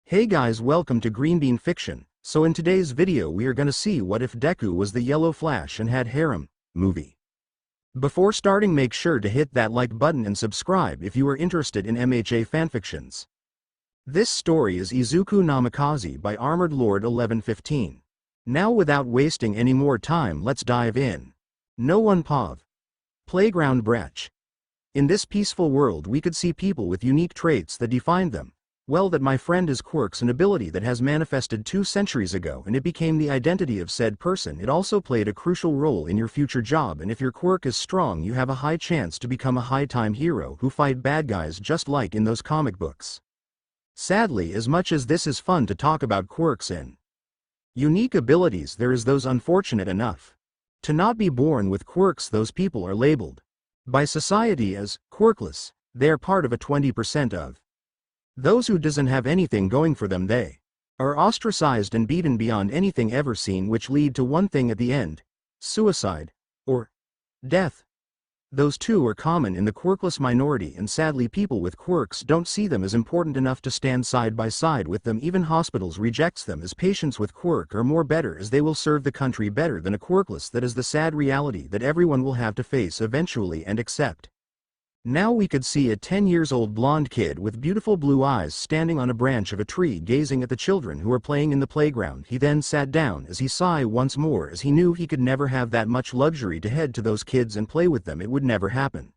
Hey guys, welcome to Green Bean Fiction. So in today's video we are gonna see what if Deku was the Yellow Flash and had Harem movie. Before starting, make sure to hit that like button and subscribe if you are interested in MHA fanfictions. This story is Izuku Namikaze by Armored Lord 1115. Now without wasting any more time, let's dive in. No one Pav. Playground Brach. In this peaceful world we could see people with unique traits that defined them. Well, that, my friend, is quirks, an ability that has manifested 2 centuries ago and it became the identity of said person. It also played a crucial role in your future job, and if your quirk is strong you have a high chance to become a high-time hero who fight bad guys just like in those comic books. Sadly, as much as this is fun to talk about quirks and unique abilities, there is those unfortunate enough to not be born with quirks. Those people are labeled by society as quirkless. They are part of a 20% of those who doesn't have anything going for them. They are ostracized and beaten beyond anything ever seen, which lead to one thing at the end: suicide or death. Those two are common in the quirkless minority, and sadly people with quirks don't see them as important enough to stand side by side with them. Even hospitals rejects them, as patients with quirk are more better, as they will serve the country better than a quirkless. That is the sad reality that everyone will have to face eventually and accept. Now we could see a 10-year-old blonde kid with beautiful blue eyes standing on a branch of a tree gazing at the children who are playing in the playground. He then sat down as he sighed once more, as he knew he could never have that much luxury to head to those kids and play with them. It would never happen.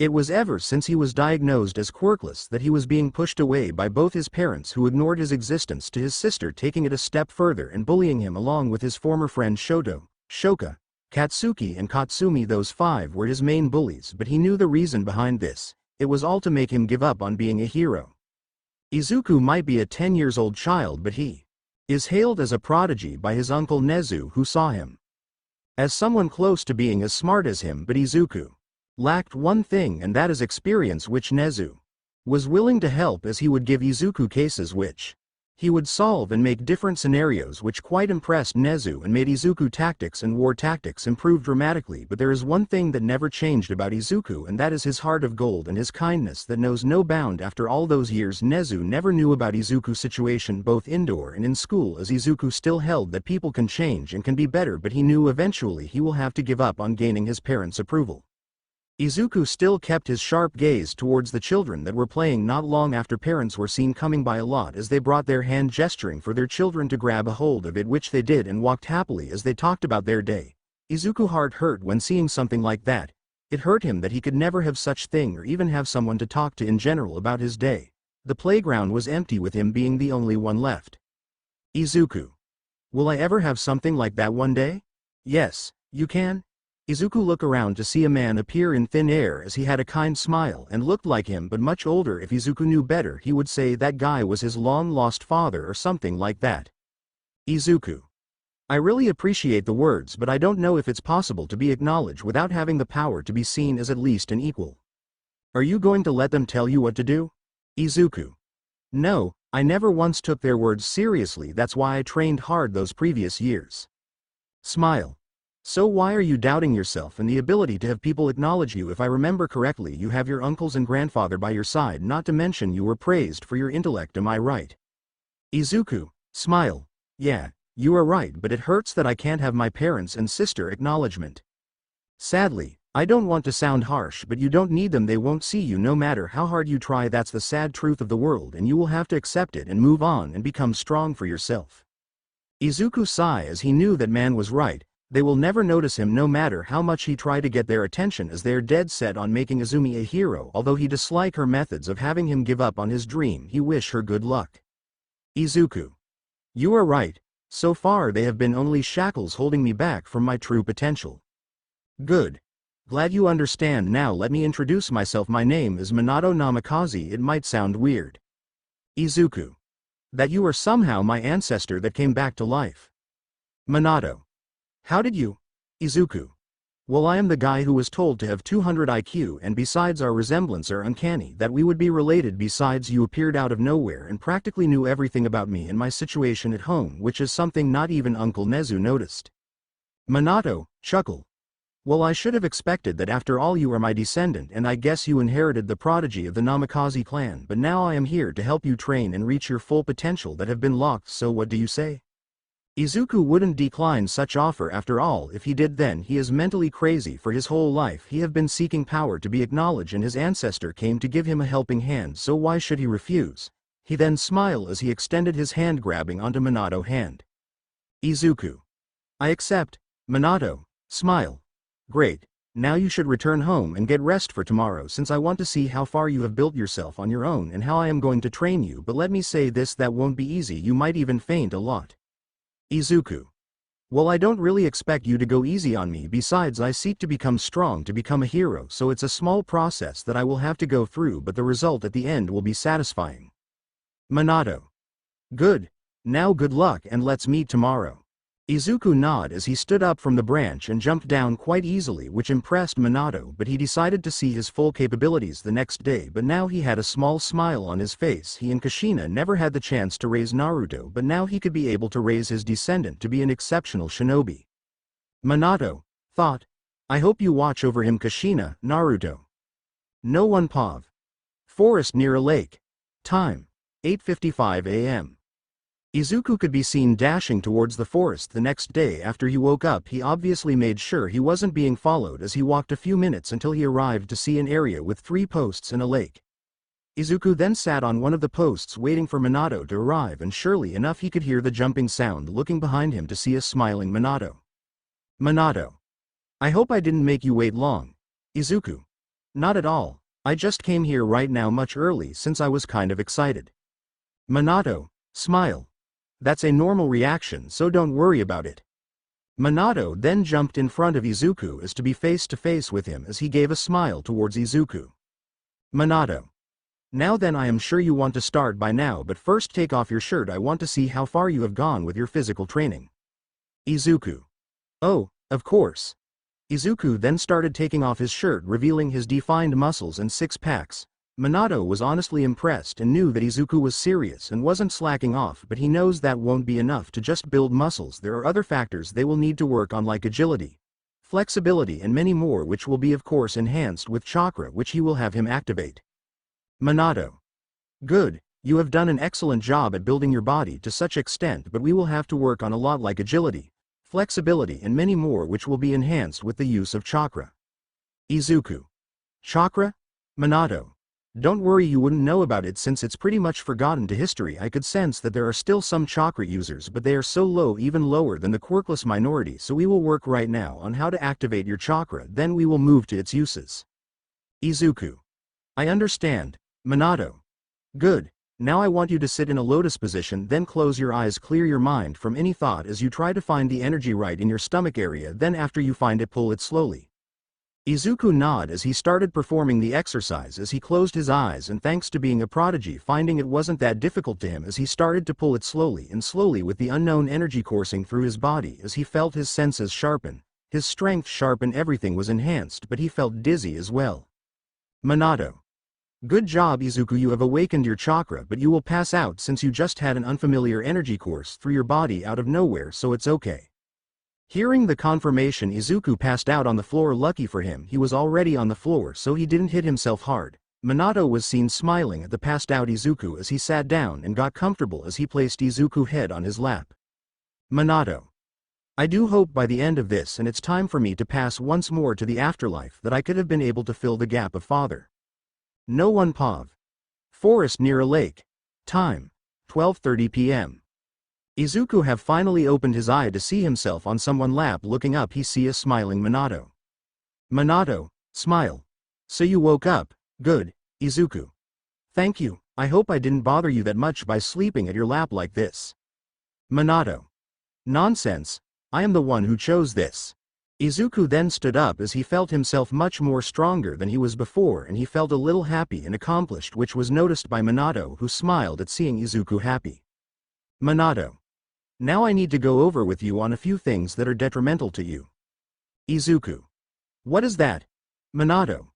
It was ever since he was diagnosed as quirkless that he was being pushed away by both his parents, who ignored his existence, to his sister taking it a step further and bullying him, along with his former friend Shoto, Shoka, Katsuki and Katsumi. Those 5 were his main bullies, but he knew the reason behind this. It was all to make him give up on being a hero. Izuku might be a 10-year-old child, but he is hailed as a prodigy by his uncle Nezu, who saw him as someone close to being as smart as him. But Izuku lacked one thing, and that is experience, which Nezu was willing to help, as he would give Izuku cases which he would solve and make different scenarios, which quite impressed Nezu and made Izuku tactics and war tactics improve dramatically. But there is one thing that never changed about Izuku, and that is his heart of gold and his kindness that knows no bound. After all those years, Nezu never knew about Izuku's situation both indoor and in school, as Izuku still held that people can change and can be better, but he knew eventually he will have to give up on gaining his parents' approval. Izuku still kept his sharp gaze towards the children that were playing. Not long after, parents were seen coming by a lot, as they brought their hand gesturing for their children to grab a hold of it, which they did, and walked happily as they talked about their day. Izuku's heart hurt when seeing something like that. It hurt him that he could never have such thing, or even have someone to talk to in general about his day. The playground was empty, with him being the only one left. Izuku: will I ever have something like that one day? Yes, you can. Izuku looked around to see a man appear in thin air, as he had a kind smile and looked like him but much older. If Izuku knew better, he would say that guy was his long-lost father or something like that. Izuku: I really appreciate the words, but I don't know if it's possible to be acknowledged without having the power to be seen as at least an equal. Are you going to let them tell you what to do? Izuku: no, I never once took their words seriously. That's why I trained hard those previous years. Smile: so why are you doubting yourself and the ability to have people acknowledge you? If I remember correctly, you have your uncles and grandfather by your side, not to mention you were praised for your intellect, am I right? Izuku: smile: yeah, you are right, but it hurts that I can't have my parents and sister acknowledgement. Sadly, I don't want to sound harsh, but you don't need them. They won't see you no matter how hard you try. That's the sad truth of the world, and you will have to accept it and move on and become strong for yourself. Izuku sighed, as he knew that man was right. They will never notice him no matter how much he try to get their attention, as they are dead set on making Izumi a hero. Although he dislike her methods of having him give up on his dream, he wish her good luck. Izuku: you are right. So far they have been only shackles holding me back from my true potential. Good. Glad you understand. Now let me introduce myself. My name is Minato Namikaze. It might sound weird, Izuku, that you are somehow my ancestor that came back to life. Minato: how did you? Izuku: well, I am the guy who was told to have 200 IQ, and besides our resemblance are uncanny, that we would be related. Besides, you appeared out of nowhere and practically knew everything about me and my situation at home, which is something not even Uncle Nezu noticed. Minato chuckled: Well, I should have expected that. After all, you are my descendant and I guess you inherited the prodigy of the Namikaze clan, but now I am here to help you train and reach your full potential that have been locked, so what do you say? Izuku wouldn't decline such offer. After all, if he did, then he is mentally crazy. For his whole life he have been seeking power to be acknowledged, and his ancestor came to give him a helping hand, so why should he refuse? He then smiled as he extended his hand, grabbing onto Minato's hand. Izuku. I accept. Minato. Smile. Great. Now you should return home and get rest for tomorrow, since I want to see how far you have built yourself on your own and how I am going to train you, but let me say this, that won't be easy. You might even faint a lot. Izuku. Well, I don't really expect you to go easy on me. Besides, I seek to become strong, to become a hero, so it's a small process that I will have to go through, but the result at the end will be satisfying. Minato. Good. Now good luck and let's meet tomorrow. Izuku nodded as he stood up from the branch and jumped down quite easily, which impressed Minato, but he decided to see his full capabilities the next day. But now he had a small smile on his face. He and Kushina never had the chance to raise Naruto, but now he could be able to raise his descendant to be an exceptional shinobi. Minato thought, I hope you watch over him. Kushina, Naruto. No one. Pav. Forest near a lake. Time. 8:55 a.m. Izuku could be seen dashing towards the forest the next day. After he woke up, he obviously made sure he wasn't being followed as he walked a few minutes until he arrived to see an area with 3 posts and a lake. Izuku then sat on one of the posts waiting for Minato to arrive, and surely enough he could hear the jumping sound, looking behind him to see a smiling Minato. Minato. I hope I didn't make you wait long. Izuku. Not at all. I just came here right now much early since I was kind of excited. Minato. Smile. That's a normal reaction, so don't worry about it. Minato then jumped in front of Izuku as to be face to face with him as he gave a smile towards Izuku. Minato. Now then, I am sure you want to start by now, but first take off your shirt. I want to see how far you have gone with your physical training. Izuku. Oh, of course. Izuku then started taking off his shirt, revealing his defined muscles and 6-packs. Minato was honestly impressed and knew that Izuku was serious and wasn't slacking off, but he knows that won't be enough to just build muscles. There are other factors they will need to work on, like agility, flexibility and many more, which will be of course enhanced with chakra, which he will have him activate. Minato. Good, you have done an excellent job at building your body to such extent, but we will have to work on a lot like agility, flexibility and many more, which will be enhanced with the use of chakra. Izuku. Chakra? Minato. Don't worry, you wouldn't know about it since it's pretty much forgotten to history. I could sense that there are still some chakra users, but they are so low, even lower than the quirkless minority, so we will work right now on how to activate your chakra, then we will move to its uses. Izuku. I understand. Minato. Good. Now I want you to sit in a lotus position, then close your eyes, clear your mind from any thought as you try to find the energy right in your stomach area, then after you find it, pull it slowly. Izuku nodded as he started performing the exercise as he closed his eyes, and thanks to being a prodigy, finding it wasn't that difficult to him as he started to pull it slowly and slowly with the unknown energy coursing through his body as he felt his senses sharpen, his strength sharpen, everything was enhanced, but he felt dizzy as well. Minato. Good job, Izuku, you have awakened your chakra, but you will pass out since you just had an unfamiliar energy course through your body out of nowhere, so it's okay. Hearing the confirmation, Izuku passed out on the floor. Lucky for him, he was already on the floor, so he didn't hit himself hard. Minato was seen smiling at the passed out Izuku as he sat down and got comfortable as he placed Izuku's head on his lap. Minato. I do hope by the end of this and it's time for me to pass once more to the afterlife that I could have been able to fill the gap of father. No one. Pav. Forest near a lake. Time. 12:30 p.m. Izuku have finally opened his eye to see himself on someone's lap. Looking up, he see a smiling Minato. Minato. Smile. So you woke up. Good, Izuku. Thank you. I hope I didn't bother you that much by sleeping at your lap like this. Minato. Nonsense. I am the one who chose this. Izuku then stood up as he felt himself much more stronger than he was before, and he felt a little happy and accomplished, which was noticed by Minato, who smiled at seeing Izuku happy. Minato. Now I need to go over with you on a few things that are detrimental to you. Izuku. What is that? Minato.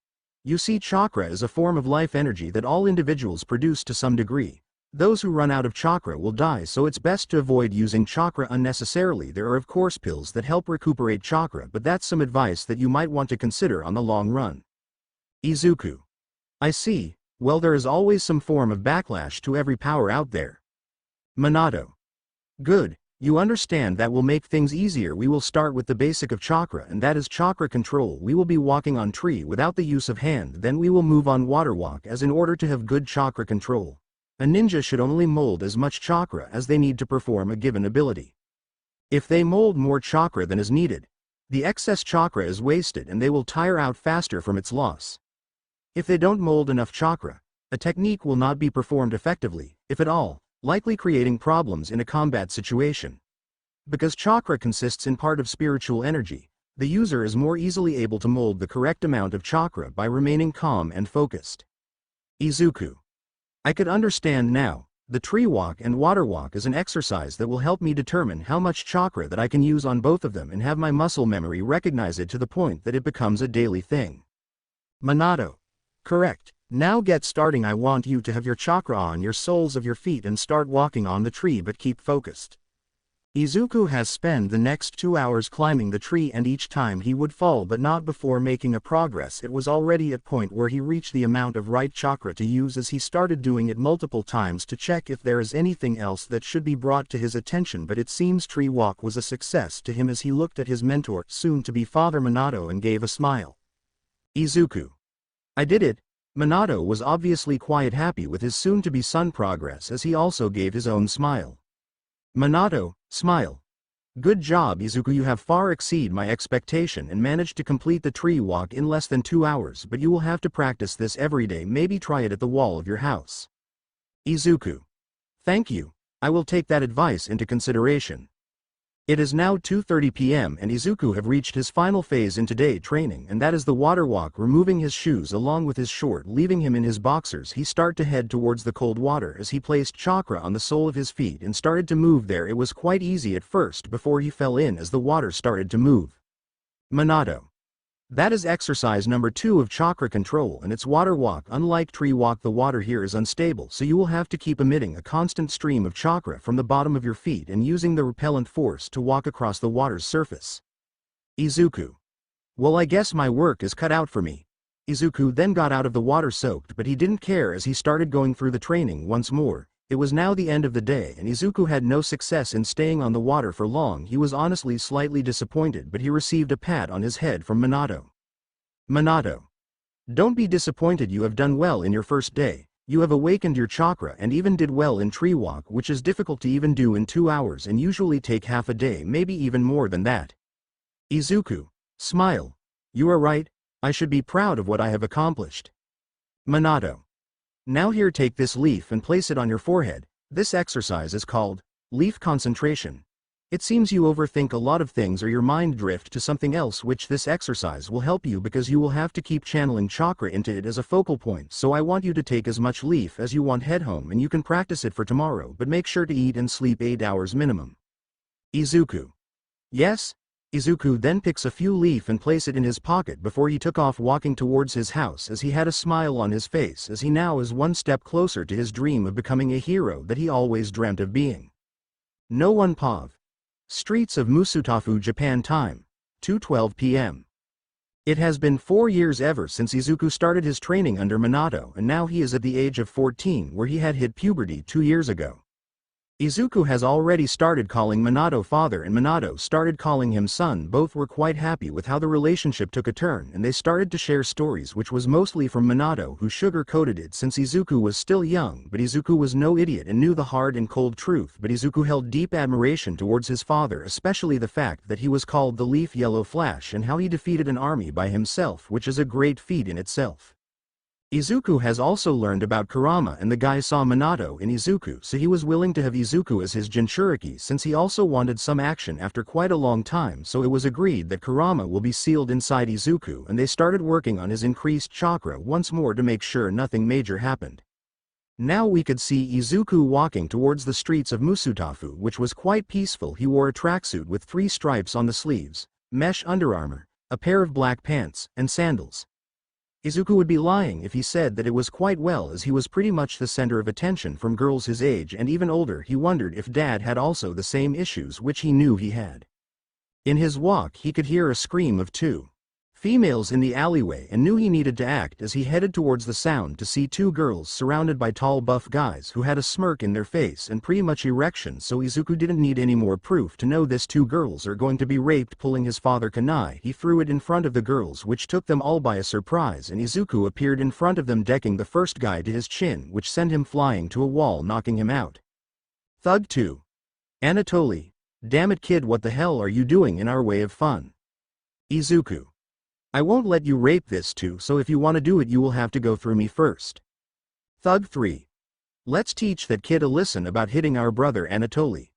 You see, chakra is a form of life energy that all individuals produce to some degree. Those who run out of chakra will die, so it's best to avoid using chakra unnecessarily. There are of course pills that help recuperate chakra, but that's some advice that you might want to consider on the long run. Izuku. I see, well there is always some form of backlash to every power out there. Minato. Good, you understand, that will make things easier. We will start with the basic of chakra, and that is chakra control. We will be walking on tree without the use of hand, then we will move on water walk, as in order to have good chakra control. A ninja should only mold as much chakra as they need to perform a given ability. If they mold more chakra than is needed, the excess chakra is wasted and they will tire out faster from its loss. If they don't mold enough chakra, a technique will not be performed effectively, if at all, likely creating problems in a combat situation. Because chakra consists in part of spiritual energy, the user is more easily able to mold the correct amount of chakra by remaining calm and focused. Izuku. I could understand now. The tree walk and water walk is an exercise that will help me determine how much chakra that I can use on both of them and have my muscle memory recognize it to the point that it becomes a daily thing. Minato. Correct. Now get starting. I want you to have your chakra on your soles of your feet and start walking on the tree, but keep focused. Izuku has spent the next 2 hours climbing the tree, and each time he would fall, but not before making a progress. It was already at point where he reached the amount of right chakra to use, as he started doing it multiple times to check if there is anything else that should be brought to his attention, but it seems tree walk was a success to him as he looked at his mentor, soon-to-be father Minato, and gave a smile. Izuku. I did it. Minato was obviously quite happy with his soon-to-be son progress, as he also gave his own smile. Minato, smile. Good job Izuku, you have far exceeded my expectation and managed to complete the tree walk in less than 2 hours, but you will have to practice this every day, maybe try it at the wall of your house. Izuku. Thank you, I will take that advice into consideration. It is now 2:30 p.m. and Izuku have reached his final phase in today's training, and that is the water walk. Removing his shoes along with his short, leaving him in his boxers, he started to head towards the cold water as he placed chakra on the sole of his feet and started to move there. It was quite easy at first before he fell in as the water started to move. Minato. That is exercise number 2 of chakra control, and it's water walk. Unlike tree walk, the water here is unstable, so you will have to keep emitting a constant stream of chakra from the bottom of your feet and using the repellent force to walk across the water's surface. Izuku. Well, I guess my work is cut out for me. Izuku then got out of the water soaked, but he didn't care as he started going through the training once more. It was now the end of the day and Izuku had no success in staying on the water for long. He was honestly slightly disappointed, but he received a pat on his head from Minato. Minato. Don't be disappointed, you have done well in your first day. You have awakened your chakra and even did well in tree walk, which is difficult to even do in 2 hours and usually take half a day, maybe even more than that. Izuku. Smile. You are right, I should be proud of what I have accomplished. Minato. Now here, take this leaf and place it on your forehead. This exercise is called leaf concentration. It seems you overthink a lot of things or your mind drift to something else, which this exercise will help you because you will have to keep channeling chakra into it as a focal point. So I want you to take as much leaf as you want. Head home and you can practice it for tomorrow, but make sure to eat and sleep 8 hours minimum. Izuku. Yes? Izuku then picks a few leaf and place it in his pocket before he took off walking towards his house, as he had a smile on his face as he now is one step closer to his dream of becoming a hero that he always dreamt of being. No one Pav. Streets of Musutafu, Japan. Time 2:12 p.m. It has been 4 years ever since Izuku started his training under Minato, and now he is at the age of 14, where he had hit puberty 2 years ago. Izuku has already started calling Minato father and Minato started calling him son. Both were quite happy with how the relationship took a turn, and they started to share stories, which was mostly from Minato, who sugar-coated it since Izuku was still young, but Izuku was no idiot and knew the hard and cold truth. But Izuku held deep admiration towards his father, especially the fact that he was called the Leaf Yellow Flash and how he defeated an army by himself, which is a great feat in itself. Izuku has also learned about Kurama, and the guy saw Minato in Izuku, so he was willing to have Izuku as his Jinchuriki since he also wanted some action after quite a long time. So it was agreed that Kurama will be sealed inside Izuku, and they started working on his increased chakra once more to make sure nothing major happened. Now we could see Izuku walking towards the streets of Musutafu, which was quite peaceful. He wore a tracksuit with 3 stripes on the sleeves, mesh underarmor, a pair of black pants, and sandals. Izuku would be lying if he said that it was quite well, as he was pretty much the center of attention from girls his age and even older. He wondered if Dad had also the same issues which he knew he had. In his walk he could hear a scream of two females in the alleyway and knew he needed to act as he headed towards the sound to see two girls surrounded by tall buff guys who had a smirk in their face and pretty much erection, so Izuku didn't need any more proof to know this two girls are going to be raped. Pulling his father kunai, he threw it in front of the girls, which took them all by a surprise, and Izuku appeared in front of them, decking the first guy to his chin, which sent him flying to a wall, knocking him out. Thug 2. Anatoly. Damn it kid, what the hell are you doing in our way of fun? Izuku. I won't let you rape this too, so if you want to do it you will have to go through me first. Thug 3. Let's teach that kid a lesson about hitting our brother Anatoly.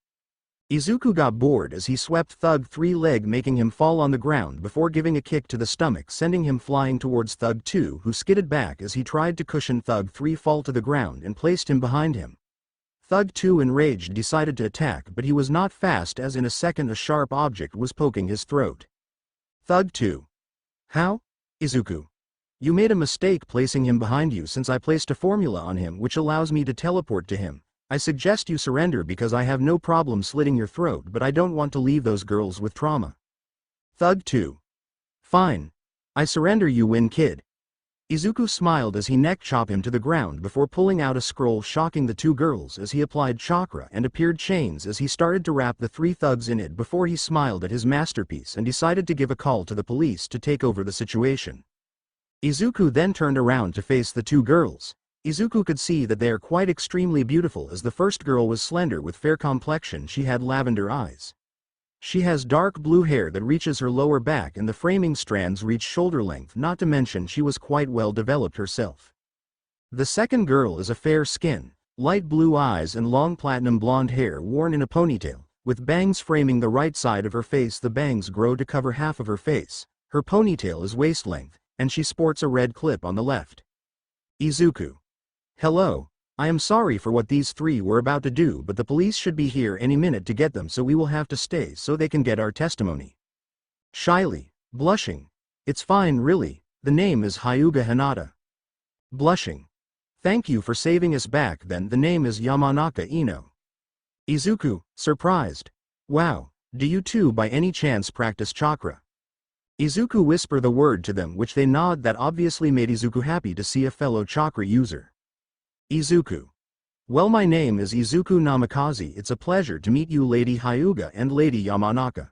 Izuku got bored as he swept Thug 3 leg, making him fall on the ground before giving a kick to the stomach, sending him flying towards Thug 2, who skidded back as he tried to cushion Thug 3 fall to the ground and placed him behind him. Thug 2, enraged, decided to attack, but he was not fast, as in a second a sharp object was poking his throat. Thug 2. How? Izuku. You made a mistake placing him behind you, since I placed a formula on him which allows me to teleport to him. I suggest you surrender because I have no problem slitting your throat, but I don't want to leave those girls with trauma. Thug 2. Fine. I surrender, you win kid. Izuku smiled as he neck chopped him to the ground before pulling out a scroll, shocking the two girls as he applied chakra and appeared chains as he started to wrap the three thugs in it before he smiled at his masterpiece and decided to give a call to the police to take over the situation. Izuku then turned around to face the two girls. Izuku could see that they are quite extremely beautiful, as the first girl was slender with fair complexion. She had lavender eyes. She has dark blue hair that reaches her lower back and the framing strands reach shoulder length, not to mention she was quite well developed herself. The second girl is a fair skin, light blue eyes and long platinum blonde hair worn in a ponytail, with bangs framing the right side of her face. The bangs grow to cover half of her face. Her ponytail is waist length, and she sports a red clip on the left. Izuku. Hello. I am sorry for what these three were about to do, but the police should be here any minute to get them, so we will have to stay so they can get our testimony. Shyly, blushing. It's fine really, the name is Hyuga Hinata. Blushing. Thank you for saving us back then, the name is Yamanaka Ino. Izuku, surprised. Wow, do you two by any chance practice chakra? Izuku whispered the word to them, which they nod. That obviously made Izuku happy to see a fellow chakra user. Izuku. Well, my name is Izuku Namikaze. It's a pleasure to meet you, Lady Hyuga and Lady Yamanaka.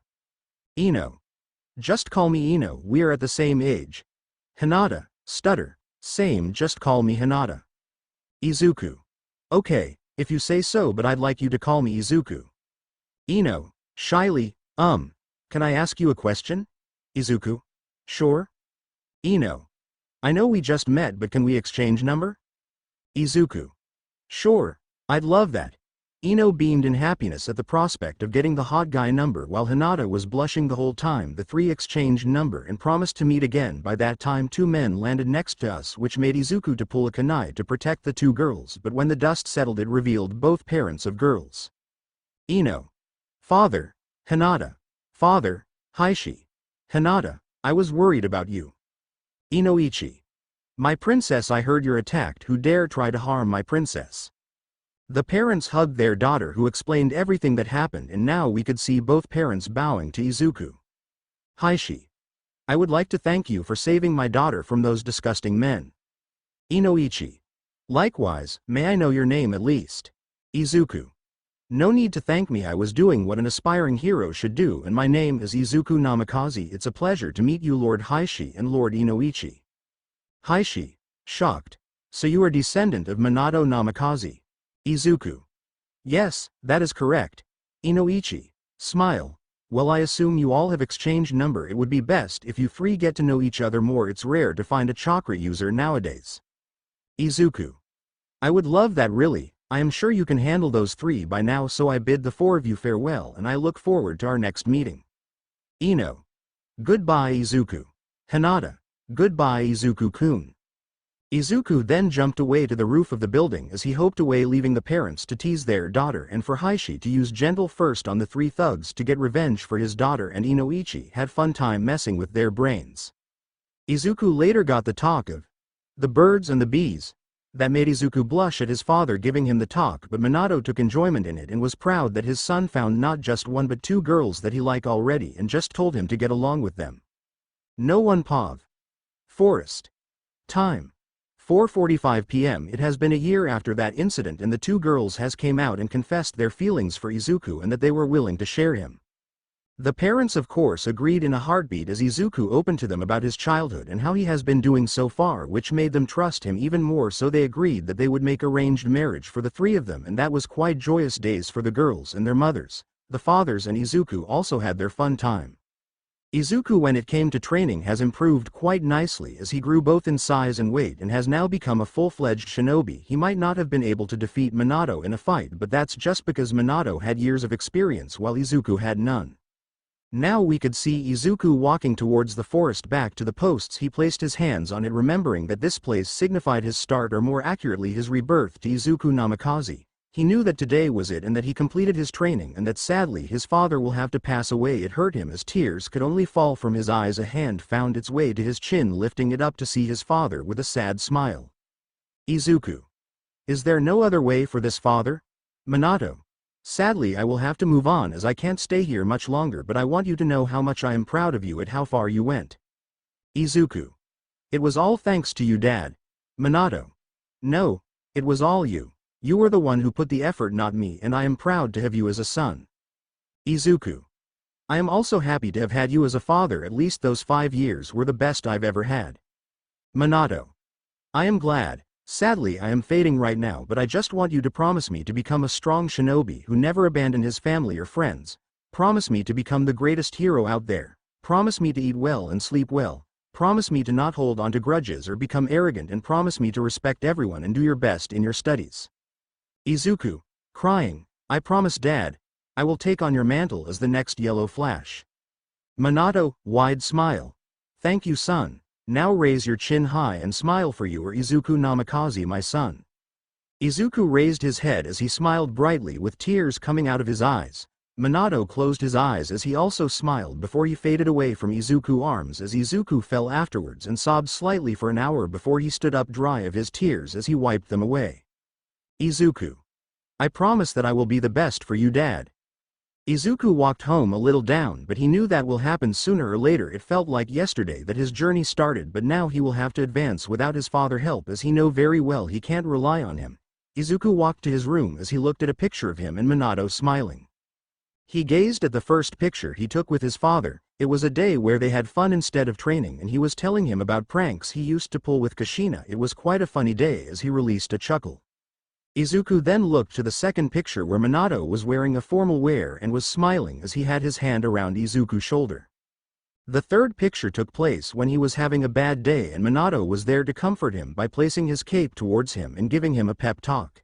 Ino. Just call me Ino, we are at the same age. Hinata. Stutter. Same, just call me Hinata. Izuku. Okay, if you say so, but I'd like you to call me Izuku. Ino. Shyly, can I ask you a question? Izuku. Sure. Ino. I know we just met, but can we exchange number? Izuku. Sure, I'd love that. Ino beamed in happiness at the prospect of getting the hot guy number, while Hinata was blushing the whole time. The three exchanged number and promised to meet again. By that time two men landed next to us, which made Izuku to pull a kunai to protect the two girls, but when the dust settled it revealed both parents of girls. Ino. Father. Hinata. Father. Heishi. Hinata, I was worried about you. Inoichi. My princess, I heard you're attacked. Who dare try to harm my princess? The parents hugged their daughter, who explained everything that happened, and now we could see both parents bowing to Izuku. Heishi. I would like to thank you for saving my daughter from those disgusting men. Inoichi. Likewise, may I know your name at least? Izuku. No need to thank me, I was doing what an aspiring hero should do, and my name is Izuku Namikaze. It's a pleasure to meet you, Lord Heishi and Lord Inoichi. Heishi. Shocked. So you are descendant of Minato Namikaze. Izuku. Yes, that is correct. Inoichi. Smile. Well, I assume you all have exchanged number. It would be best if you three get to know each other more. It's rare to find a chakra user nowadays. Izuku. I would love that really. I am sure you can handle those three by now, so I bid the four of you farewell and I look forward to our next meeting. Ino. Goodbye Izuku. Hinata. Goodbye Izuku-kun. Izuku then jumped away to the roof of the building as he hoped away, leaving the parents to tease their daughter and for Heishi to use gentle first on the three thugs to get revenge for his daughter, and Inoichi had fun time messing with their brains. Izuku later got the talk of the birds and the bees. That made Izuku blush at his father giving him the talk, but Minato took enjoyment in it and was proud that his son found not just one but two girls that he liked already and just told him to get along with them. No one Pav. Forest. Time. 4:45 p.m. It has been a year after that incident and the two girls has came out and confessed their feelings for Izuku and that they were willing to share him. The parents of course agreed in a heartbeat as Izuku opened to them about his childhood and how he has been doing so far, which made them trust him even more, so they agreed that they would make arranged marriage for the three of them, and that was quite joyous days for the girls and their mothers. The fathers and Izuku also had their fun time. Izuku when it came to training has improved quite nicely as he grew both in size and weight and has now become a full-fledged shinobi. He might not have been able to defeat Minato in a fight, but that's just because Minato had years of experience while Izuku had none. Now we could see Izuku walking towards the forest back to the posts. He placed his hands on it, remembering that this place signified his start, or more accurately his rebirth, to Izuku Namikaze. He knew that today was it and that he completed his training and that sadly his father will have to pass away. It hurt him as tears could only fall from his eyes. A hand found its way to his chin, lifting it up to see his father with a sad smile. Izuku. Is there no other way for this, father? Minato. Sadly I will have to move on as I can't stay here much longer, but I want you to know how much I am proud of you at how far you went. Izuku. It was all thanks to you, Dad. Minato. No, it was all you. You were the one who put the effort, not me, and I am proud to have you as a son. Izuku. I am also happy to have had you as a father. At least those 5 years were the best I've ever had. Minato. I am glad. Sadly I am fading right now, but I just want you to promise me to become a strong shinobi who never abandoned his family or friends. Promise me to become the greatest hero out there. Promise me to eat well and sleep well. Promise me to not hold on to grudges or become arrogant, and promise me to respect everyone and do your best in your studies. Izuku. Crying. I promise, Dad. I will take on your mantle as the next Yellow Flash. Minato. Wide smile. Thank you, son. Now raise your chin high and smile, for you are Izuku Namikaze, my son. Izuku raised his head as he smiled brightly with tears coming out of his eyes. Minato closed his eyes as he also smiled before he faded away from Izuku's arms, as Izuku fell afterwards and sobbed slightly for an hour before he stood up dry of his tears as he wiped them away. Izuku. I promise that I will be the best for you, Dad. Izuku walked home a little down, but he knew that will happen sooner or later. It felt like yesterday that his journey started, but now he will have to advance without his father's help, as he know very well he can't rely on him. Izuku walked to his room as he looked at a picture of him and Minato smiling. He gazed at the first picture he took with his father. It was a day where they had fun instead of training, and he was telling him about pranks he used to pull with Kushina. It was quite a funny day as he released a chuckle. Izuku then looked to the second picture where Minato was wearing a formal wear and was smiling as he had his hand around Izuku's shoulder. The third picture took place when he was having a bad day and Minato was there to comfort him by placing his cape towards him and giving him a pep talk.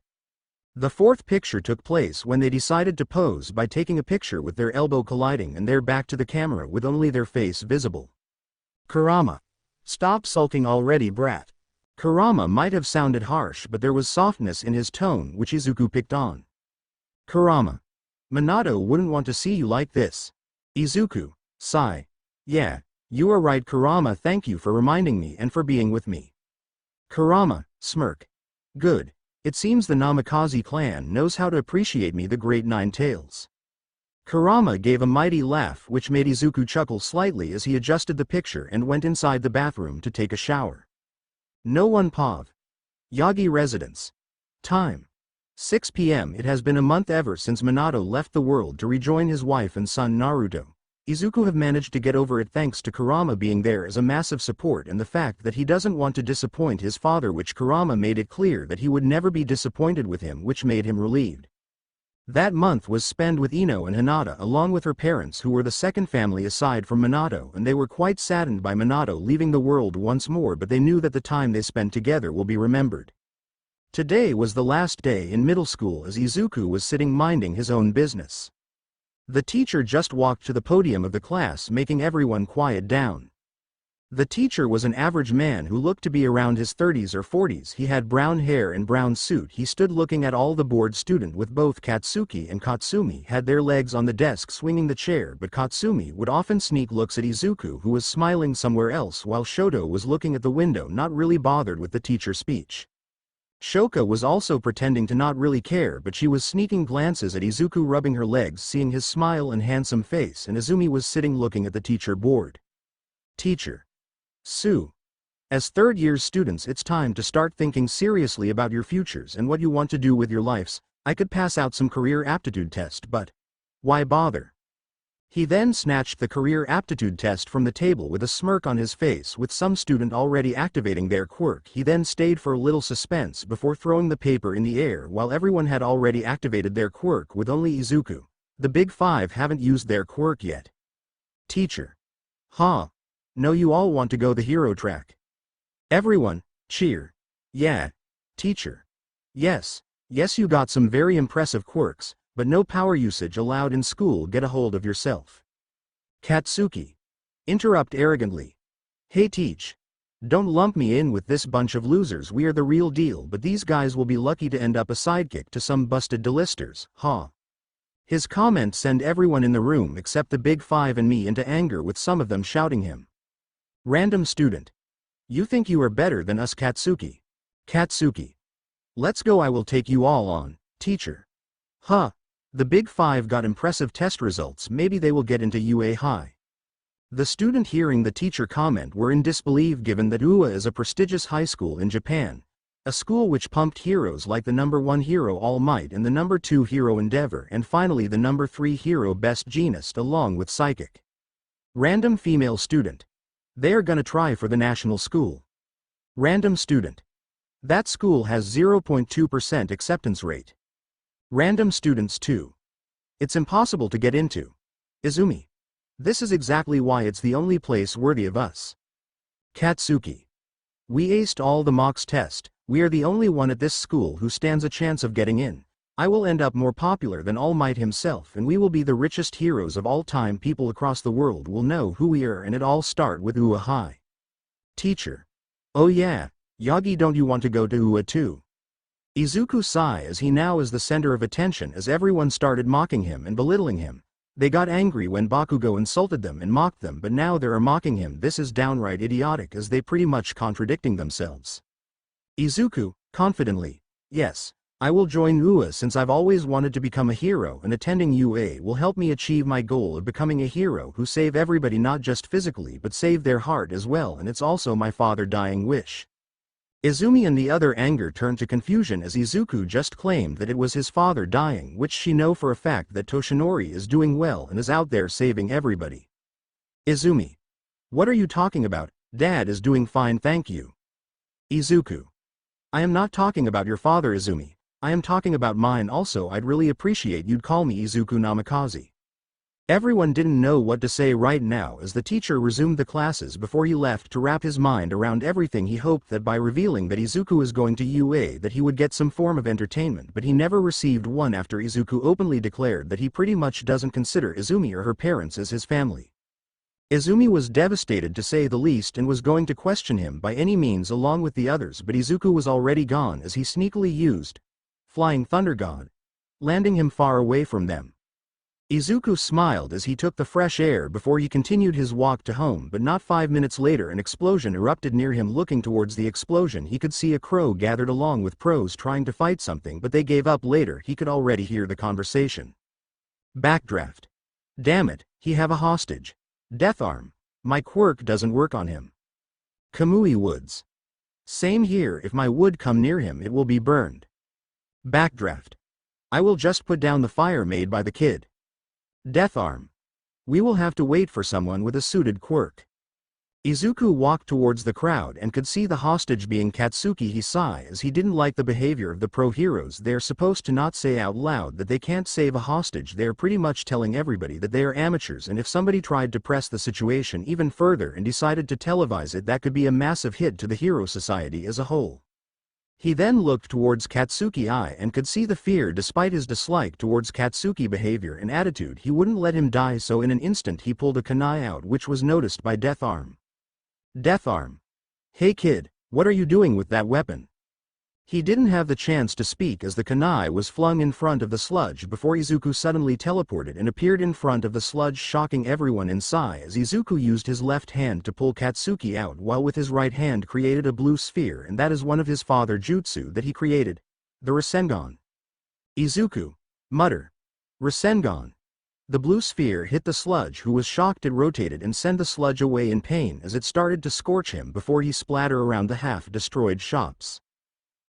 The fourth picture took place when they decided to pose by taking a picture with their elbow colliding and their back to the camera with only their face visible. Kurama. Stop sulking already, brat. Kurama might have sounded harsh, but there was softness in his tone which Izuku picked on. Kurama. Minato wouldn't want to see you like this. Izuku. Sigh. Yeah, you are right, Kurama. Thank you for reminding me and for being with me. Kurama. Smirk. Good. It seems the Namikaze clan knows how to appreciate me, the great Nine Tails. Kurama gave a mighty laugh which made Izuku chuckle slightly as he adjusted the picture and went inside the bathroom to take a shower. No one Pav. Yagi residence. Time. 6 p.m. It has been a month ever since Minato left the world to rejoin his wife and son Naruto. Izuku have managed to get over it thanks to Kurama being there as a massive support and the fact that he doesn't want to disappoint his father, which Kurama made it clear that he would never be disappointed with him, which made him relieved. That month was spent with Ino and Hinata along with her parents, who were the second family aside from Minato, and they were quite saddened by Minato leaving the world once more, but they knew that the time they spent together will be remembered. Today was the last day in middle school as Izuku was sitting minding his own business. The teacher just walked to the podium of the class, making everyone quiet down. The teacher was an average man who looked to be around his 30s or 40s. He had brown hair and brown suit. He stood looking at all the bored student with both Katsuki and Katsumi had their legs on the desk swinging the chair, but Katsumi would often sneak looks at Izuku, who was smiling somewhere else, while Shoto was looking at the window, not really bothered with the teacher's speech. Shoka was also pretending to not really care, but she was sneaking glances at Izuku rubbing her legs, seeing his smile and handsome face, and Izumi was sitting looking at the teacher bored. Teacher. Sue. As third-year students, it's time to start thinking seriously about your futures and what you want to do with your lives. I could pass out some career aptitude test, but why bother? He then snatched the career aptitude test from the table with a smirk on his face. With some student already activating their quirk, he then stayed for a little suspense before throwing the paper in the air, while everyone had already activated their quirk with only Izuku. The big five haven't used their quirk yet. Teacher. Huh. No, you all want to go the hero track. Everyone, cheer. Yeah. Teacher. Yes. Yes, you got some very impressive quirks, but no power usage allowed in school. Get a hold of yourself. Katsuki. Interrupt arrogantly. Hey teach. Don't lump me in with this bunch of losers. We are the real deal, but these guys will be lucky to end up a sidekick to some busted delisters, huh? His comment sent everyone in the room except the big five and me into anger, with some of them shouting him. Random student. You think you are better than us, Katsuki? Katsuki. Let's go, I will take you all on, teacher. Huh. The big five got impressive test results, maybe they will get into UA High. The student hearing the teacher comment were in disbelief, given that UA is a prestigious high school in Japan, a school which pumped heroes like the number 1 hero All Might and the number 2 hero Endeavor, and finally the number 3 hero Best Jeanist, along with Psychic. Random female student. They are gonna try for the national school. Random student. That school has 0.2% acceptance rate. Random students 2. It's impossible to get into. Izumi. This is exactly why it's the only place worthy of us. Katsuki. We aced all the mocks test. We are the only one at this school who stands a chance of getting in. I will end up more popular than All Might himself, and we will be the richest heroes of all time. People across the world will know who we are, and it all start with UA High. Teacher. Oh yeah, Yagi, don't you want to go to UA too? Izuku sigh as he now is the center of attention, as everyone started mocking him and belittling him. They got angry when Bakugo insulted them and mocked them, but now they are mocking him. This is downright idiotic, as they pretty much contradicting themselves. Izuku, confidently. Yes. I will join UA since I've always wanted to become a hero, and attending UA will help me achieve my goal of becoming a hero who save everybody, not just physically but save their heart as well, and it's also my father dying wish. Izumi and the other anger turned to confusion as Izuku just claimed that it was his father dying, which she know for a fact that Toshinori is doing well and is out there saving everybody. Izumi. What are you talking about? Dad is doing fine, thank you. Izuku. I am not talking about your father, Izumi. I am talking about mine also. I'd really appreciate you'd call me Izuku Namikaze. Everyone didn't know what to say right now as the teacher resumed the classes before he left to wrap his mind around everything. He hoped that by revealing that Izuku is going to UA that he would get some form of entertainment, but he never received one after Izuku openly declared that he pretty much doesn't consider Izumi or her parents as his family. Izumi was devastated to say the least and was going to question him by any means along with the others, but Izuku was already gone as he sneakily used Flying Thunder God, landing him far away from them. Izuku smiled as he took the fresh air before he continued his walk to home, but not 5 minutes later an explosion erupted near him. Looking towards the explosion, he could see a crow gathered along with pros trying to fight something, but they gave up later. He could already hear the conversation. Backdraft. Damn it, he have a hostage. Death arm. My quirk doesn't work on him. Kamui Woods. Same here, if my wood come near him it will be burned. Backdraft. I will just put down the fire made by the kid. Death arm. We will have to wait for someone with a suited quirk. Izuku walked towards the crowd and could see the hostage being Katsuki. He sighed as he didn't like the behavior of the pro heroes. They're supposed to not say out loud that they can't save a hostage. They're pretty much telling everybody that they are amateurs, and if somebody tried to press the situation even further and decided to televise it, that could be a massive hit to the hero society as a whole. He then looked towards Katsuki Eye and could see the fear. Despite his dislike towards Katsuki behavior and attitude, he wouldn't let him die, so in an instant he pulled a kunai out, which was noticed by Death Arm. Death Arm. Hey kid, what are you doing with that weapon? He didn't have the chance to speak as the kunai was flung in front of the sludge before Izuku suddenly teleported and appeared in front of the sludge, shocking everyone inside as Izuku used his left hand to pull Katsuki out while with his right hand created a blue sphere, and that is one of his father jutsu that he created. The Rasengan. Izuku. Mutter. Rasengan. The blue sphere hit the sludge, who was shocked. It rotated and sent the sludge away in pain as it started to scorch him before he splattered around the half-destroyed shops.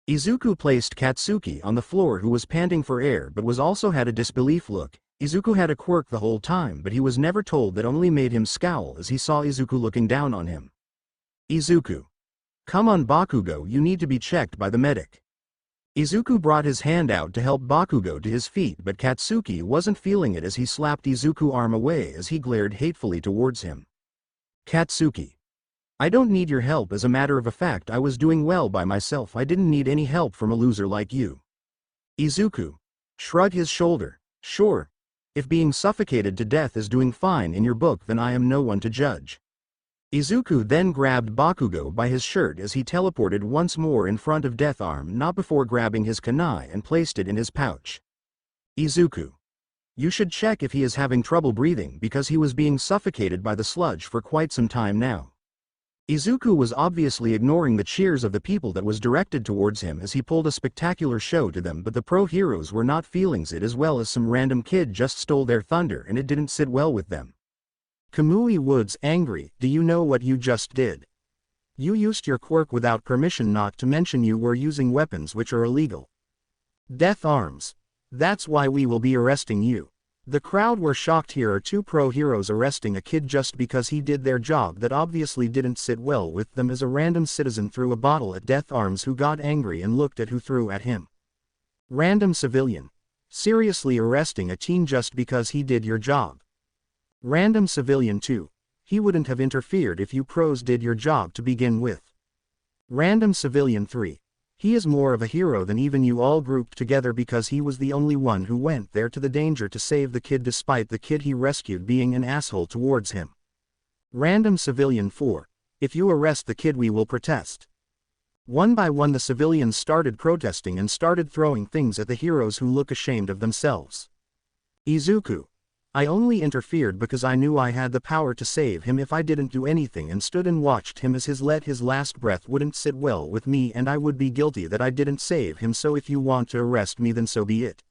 Izuku placed Katsuki on the floor, who was panting for air but was also had a disbelief look. Izuku had a quirk the whole time, but he was never told that only made him scowl as he saw Izuku looking down on him. Izuku. Come on Bakugo, you need to be checked by the medic. Izuku brought his hand out to help Bakugo to his feet, but Katsuki wasn't feeling it as he slapped Izuku's arm away as he glared hatefully towards him. Katsuki. I don't need your help. As a matter of fact, I was doing well by myself. I didn't need any help from a loser like you. Izuku. Shrugged his shoulder. Sure. If being suffocated to death is doing fine in your book, then I am no one to judge. Izuku then grabbed Bakugo by his shirt as he teleported once more in front of Death Arm, not before grabbing his kunai and placed it in his pouch. Izuku. You should check if he is having trouble breathing, because he was being suffocated by the sludge for quite some time now. Izuku was obviously ignoring the cheers of the people that was directed towards him as he pulled a spectacular show to them, but the pro heroes were not feeling it, as well as some random kid just stole their thunder and it didn't sit well with them. Kamui Woods angry. Do you know what you just did? You used your quirk without permission, not to mention you were using weapons which are illegal. Death Arms. That's why we will be arresting you. The crowd were shocked. Here are two pro heroes arresting a kid just because he did their job that obviously didn't sit well with them, as a random citizen threw a bottle at Death Arms, who got angry and looked at who threw at him. Random civilian. Seriously, arresting a teen just because he did your job. Random civilian 2. He wouldn't have interfered if you pros did your job to begin with. Random civilian 3. He is more of a hero than even you all grouped together, because he was the only one who went there to the danger to save the kid despite the kid he rescued being an asshole towards him. Random civilian 4. If you arrest the kid, we will protest. One by one the civilians started protesting and started throwing things at the heroes, who look ashamed of themselves. Izuku. I only interfered because I knew I had the power to save him if I didn't do anything, and stood and watched him as his last breath wouldn't sit well with me, and I would be guilty that I didn't save him, so if you want to arrest me then so be it.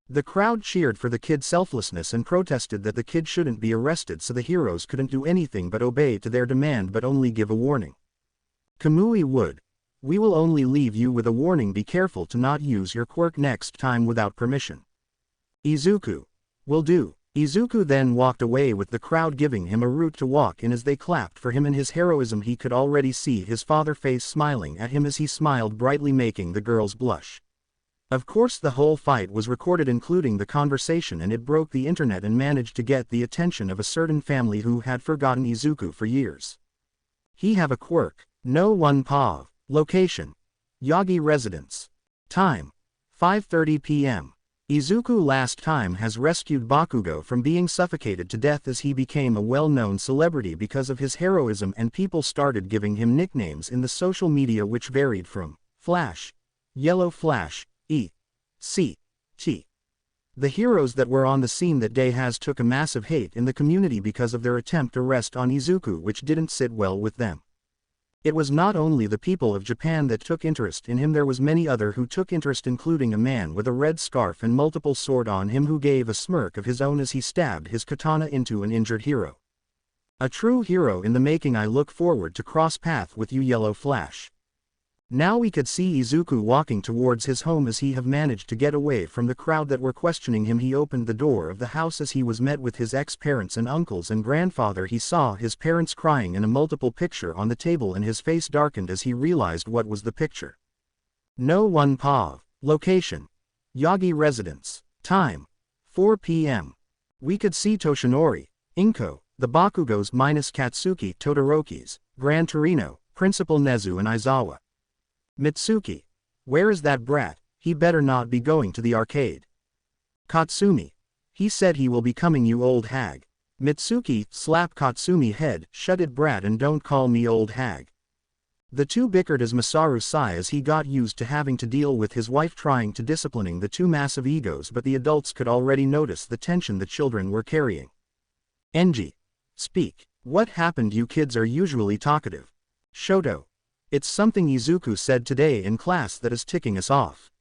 The crowd cheered for the kid's selflessness and protested that the kid shouldn't be arrested, so the heroes couldn't do anything but obey to their demand, but only give a warning. Kamui Wood. We will only leave you with a warning. Be careful to not use your quirk next time without permission. Izuku. Will do. Izuku then walked away with the crowd giving him a route to walk in as they clapped for him and his heroism. He could already see his father face smiling at him as he smiled brightly, making the girls blush. Of course the whole fight was recorded, including the conversation, and it broke the internet and managed to get the attention of a certain family who had forgotten Izuku for years. He have a quirk. No one pav. Location. Yagi residence. Time. 5:30 p.m. Izuku last time has rescued Bakugo from being suffocated to death as he became a well-known celebrity because of his heroism, and people started giving him nicknames in the social media which varied from Flash, Yellow Flash, E.C.T. The heroes that were on the scene that day has took a massive hate in the community because of their attempt arrest on Izuku, which didn't sit well with them. It was not only the people of Japan that took interest in him, there was many other who took interest, including a man with a red scarf and multiple sword on him who gave a smirk of his own as he stabbed his katana into an injured hero. A true hero in the making. I look forward to cross path with you, Yellow Flash. Now we could see Izuku walking towards his home as he have managed to get away from the crowd that were questioning him. He opened the door of the house as he was met with his ex-parents and uncles and grandfather. He saw his parents crying in a multiple picture on the table, and his face darkened as he realized what was the picture. No one pav. Location. Yagi residence. Time. 4 p.m. We could see Toshinori, Inko, the Bakugos minus Katsuki, Todoroki's, Gran Torino, Principal Nezu and Aizawa. Mitsuki. Where is that brat? He better not be going to the arcade. Katsumi. He said he will be coming, you old hag. Mitsuki, slap Katsumi head, shut it brat and don't call me old hag. The two bickered as Masaru sighed as he got used to having to deal with his wife trying to disciplining the two massive egos, but the adults could already notice the tension the children were carrying. Enji. Speak. What happened? You kids are usually talkative. Shoto. It's something Izuku said today in class that is ticking us off.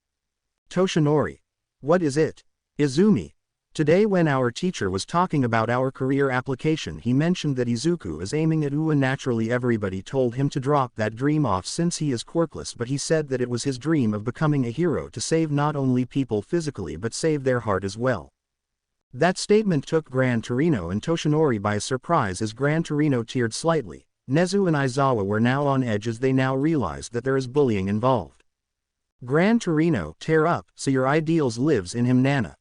Toshinori. What is it? Izumi. Today when our teacher was talking about our career application, he mentioned that Izuku is aiming at UA. Naturally everybody told him to drop that dream off since he is quirkless, but he said that it was his dream of becoming a hero to save not only people physically but save their heart as well. That statement took Gran Torino and Toshinori by surprise as Gran Torino teared slightly. Nezu and Aizawa were now on edge as they now realized that there is bullying involved. Gran Torino, tear up, so your ideals lives in him Nana.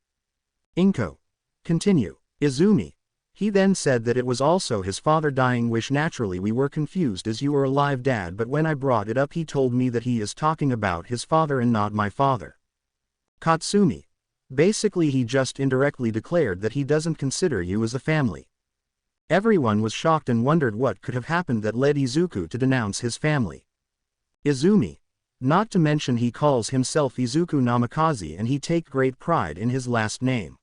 Inko. Continue. Izumi. He then said that it was also his father dying wish. Naturally we were confused as you were alive dad, but when I brought it up he told me that he is talking about his father and not my father. Katsumi. Basically he just indirectly declared that he doesn't consider you as a family. Everyone was shocked and wondered what could have happened that led Izuku to denounce his family. Izumi. Not to mention he calls himself Izuku Namikaze and he take great pride in his last name.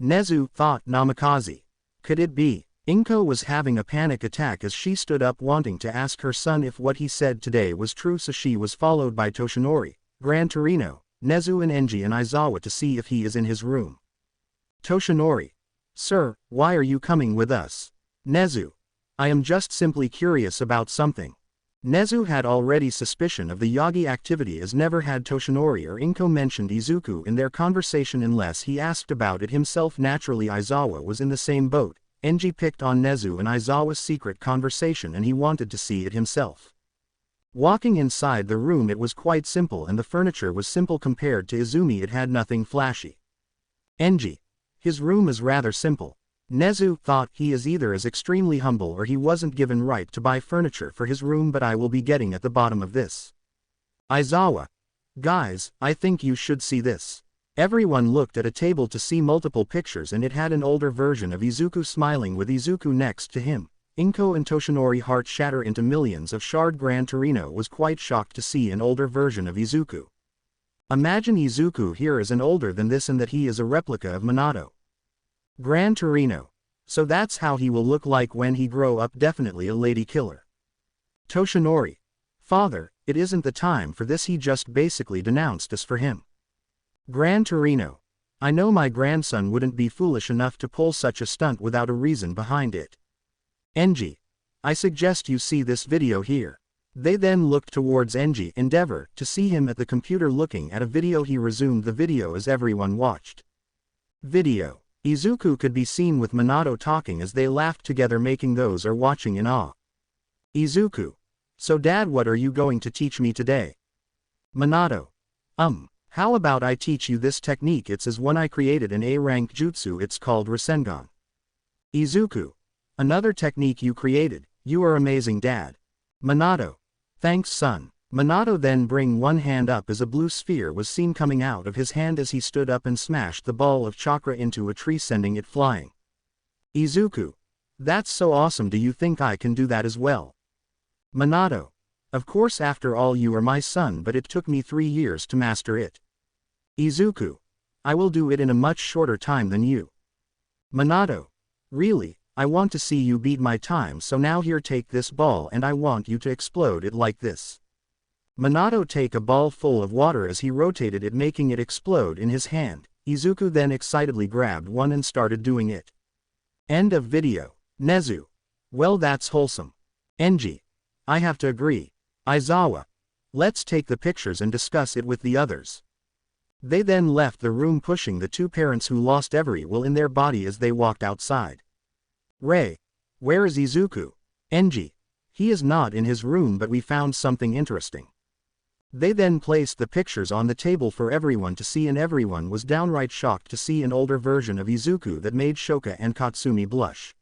Nezu thought Namikaze. Could it be? Inko was having a panic attack as she stood up wanting to ask her son if what he said today was true, so she was followed by Toshinori, Gran Torino, Nezu and Enji and Aizawa to see if he is in his room. Toshinori. Sir, why are you coming with us? Nezu. I am just simply curious about something. Nezu had already suspicion of the Yagi activity as never had Toshinori or Inko mentioned Izuku in their conversation unless he asked about it himself. Naturally Aizawa was in the same boat. Enji picked on Nezu and Aizawa's secret conversation and he wanted to see it himself. Walking inside the room, it was quite simple and the furniture was simple compared to Izumi. It had nothing flashy. Enji. His room is rather simple. Nezu thought he is either as extremely humble or he wasn't given right to buy furniture for his room, but I will be getting at the bottom of this. Aizawa. Guys, I think you should see this. Everyone looked at a table to see multiple pictures and it had an older version of Izuku smiling with Izuku next to him. Inko and Toshinori heart shatter into millions of shard. Gran Torino was quite shocked to see an older version of Izuku. Imagine Izuku here is an older than this and that he is a replica of Minato. Gran Torino. So that's how he will look like when he grow up, definitely a lady killer. Toshinori. Father, it isn't the time for this, he just basically denounced us for him. Gran Torino. I know my grandson wouldn't be foolish enough to pull such a stunt without a reason behind it. Enji. I suggest you see this video here. They then looked towards Enji, endeavor to see him at the computer looking at a video. He resumed the video as everyone watched. Video. Izuku could be seen with Minato talking as they laughed together, making those are watching in awe. Izuku. So dad, what are you going to teach me today? Minato. How about I teach you this technique? It's as one I created an A-rank jutsu, it's called Rasengan. Izuku. Another technique you created, you are amazing dad. Minato. Thanks son. Minato then bring one hand up as a blue sphere was seen coming out of his hand as he stood up and smashed the ball of chakra into a tree, sending it flying. Izuku. That's so awesome, do you think I can do that as well? Minato. Of course, after all you are my son, but it took me 3 years to master it. Izuku. I will do it in a much shorter time than you. Minato. Really? I want to see you beat my time, so now here, take this ball and I want you to explode it like this. Minato take a ball full of water as he rotated it, making it explode in his hand. Izuku then excitedly grabbed one and started doing it. End of video. Nezu. Well, that's wholesome. Enji. I have to agree. Aizawa. Let's take the pictures and discuss it with the others. They then left the room, pushing the two parents who lost every will in their body as they walked outside. Rei. Where is Izuku? Enji. He is not in his room, but we found something interesting. They then placed the pictures on the table for everyone to see and everyone was downright shocked to see an older version of Izuku that made Shoka and Katsumi blush.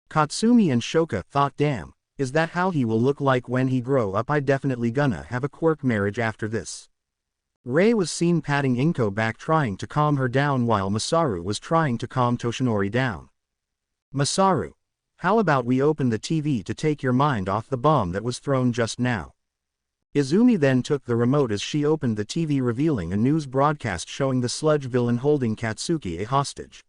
Katsumi and Shoka thought, damn, is that how he will look like when he grow up? I definitely gonna have a quirk marriage after this. Rei was seen patting Inko back, trying to calm her down while Masaru was trying to calm Toshinori down. Masaru. How about we open the TV to take your mind off the bomb that was thrown just now? Izumi then took the remote as she opened the TV, revealing a news broadcast showing the sludge villain holding Katsuki a hostage.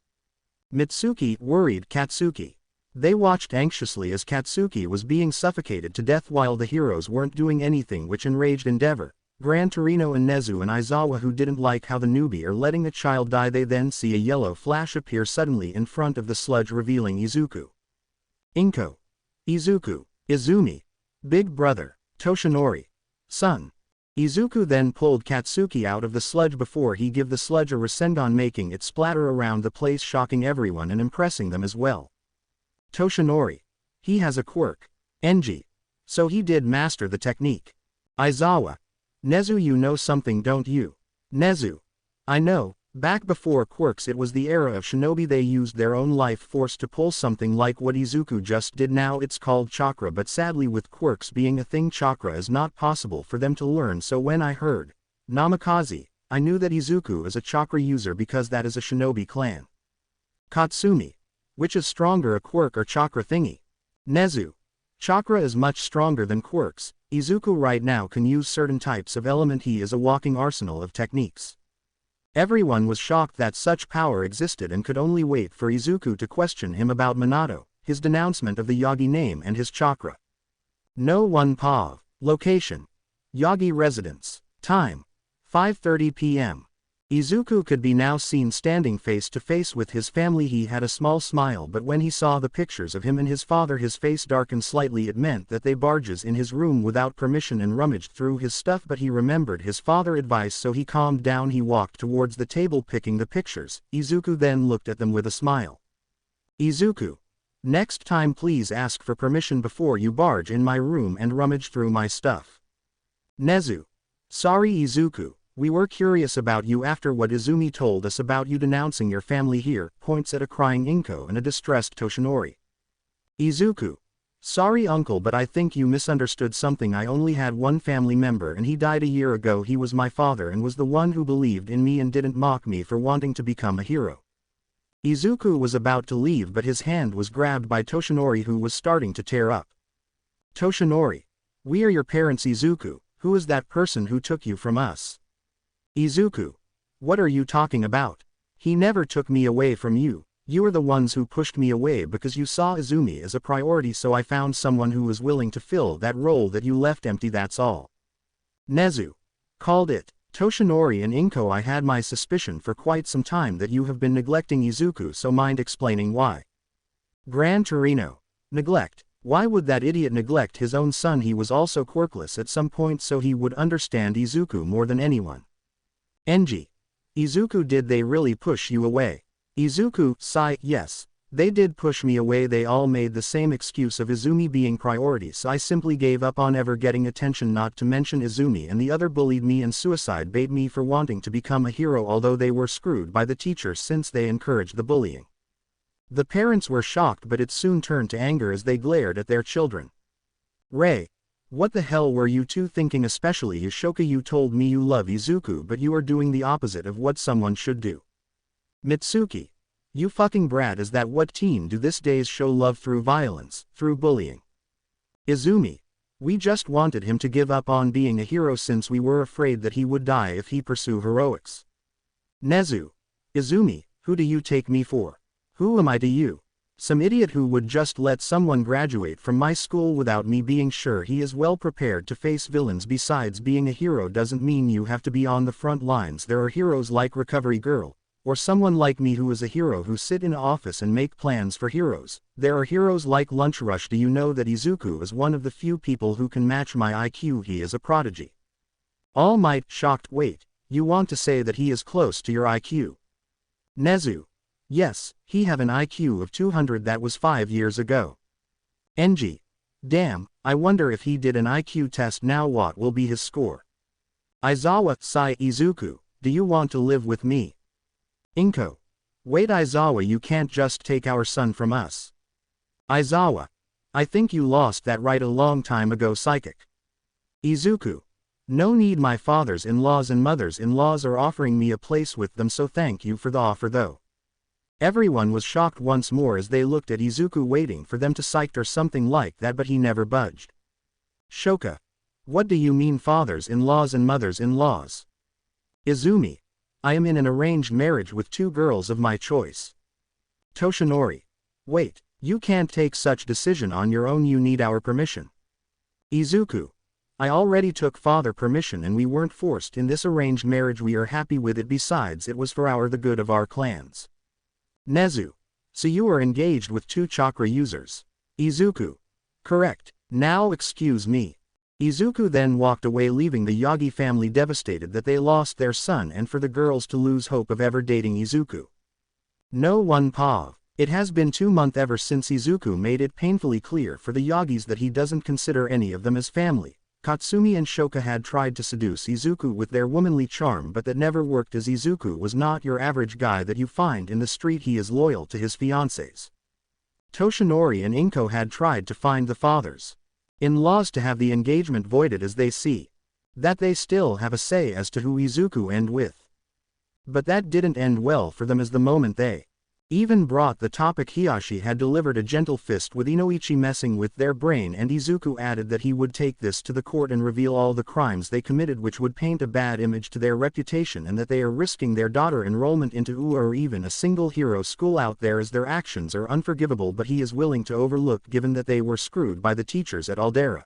Mitsuki worried Katsuki. They watched anxiously as Katsuki was being suffocated to death while the heroes weren't doing anything, which enraged Endeavor, Gran Torino and Nezu and Aizawa, who didn't like how the newbie are letting the child die. They then see a yellow flash appear suddenly in front of the sludge, revealing Izuku. Inko. Izuku. Izumi. Big brother. Toshinori. Son. Izuku then pulled Katsuki out of the sludge before he give the sludge a Rasengan, making it splatter around the place, shocking everyone and impressing them as well. Toshinori. He has a quirk. Enji. So he did master the technique. Aizawa. Nezu, you know something, don't you? Nezu. I know. Back before quirks it was the era of shinobi, they used their own life force to pull something like what Izuku just did. Now it's called chakra, but sadly with quirks being a thing, chakra is not possible for them to learn. So when I heard Namikaze, I knew that Izuku is a chakra user because that is a shinobi clan. Katsumi. Which is stronger, a quirk or chakra thingy? Nezu. Chakra is much stronger than quirks. Izuku right now can use certain types of element. He is a walking arsenal of techniques. Everyone was shocked that such power existed and could only wait for Izuku to question him about Minato, his denouncement of the Yagi name and his chakra. No one Pav. Location. Yagi residence. Time. 5:30 p.m. Izuku could be now seen standing face to face with his family. He had a small smile, but when he saw the pictures of him and his father his face darkened slightly. It meant that they barges in his room without permission and rummaged through his stuff, but he remembered his father's advice, so he calmed down. He walked towards the table picking the pictures. Izuku then looked at them with a smile. Izuku. Next time please ask for permission before you barge in my room and rummage through my stuff. Nezu. Sorry Izuku. We were curious about you after what Izumi told us about you denouncing your family here, points at a crying Inko and a distressed Toshinori. Izuku. Sorry uncle, but I think you misunderstood something. I only had one family member and he died a year ago. He was my father and was the one who believed in me and didn't mock me for wanting to become a hero. Izuku was about to leave, but his hand was grabbed by Toshinori, who was starting to tear up. Toshinori. We are your parents. Izuku. Who is that person who took you from us? Izuku. What are you talking about? He never took me away from you. You are the ones who pushed me away because you saw Izumi as a priority, so I found someone who was willing to fill that role that you left empty, that's all. Nezu. Called it. Toshinori and Inko, I had my suspicion for quite some time that you have been neglecting Izuku, so mind explaining why? Gran Torino. Neglect. Why would that idiot neglect his own son? He was also quirkless at some point, so he would understand Izuku more than anyone. Enji. Izuku, did they really push you away? Izuku. Sigh. Yes. They did push me away. They all made the same excuse of Izumi being priorities. I simply gave up on ever getting attention, not to mention Izumi and the other bullied me and suicide bait me for wanting to become a hero, although they were screwed by the teacher since they encouraged the bullying. The parents were shocked, but it soon turned to anger as they glared at their children. Rei. What the hell were you two thinking, especially Yoshoka? You told me you love Izuku, but you are doing the opposite of what someone should do. Mitsuki. You fucking brat, is that what teen do these days? Show love through violence, through bullying? Izumi. We just wanted him to give up on being a hero since we were afraid that he would die if he pursue heroics. Nezu. Izumi, who do you take me for? Who am I to you? Some idiot who would just let someone graduate from my school without me being sure he is well prepared to face villains. Besides, being a hero doesn't mean you have to be on the front lines. There are heroes like Recovery Girl, or someone like me who is a hero who sit in an office and make plans for heroes. There are heroes like Lunch Rush. Do you know that Izuku is one of the few people who can match my IQ? He is a prodigy. All Might. Shocked. Wait, you want to say that he is close to your IQ? Nezu. Yes, he have an IQ of 200. That was 5 years ago. Enji. Damn, I wonder if he did an IQ test now. What will be his score? Aizawa. Sigh. Izuku, do you want to live with me? Inko. Wait Aizawa, you can't just take our son from us. Aizawa. I think you lost that right a long time ago. Psychic. Izuku. No need, my father's in-laws and mother's in-laws are offering me a place with them, so thank you for the offer though. Everyone was shocked once more as they looked at Izuku waiting for them to cite or something like that, but he never budged. Shoka. What do you mean fathers-in-laws and mothers-in-laws? Izumi. I am in an arranged marriage with 2 girls of my choice. Toshinori. Wait, you can't take such decision on your own, you need our permission. Izuku. I already took father permission and we weren't forced in this arranged marriage, we are happy with it, besides it was for the good of our clans. Nezu. So you are engaged with 2 chakra users. Izuku. Correct. Now excuse me. Izuku then walked away, leaving the Yagi family devastated that they lost their son and for the girls to lose hope of ever dating Izuku. No one pav. It has been 2 months ever since Izuku made it painfully clear for the Yagis that he doesn't consider any of them as family. Katsumi and Shoka had tried to seduce Izuku with their womanly charm, but that never worked, as Izuku was not your average guy that you find in the street. He is loyal to his fiancées. Toshinori and Inko had tried to find the fathers-in-laws to have the engagement voided, as they see that they still have a say as to who Izuku end with. But that didn't end well for them, as the moment they even brought the topic, Hiyashi had delivered a gentle fist with Inoichi messing with their brain, and Izuku added that he would take this to the court and reveal all the crimes they committed, which would paint a bad image to their reputation, and that they are risking their daughter enrollment into UA or even a single hero school out there, as their actions are unforgivable, but he is willing to overlook given that they were screwed by the teachers at Aldera.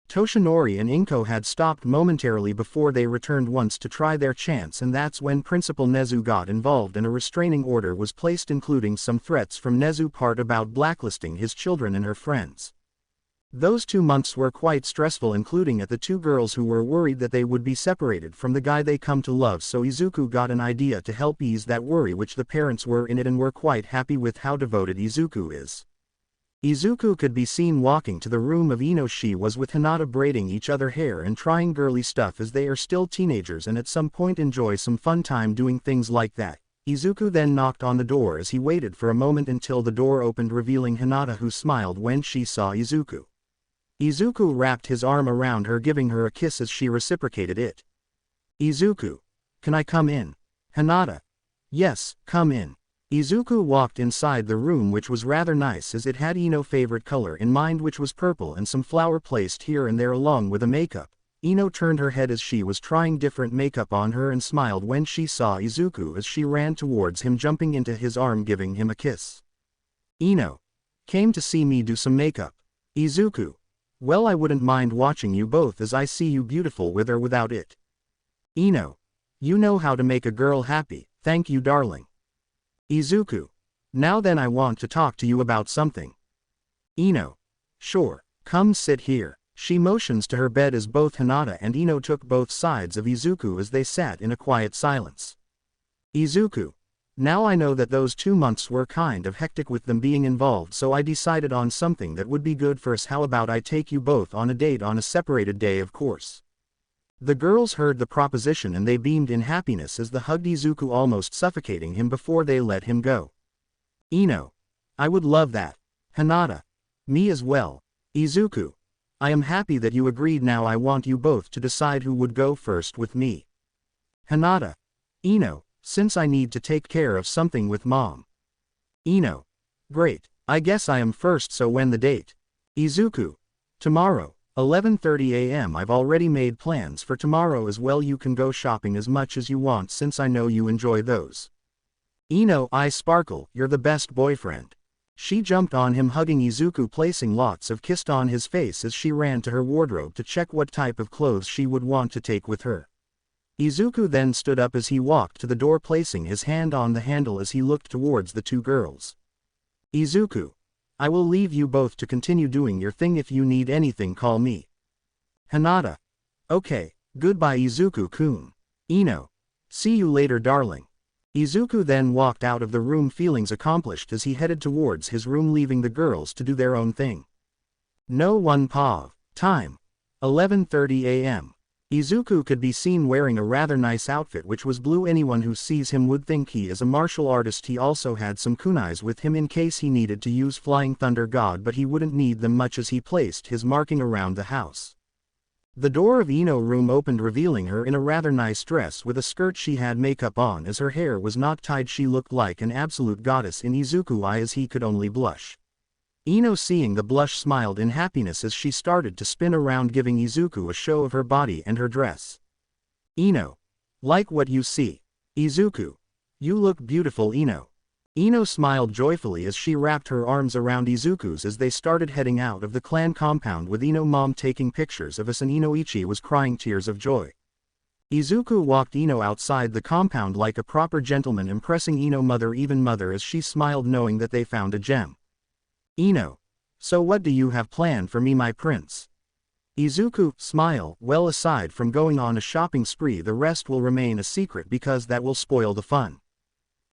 Toshinori and Inko had stopped momentarily before they returned once to try their chance, and that's when Principal Nezu got involved and a restraining order was placed, including some threats from Nezu part about blacklisting his children and her friends. Those 2 months were quite stressful, including at the 2 girls who were worried that they would be separated from the guy they come to love, so Izuku got an idea to help ease that worry, which the parents were in it and were quite happy with how devoted Izuku is. Izuku could be seen walking to the room of Ino. She was with Hinata, braiding each other hair and trying girly stuff, as they are still teenagers and at some point enjoy some fun time doing things like that. Izuku then knocked on the door as he waited for a moment until the door opened, revealing Hinata, who smiled when she saw Izuku. Izuku wrapped his arm around her, giving her a kiss as she reciprocated it. Izuku. Can I come in? Hinata. Yes, come in. Izuku walked inside the room, which was rather nice as it had Ino's favorite color in mind, which was purple, and some flower placed here and there along with a makeup. Ino turned her head as she was trying different makeup on her and smiled when she saw Izuku as she ran towards him, jumping into his arm, giving him a kiss. Ino. Came to see me do some makeup. Izuku. Well, I wouldn't mind watching you both, as I see you beautiful with or without it. Ino. You know how to make a girl happy, thank you, darling. Izuku. Now then, I want to talk to you about something. Ino. Sure, come sit here. She motions to her bed as both Hinata and Ino took both sides of Izuku as they sat in a quiet silence. Izuku. Now I know that those 2 months were kind of hectic with them being involved, so I decided on something that would be good for us. How about I take you both on a date on a separated day, of course. The girls heard the proposition and they beamed in happiness as they hugged Izuku, almost suffocating him before they let him go. Ino. I would love that. Hinata. Me as well. Izuku. I am happy that you agreed. Now I want you both to decide who would go first with me. Hinata. Ino, since I need to take care of something with mom. Ino. Great, I guess I am first, so when the date? Izuku. Tomorrow. 11:30 a.m. I've already made plans for tomorrow as well. You can go shopping as much as you want since I know you enjoy those. Ino. I sparkle, you're the best boyfriend. She jumped on him, hugging Izuku, placing lots of kisses on his face as she ran to her wardrobe to check what type of clothes she would want to take with her. Izuku then stood up as he walked to the door, placing his hand on the handle as he looked towards the 2 girls. Izuku. I will leave you both to continue doing your thing. If you need anything, call me. Hinata. Okay, goodbye Izuku-kun. Ino. See you later, darling. Izuku then walked out of the room, feelings accomplished, as he headed towards his room, leaving the girls to do their own thing. No one pav. Time. 11:30 a.m. Izuku could be seen wearing a rather nice outfit which was blue. Anyone who sees him would think he is a martial artist. He also had some kunais with him in case he needed to use Flying Thunder God, but he wouldn't need them much as he placed his marking around the house. The door of Ino's room opened, revealing her in a rather nice dress with a skirt. She had makeup on. As her hair was not tied, she looked like an absolute goddess in Izuku's eyes. He could only blush. Ino, seeing the blush, smiled in happiness as she started to spin around, giving Izuku a show of her body and her dress. Ino. Like what you see. Izuku. You look beautiful, Ino. Ino smiled joyfully as she wrapped her arms around Izuku's as they started heading out of the clan compound, with Ino's mom taking pictures of us, and Inoichi was crying tears of joy. Izuku walked Ino outside the compound like a proper gentleman, impressing Ino's mother, even mother, as she smiled knowing that they found a gem. Ino. So what do you have planned for me, my prince? Izuku, smile. Well, aside from going on a shopping spree, the rest will remain a secret because that will spoil the fun.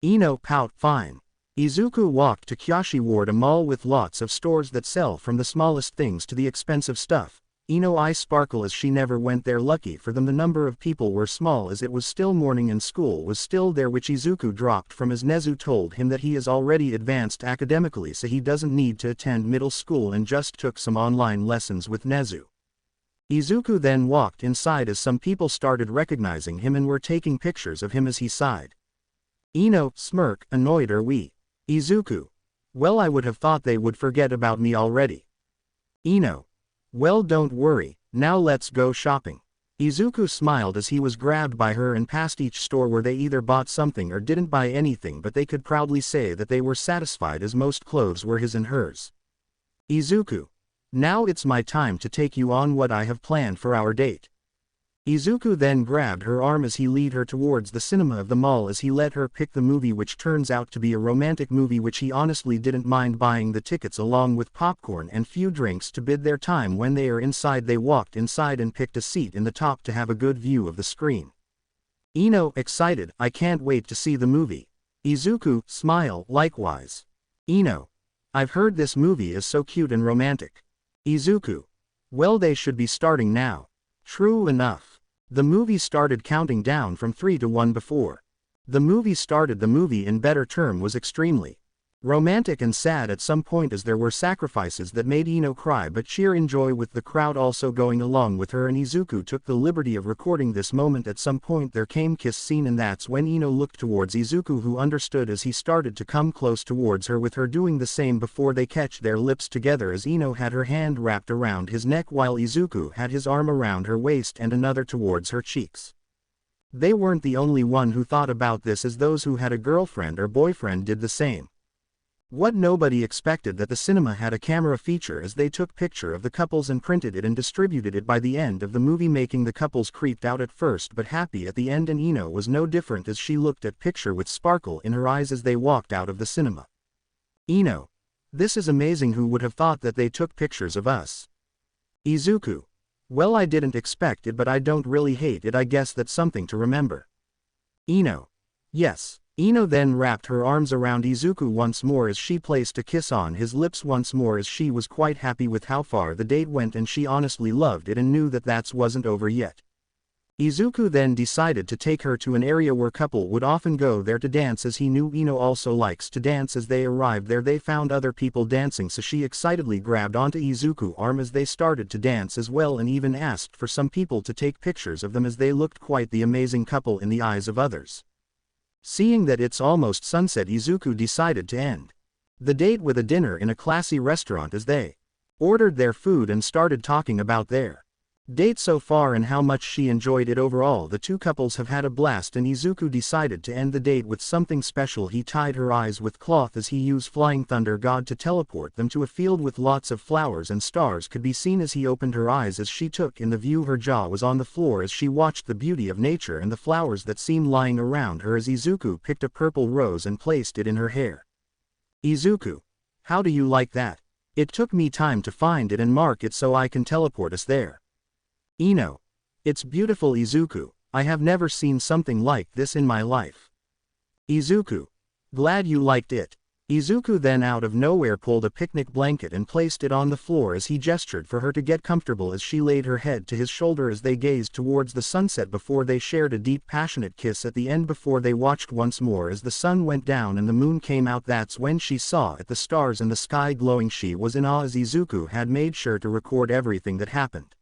Ino, pout. Fine. Izuku walked to Kyoshi Ward, a mall with lots of stores that sell from the smallest things to the expensive stuff. Ino's eyes sparkle as she never went there. Lucky for them, the number of people were small as it was still morning and school was still there, which Izuku dropped from as Nezu told him that he is already advanced academically, so he doesn't need to attend middle school and just took some online lessons with Nezu. Izuku then walked inside as some people started recognizing him and were taking pictures of him as he sighed. Ino, smirk. Annoyed are we? Izuku. Well, I would have thought they would forget about me already. Ino. Well, don't worry, now let's go shopping. Izuku smiled as he was grabbed by her and passed each store where they either bought something or didn't buy anything, but they could proudly say that they were satisfied as most clothes were his and hers. Izuku. Now it's my time to take you on what I have planned for our date. Izuku then grabbed her arm as he led her towards the cinema of the mall as he let her pick the movie, which turns out to be a romantic movie, which he honestly didn't mind buying the tickets along with popcorn and few drinks to bid their time. When they are inside, they walked inside and picked a seat in the top to have a good view of the screen. Ino, excited. I can't wait to see the movie. Izuku, smile. Likewise. Ino. I've heard this movie is so cute and romantic. Izuku. Well, they should be starting now. True enough. The movie started counting down from 3 to 1 before the movie started. The movie, in better term, was extremely romantic and sad at some point, as there were sacrifices that made Ino cry but cheer in joy, with the crowd also going along with her, and Izuku took the liberty of recording this moment. At some point there came kiss scene, and that's when Ino looked towards Izuku, who understood as he started to come close towards her, with her doing the same before they catch their lips together, as Ino had her hand wrapped around his neck while Izuku had his arm around her waist and another towards her cheeks. They weren't the only one who thought about this, as those who had a girlfriend or boyfriend did the same. What nobody expected that the cinema had a camera feature as they took picture of the couples and printed it and distributed it by the end of the movie, making the couples creeped out at first but happy at the end, and Ino was no different as she looked at picture with sparkle in her eyes as they walked out of the cinema. Ino. This is amazing. Who would have thought that they took pictures of us? Izuku. Well, I didn't expect it, but I don't really hate it. I guess that's something to remember. Ino. Yes. Ino then wrapped her arms around Izuku once more as she placed a kiss on his lips once more, as she was quite happy with how far the date went, and she honestly loved it and knew that that wasn't over yet. Izuku then decided to take her to an area where couple would often go there to dance, as he knew Ino also likes to dance. As they arrived there, they found other people dancing, so she excitedly grabbed onto Izuku's arm as they started to dance as well, and even asked for some people to take pictures of them, as they looked quite the amazing couple in the eyes of others. Seeing that it's almost sunset, Izuku decided to end the date with a dinner in a classy restaurant as they ordered their food and started talking about their date so far and how much she enjoyed it overall. The two couples have had a blast, and Izuku decided to end the date with something special. He tied her eyes with cloth as he used Flying Thunder God to teleport them to a field with lots of flowers, and stars could be seen as he opened her eyes as she took in the view. Her jaw was on the floor as she watched the beauty of nature and the flowers that seemed lying around her, as Izuku picked a purple rose and placed it in her hair. Izuku. How do you like that? It took me time to find it and mark it so I can teleport us there. Ino. It's beautiful, Izuku. I have never seen something like this in my life. Izuku. Glad you liked it. Izuku then out of nowhere pulled a picnic blanket and placed it on the floor as he gestured for her to get comfortable, as she laid her head to his shoulder as they gazed towards the sunset before they shared a deep passionate kiss at the end before they watched once more as the sun went down and the moon came out. That's when she saw at the stars and the sky glowing. She was in awe as Izuku had made sure to record everything that happened.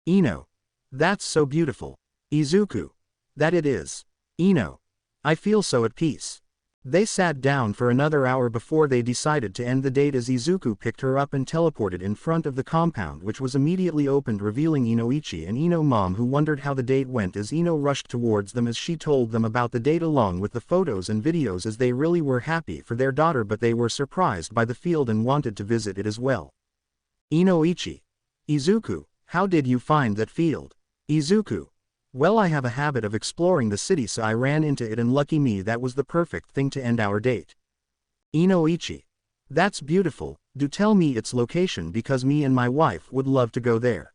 Ino. That's so beautiful. Izuku. That it is. Ino. I feel so at peace. They sat down for another hour before they decided to end the date as Izuku picked her up and teleported in front of the compound, which was immediately opened, revealing Inoichi and Ino Mom, who wondered how the date went as Ino rushed towards them as she told them about the date along with the photos and videos, as they really were happy for their daughter, but they were surprised by the field and wanted to visit it as well. Inoichi. Izuku, how did you find that field? Izuku. Well, I have a habit of exploring the city, so I ran into it, and lucky me, that was the perfect thing to end our date. Inoichi. That's beautiful, do tell me its location because me and my wife would love to go there.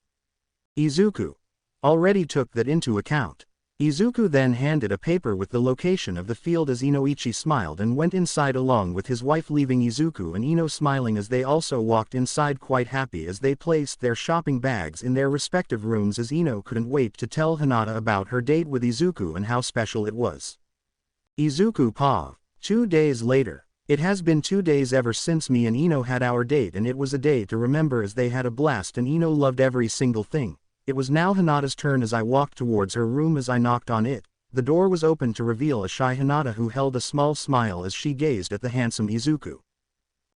Izuku. Already took that into account. Izuku then handed a paper with the location of the field as Inoichi smiled and went inside along with his wife, leaving Izuku and Ino smiling as they also walked inside quite happy as they placed their shopping bags in their respective rooms, as Ino couldn't wait to tell Hinata about her date with Izuku and how special it was. Izuku Pav. 2 days later. It has been 2 days ever since me and Ino had our date, and it was a day to remember as they had a blast and Ino loved every single thing. It was now Hinata's turn as I walked towards her room. As I knocked on it, the door was opened to reveal a shy Hinata who held a small smile as she gazed at the handsome Izuku.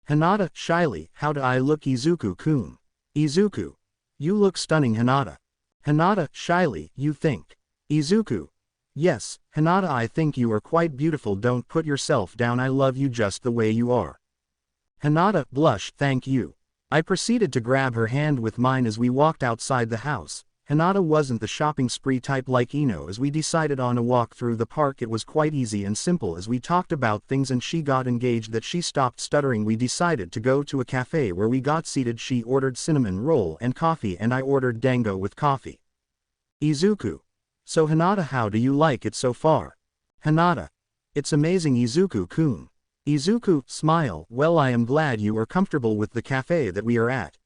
Hinata, shyly, how do I look, Izuku-kun? Izuku. You look stunning, Hinata. Hinata, shyly, you think? Izuku. Yes, Hinata, I think you are quite beautiful, don't put yourself down, I love you just the way you are. Hinata, blush, thank you. I proceeded to grab her hand with mine as we walked outside the house. Hinata wasn't the shopping spree type like Ino. As we decided on a walk through the park, it was quite easy and simple as we talked about things and she got engaged that she stopped stuttering. We decided to go to a cafe where we got seated. She ordered cinnamon roll and coffee and I ordered dango with coffee. Izuku. So Hinata, how do you like it so far? Hinata. It's amazing, Izuku-kun. Izuku, smile, well, I am glad you are comfortable with the cafe that we are at.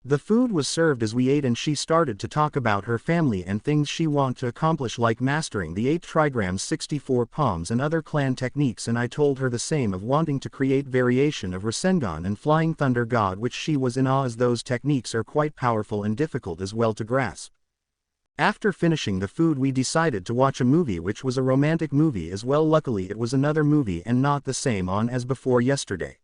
The food was served as we ate and she started to talk about her family and things she wants to accomplish, like mastering the 8 trigrams 64 palms and other clan techniques, and I told her the same of wanting to create variation of Rasengan and Flying Thunder God, which she was in awe as those techniques are quite powerful and difficult as well to grasp. After finishing the food, we decided to watch a movie, which was a romantic movie as well. Luckily it was another movie and not the same on as before yesterday.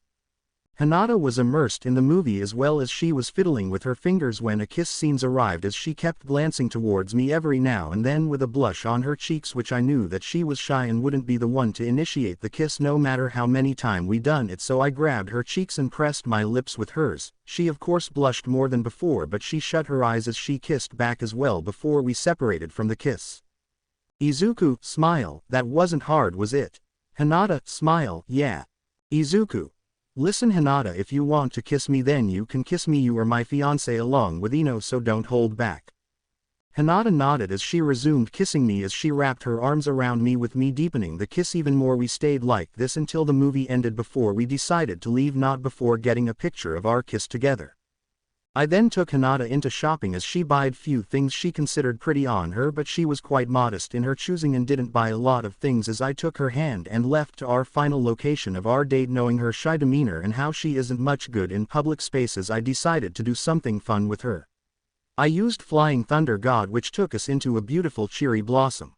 Hinata was immersed in the movie as well as she was fiddling with her fingers when a kiss scenes arrived, as she kept glancing towards me every now and then with a blush on her cheeks, which I knew that she was shy and wouldn't be the one to initiate the kiss no matter how many times we done it, so I grabbed her cheeks and pressed my lips with hers. She of course blushed more than before, but she shut her eyes as she kissed back as well before we separated from the kiss. Izuku, smile, that wasn't hard was it? Hinata, smile, yeah. Izuku. Listen Hinata, if you want to kiss me then you can kiss me, you are my fiancé along with Ino, so don't hold back. Hinata nodded as she resumed kissing me as she wrapped her arms around me, with me deepening the kiss even more. We stayed like this until the movie ended before we decided to leave, not before getting a picture of our kiss together. I then took Hinata into shopping as she buyed few things she considered pretty on her, but she was quite modest in her choosing and didn't buy a lot of things, as I took her hand and left to our final location of our date. Knowing her shy demeanor and how she isn't much good in public spaces, I decided to do something fun with her. I used Flying Thunder God, which took us into a beautiful cherry blossom.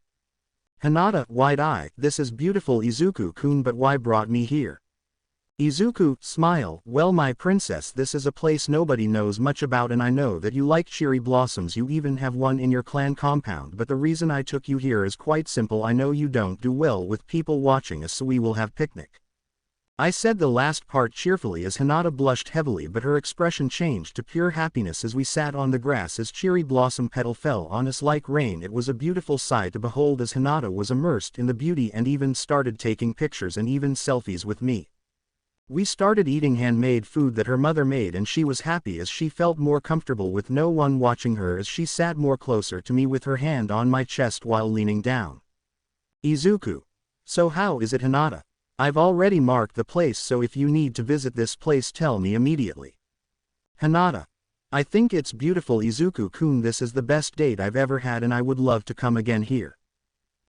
Hinata, wide-eye, this is beautiful Izuku-kun, but why brought me here? Izuku, smile, well my princess, this is a place nobody knows much about and I know that you like cherry blossoms, you even have one in your clan compound, but the reason I took you here is quite simple. I know you don't do well with people watching us, so we will have picnic. I said the last part cheerfully as Hinata blushed heavily, but her expression changed to pure happiness as we sat on the grass as cherry blossom petal fell on us like rain. It was a beautiful sight to behold as Hinata was immersed in the beauty and even started taking pictures and even selfies with me. We started eating handmade food that her mother made and she was happy as she felt more comfortable with no one watching her as she sat more closer to me with her hand on my chest while leaning down. Izuku. So how is it Hinata? I've already marked the place, so if you need to visit this place tell me immediately. Hinata. I think it's beautiful Izuku-kun, this is the best date I've ever had and I would love to come again here.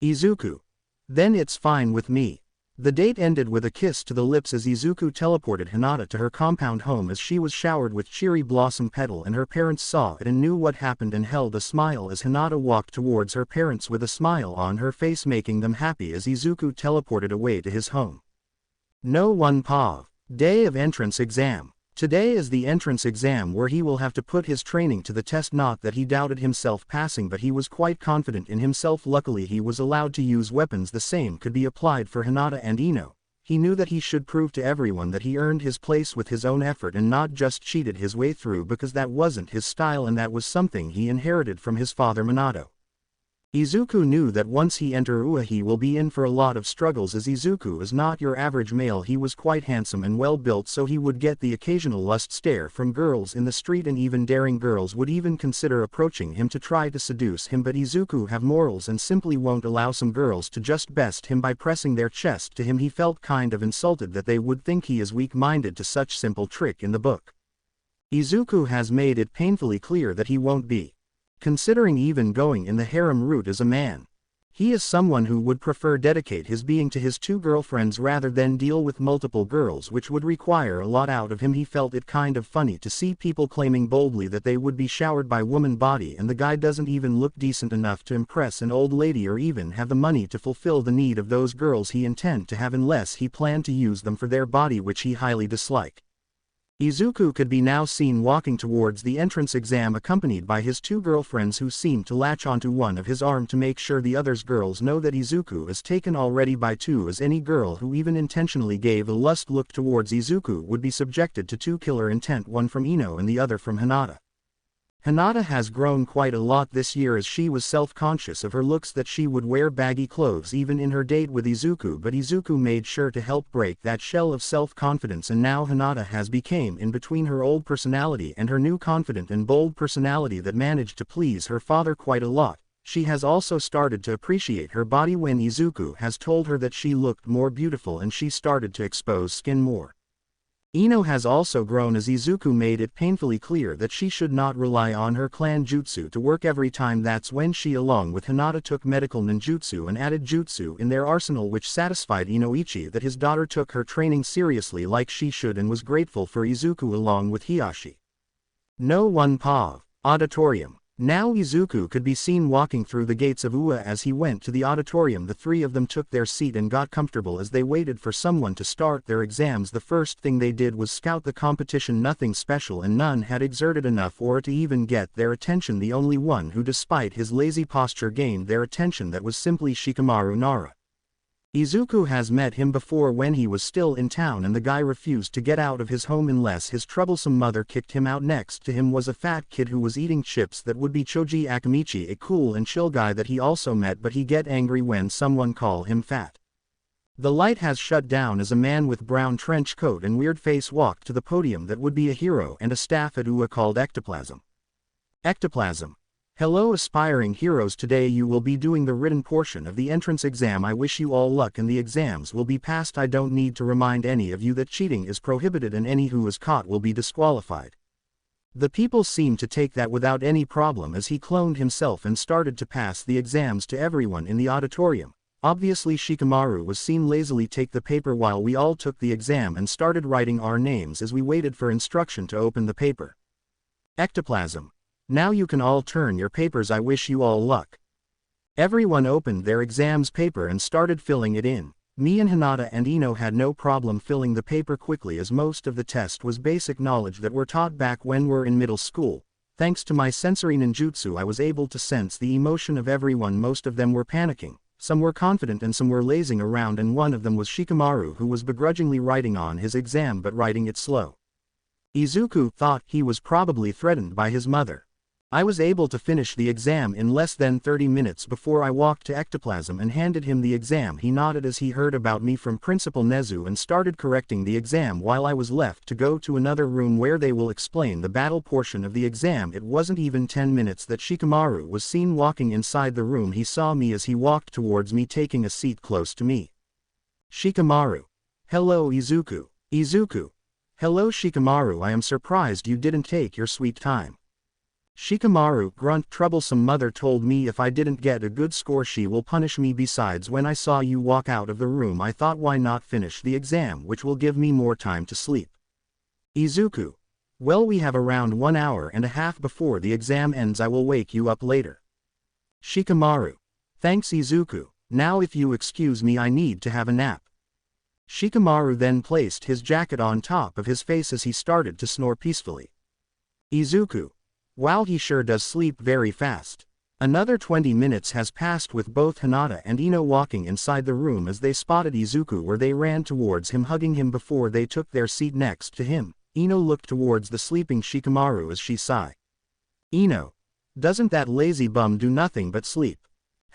Izuku. Then it's fine with me. The date ended with a kiss to the lips as Izuku teleported Hinata to her compound home as she was showered with cherry blossom petal, and her parents saw it and knew what happened and held a smile as Hinata walked towards her parents with a smile on her face, making them happy as Izuku teleported away to his home. No 1 Day of entrance exam. Today is the entrance exam where he will have to put his training to the test. Not that he doubted himself passing, but he was quite confident in himself. Luckily he was allowed to use weapons. The same could be applied for Hinata and Ino. He knew that he should prove to everyone that he earned his place with his own effort and not just cheated his way through, because that wasn't his style and that was something he inherited from his father Minato. Izuku knew that once he enter UA he will be in for a lot of struggles, as Izuku is not your average male. He was quite handsome and well built, so he would get the occasional lust stare from girls in the street, and even daring girls would even consider approaching him to try to seduce him, but Izuku have morals and simply won't allow some girls to just best him by pressing their chest to him. He felt kind of insulted that they would think he is weak-minded to such simple trick in the book. Izuku has made it painfully clear that he won't be considering even going in the harem route as a man. He is someone who would prefer dedicate his being to his 2 girlfriends rather than deal with multiple girls, which would require a lot out of him. He felt it kind of funny to see people claiming boldly that they would be showered by woman body, and the guy doesn't even look decent enough to impress an old lady or even have the money to fulfill the need of those girls he intend to have, unless he planned to use them for their body, which he highly dislike. Izuku could be now seen walking towards the entrance exam accompanied by his 2 girlfriends, who seemed to latch onto one of his arm to make sure the others girls know that Izuku is taken already by 2, as any girl who even intentionally gave a lust look towards Izuku would be subjected to 2 killer intent, one from Ino and the other from Hinata. Hinata has grown quite a lot this year, as she was self-conscious of her looks, that she would wear baggy clothes even in her date with Izuku, but Izuku made sure to help break that shell of self-confidence, and now Hinata has become in between her old personality and her new confident and bold personality that managed to please her father quite a lot. She has also started to appreciate her body when Izuku has told her that she looked more beautiful, and she started to expose skin more. Ino has also grown, as Izuku made it painfully clear that she should not rely on her clan jutsu to work every time. That's when she along with Hinata took medical ninjutsu and added jutsu in their arsenal, which satisfied Inoichi that his daughter took her training seriously like she should, and was grateful for Izuku along with Hiyashi. No 1 Auditorium. Now Izuku could be seen walking through the gates of UA. As he went to the auditorium, the 3 of them took their seat and got comfortable as they waited for someone to start their exams. The first thing they did was scout the competition, nothing special, and none had exerted enough or to even get their attention. The only one who, despite his lazy posture, gained their attention, that was simply Shikamaru Nara. Izuku has met him before when he was still in town, and the guy refused to get out of his home unless his troublesome mother kicked him out. Next to him was a fat kid who was eating chips, that would be Choji Akamichi, a cool and chill guy that he also met, but he get angry when someone call him fat. The light has shut down as a man with brown trench coat and weird face walked to the podium that would be a hero and a staff at UA called Ectoplasm. Ectoplasm. Hello aspiring heroes, today you will be doing the written portion of the entrance exam. I wish you all luck and the exams will be passed. I don't need to remind any of you that cheating is prohibited and any who is caught will be disqualified. The people seemed to take that without any problem as he cloned himself and started to pass the exams to everyone in the auditorium. Obviously Shikamaru was seen lazily take the paper while we all took the exam and started writing our names as we waited for instruction to open the paper. Ectoplasm. Now you can all turn your papers. I wish you all luck. Everyone opened their exams paper and started filling it in. Me and Hinata and Ino had no problem filling the paper quickly, as most of the test was basic knowledge that were taught back when we're in middle school. Thanks to my sensory ninjutsu I was able to sense the emotion of everyone. Most of them were panicking, some were confident and some were lazing around, and one of them was Shikamaru, who was begrudgingly writing on his exam but writing it slow. Izuku thought he was probably threatened by his mother. I was able to finish the exam in less than 30 minutes before I walked to Ectoplasm and handed him the exam. He nodded as he heard about me from Principal Nezu and started correcting the exam while I was left to go to another room where they will explain the battle portion of the exam. It wasn't even 10 minutes that Shikamaru was seen walking inside the room. He saw me as he walked towards me, taking a seat close to me. Shikamaru. Hello Izuku. Izuku. Hello Shikamaru. I am surprised you didn't take your sweet time. Shikamaru grunt. Troublesome mother told me if I didn't get a good score she will punish me. Besides, when I saw you walk out of the room I thought why not finish the exam, which will give me more time to sleep. Izuku. Well, we have around 1.5 hours before the exam ends. I will wake you up later. Shikamaru. Thanks Izuku. Now if you excuse me I need to have a nap. Shikamaru then placed his jacket on top of his face as he started to snore peacefully. Izuku. Wow, he sure does sleep very fast. Another 20 minutes has passed with both Hinata and Ino walking inside the room as they spotted Izuku, where they ran towards him, hugging him before they took their seat next to him. Ino looked towards the sleeping Shikamaru as she sighed. Ino. Doesn't that lazy bum do nothing but sleep?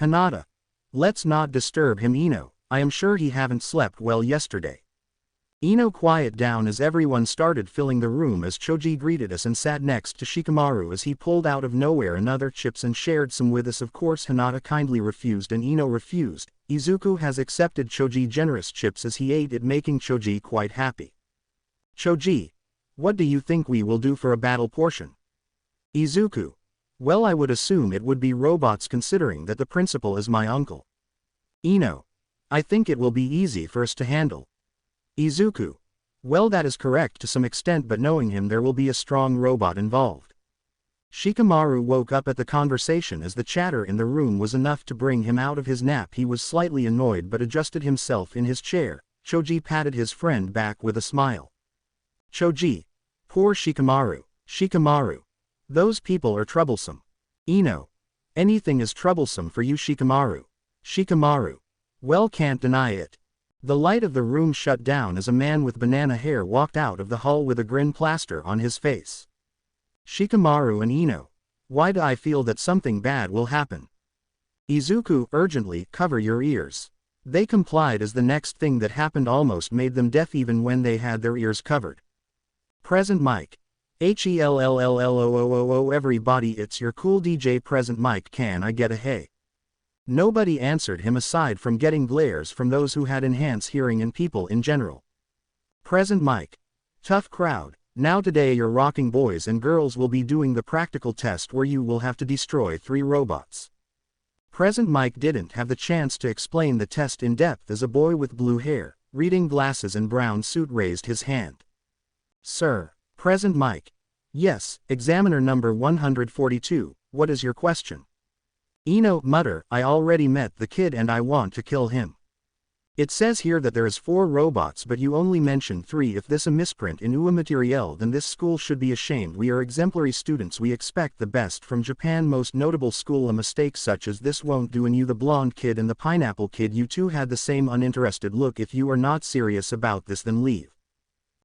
Hinata. Let's not disturb him Ino, I am sure he haven't slept well yesterday. Ino quiet down as everyone started filling the room as Choji greeted us and sat next to Shikamaru as he pulled out of nowhere another chips and shared some with us. Of course Hinata kindly refused and Ino refused. Izuku has accepted Choji generous chips as he ate it, making Choji quite happy. Choji. What do you think we will do for a battle portion? Izuku. Well, I would assume it would be robots considering that the principal is my uncle. Ino. I think it will be easy for us to handle. Izuku. Well, that is correct to some extent, but knowing him there will be a strong robot involved. Shikamaru woke up at the conversation as the chatter in the room was enough to bring him out of his nap. He was slightly annoyed but adjusted himself in his chair. Choji patted his friend back with a smile. Choji. Poor Shikamaru. Shikamaru. Those people are troublesome. Ino. Anything is troublesome for you Shikamaru. Shikamaru. Well, can't deny it. The light of the room shut down as a man with banana hair walked out of the hall with a grin plaster on his face. Shikamaru and Ino. Why do I feel that something bad will happen? Izuku. Urgently, cover your ears. They complied as the next thing that happened almost made them deaf even when they had their ears covered. Present mic. HELLLLOOOO everybody, it's your cool DJ Present mic, can I get a hey? Nobody answered him aside from getting glares from those who had enhanced hearing and people in general. Present mic. Tough crowd. Now today your rocking boys and girls will be doing the practical test where you will have to destroy 3 robots. Present mic didn't have the chance to explain the test in depth as a boy with blue hair, reading glasses and brown suit raised his hand. Sir. Present mic. Yes, examiner number 142, what is your question? Ino. Mutter, I already met the kid and I want to kill him. It says here that there is 4 robots but you only mentioned 3. If this a misprint in UA materiel, then this school should be ashamed. We are exemplary students, we expect the best from Japan, most notable school. A mistake such as this won't do. And you, the blonde kid and the pineapple kid, you two had the same uninterested look. If you are not serious about this then leave.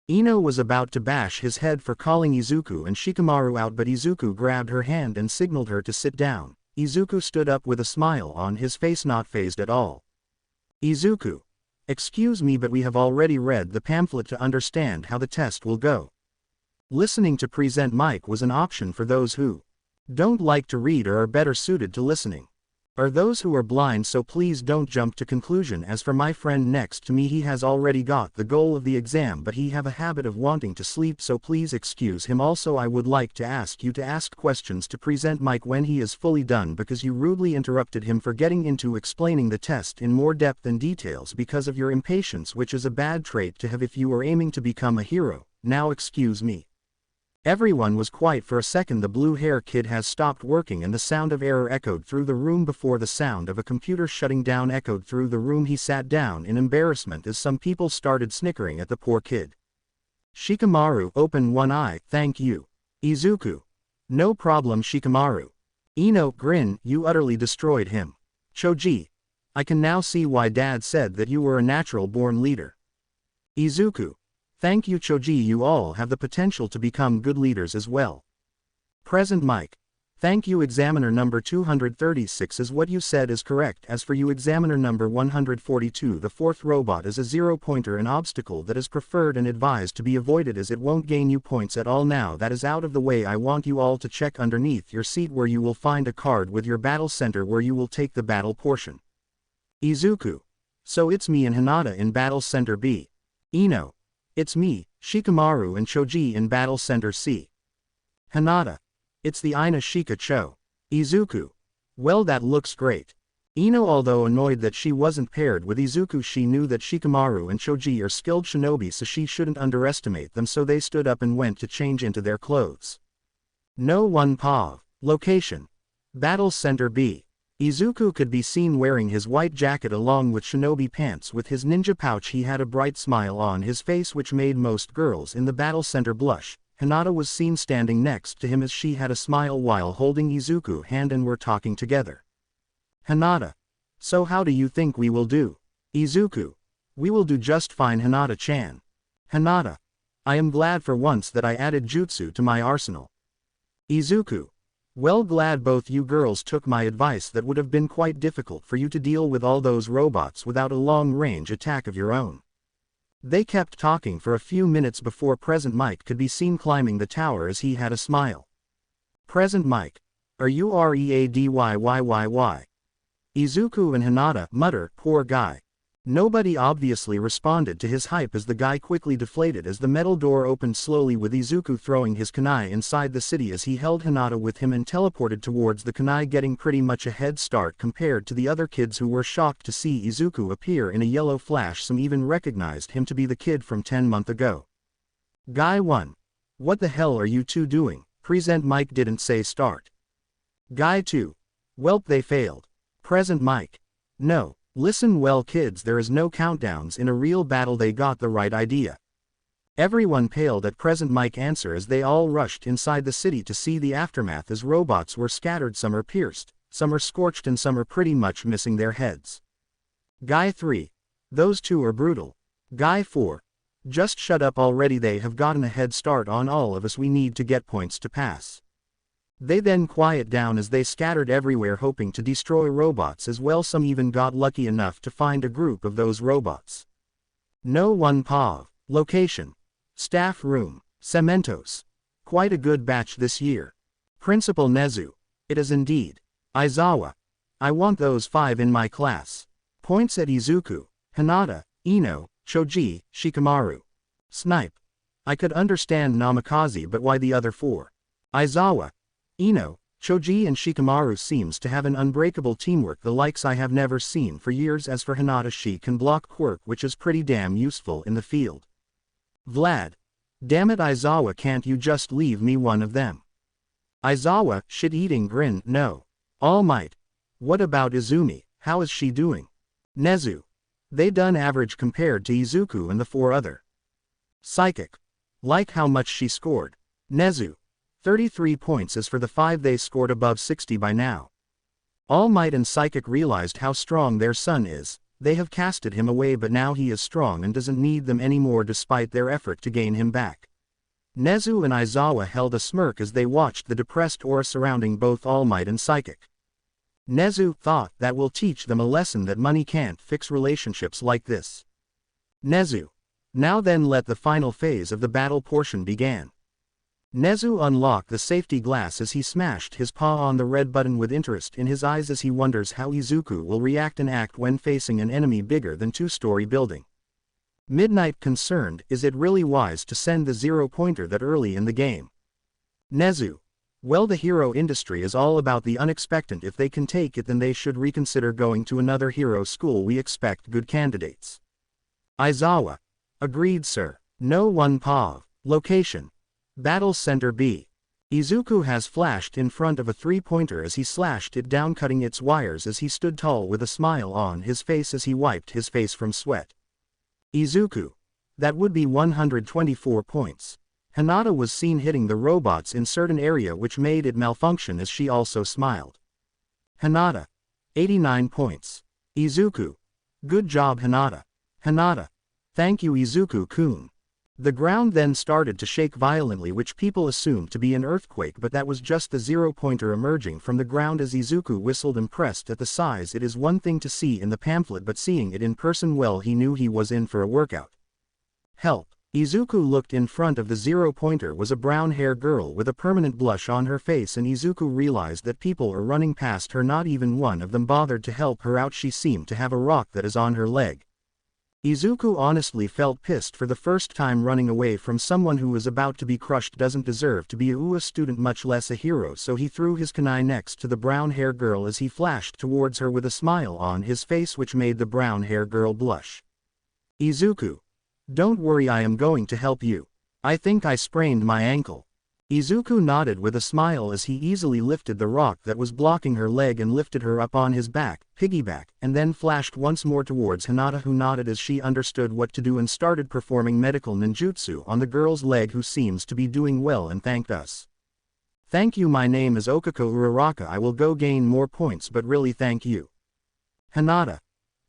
Ino was about to bash his head for calling Izuku and Shikamaru out, but Izuku grabbed her hand and signaled her to sit down. Izuku stood up with a smile on his face, not fazed at all. Izuku. Excuse me, but we have already read the pamphlet to understand how the test will go. Listening to present mic was an option for those who don't like to read or are better suited to listening. Or those who are blind, so please don't jump to conclusion. As for my friend next to me, he has already got the goal of the exam but he have a habit of wanting to sleep, so please excuse him. Also, I would like to ask you to ask questions to present mic when he is fully done, because you rudely interrupted him for getting into explaining the test in more depth and details because of your impatience, which is a bad trait to have if you are aiming to become a hero. Now excuse me. Everyone was quiet for a second. The blue hair kid has stopped working and the sound of error echoed through the room before the sound of a computer shutting down echoed through the room. He sat down in embarrassment as some people started snickering at the poor kid. Shikamaru. Open one eye. Thank you. Izuku. No problem Shikamaru. Ino. Grin. You utterly destroyed him. Choji. I can now see why Dad said that you were a natural born leader. Izuku. Thank you Choji, you all have the potential to become good leaders as well. Present mic. Thank you examiner number 236, as what you said is correct. As for you examiner number 142, the 4th robot is a 0-pointer, an obstacle that is preferred and advised to be avoided as it won't gain you points at all. Now that is out of the way, I want you all to check underneath your seat where you will find a card with your battle center where you will take the battle portion. Izuku. So it's me and Hinata in battle center B. Ino. It's me, Shikamaru and Choji in battle center C. Hinata. It's the Ina Shika Cho. Izuku. Well, that looks great. Ino, although annoyed that she wasn't paired with Izuku, she knew that Shikamaru and Choji are skilled shinobi, so she shouldn't underestimate them, so they stood up and went to change into their clothes. No one POV. Location. Battle Center B. Izuku could be seen wearing his white jacket along with shinobi pants with his ninja pouch. He had a bright smile on his face which made most girls in the battle center blush. Hinata was seen standing next to him as she had a smile while holding Izuku's hand and were talking together. Hinata. So how do you think we will do? Izuku. We will do just fine, Hinata-chan. Hinata. I am glad for once that I added jutsu to my arsenal. Izuku. Well, glad both you girls took my advice. That would have been quite difficult for you to deal with all those robots without a long-range attack of your own. They kept talking for a few minutes before Present Mike could be seen climbing the tower as he had a smile. Present Mike. Are you readyyyy? Izuku and Hinata mutter, poor guy. Nobody obviously responded to his hype as the guy quickly deflated as the metal door opened slowly with Izuku throwing his kunai inside the city as he held Hinata with him and teleported towards the kunai, getting pretty much a head start compared to the other kids who were shocked to see Izuku appear in a yellow flash. Some even recognized him to be the kid from 10 months ago. Guy 1. What the hell are you two doing? Present Mike didn't say start. Guy 2. Welp, they failed. Present Mike. No, listen well kids, there is no countdowns in a real battle. They got the right idea. Everyone paled at Present Mike's answer as they all rushed inside the city to see the aftermath as robots were scattered. Some are pierced, some are scorched, and some are pretty much missing their heads. Guy 3. Those two are brutal. Guy 4. Just shut up already, they have gotten a head start on all of us, we need to get points to pass. They then quiet down as they scattered everywhere hoping to destroy robots as well. Some even got lucky enough to find a group of those robots. No one POV. Location. Staff room. Cementos. Quite a good batch this year. Principal Nezu. It is indeed. Aizawa. I want those 5 in my class. Points at Izuku, Hinata, Ino, Choji, Shikamaru. Snipe. I could understand Namikaze, but why the other 4? Aizawa. Ino, Choji and Shikamaru seems to have an unbreakable teamwork, the likes I have never seen for years. As for Hinata, she can block quirk, which is pretty damn useful in the field. Vlad. Damn it Aizawa, can't you just leave me one of them? Aizawa, shit-eating grin, no. All Might. What about Izumi, how is she doing? Nezu. They done average compared to Izuku and the 4 other. Psychic. Like how much she scored. Nezu. 33 points. As for the 5, they scored above 60 by now. All Might and Psychic realized how strong their son is. They have casted him away, but now he is strong and doesn't need them anymore despite their effort to gain him back. Nezu and Aizawa held a smirk as they watched the depressed aura surrounding both All Might and Psychic. Nezu thought that will teach them a lesson that money can't fix relationships like this. Nezu. Now then, let the final phase of the battle portion begin. Nezu unlocked the safety glass as he smashed his paw on the red button with interest in his eyes as he wonders how Izuku will react and act when facing an enemy bigger than 2-story building. Midnight concerned, is it really wise to send the 0-pointer that early in the game? Nezu. Well, the hero industry is all about the unexpected. If they can take it, then they should reconsider going to another hero school. We expect good candidates. Aizawa. Agreed, sir. No one POV. Location. Battle Center B. Izuku has flashed in front of a 3-pointer as he slashed it down, cutting its wires as he stood tall with a smile on his face as he wiped his face from sweat. Izuku. That would be 124 points. Hinata was seen hitting the robots in certain area which made it malfunction as she also smiled. Hinata. 89 points. Izuku. Good job Hinata. Hinata. Thank you Izuku-kun. The ground then started to shake violently, which people assumed to be an earthquake, but that was just the 0-pointer emerging from the ground as Izuku whistled, impressed at the size. It is one thing to see in the pamphlet, but seeing it in person, well, he knew he was in for a workout. Help. Izuku looked. In front of the 0-pointer was a brown-haired girl with a permanent blush on her face, and Izuku realized that people are running past her. Not even one of them bothered to help her out. She seemed to have a rock that is on her leg. Izuku honestly felt pissed for the first time. Running away from someone who was about to be crushed doesn't deserve to be a UA student, much less a hero, so he threw his kunai next to the brown hair girl as he flashed towards her with a smile on his face which made the brown hair girl blush. Izuku. Don't worry, I am going to help you. I think I sprained my ankle. Izuku nodded with a smile as he easily lifted the rock that was blocking her leg and lifted her up on his back, piggyback, and then flashed once more towards Hinata, who nodded as she understood what to do and started performing medical ninjutsu on the girl's leg, who seems to be doing well, and thanked us. Thank you, my name is Okako Uraraka. I will go gain more points, but really thank you. Hinata.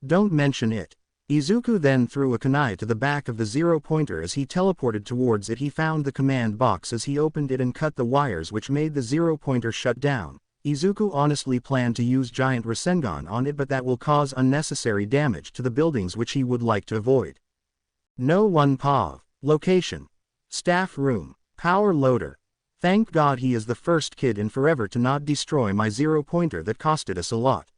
Don't mention it. Izuku then threw a kunai to the back of the zero-pointer. As he teleported towards it, he found the command box as he opened it and cut the wires which made the zero-pointer shut down. Izuku honestly planned to use giant Rasengan on it, but that will cause unnecessary damage to the buildings which he would like to avoid. No one POV. Location. Staff room. Power loader. Thank God he is the first kid in forever to not destroy my zero-pointer that costed us a lot.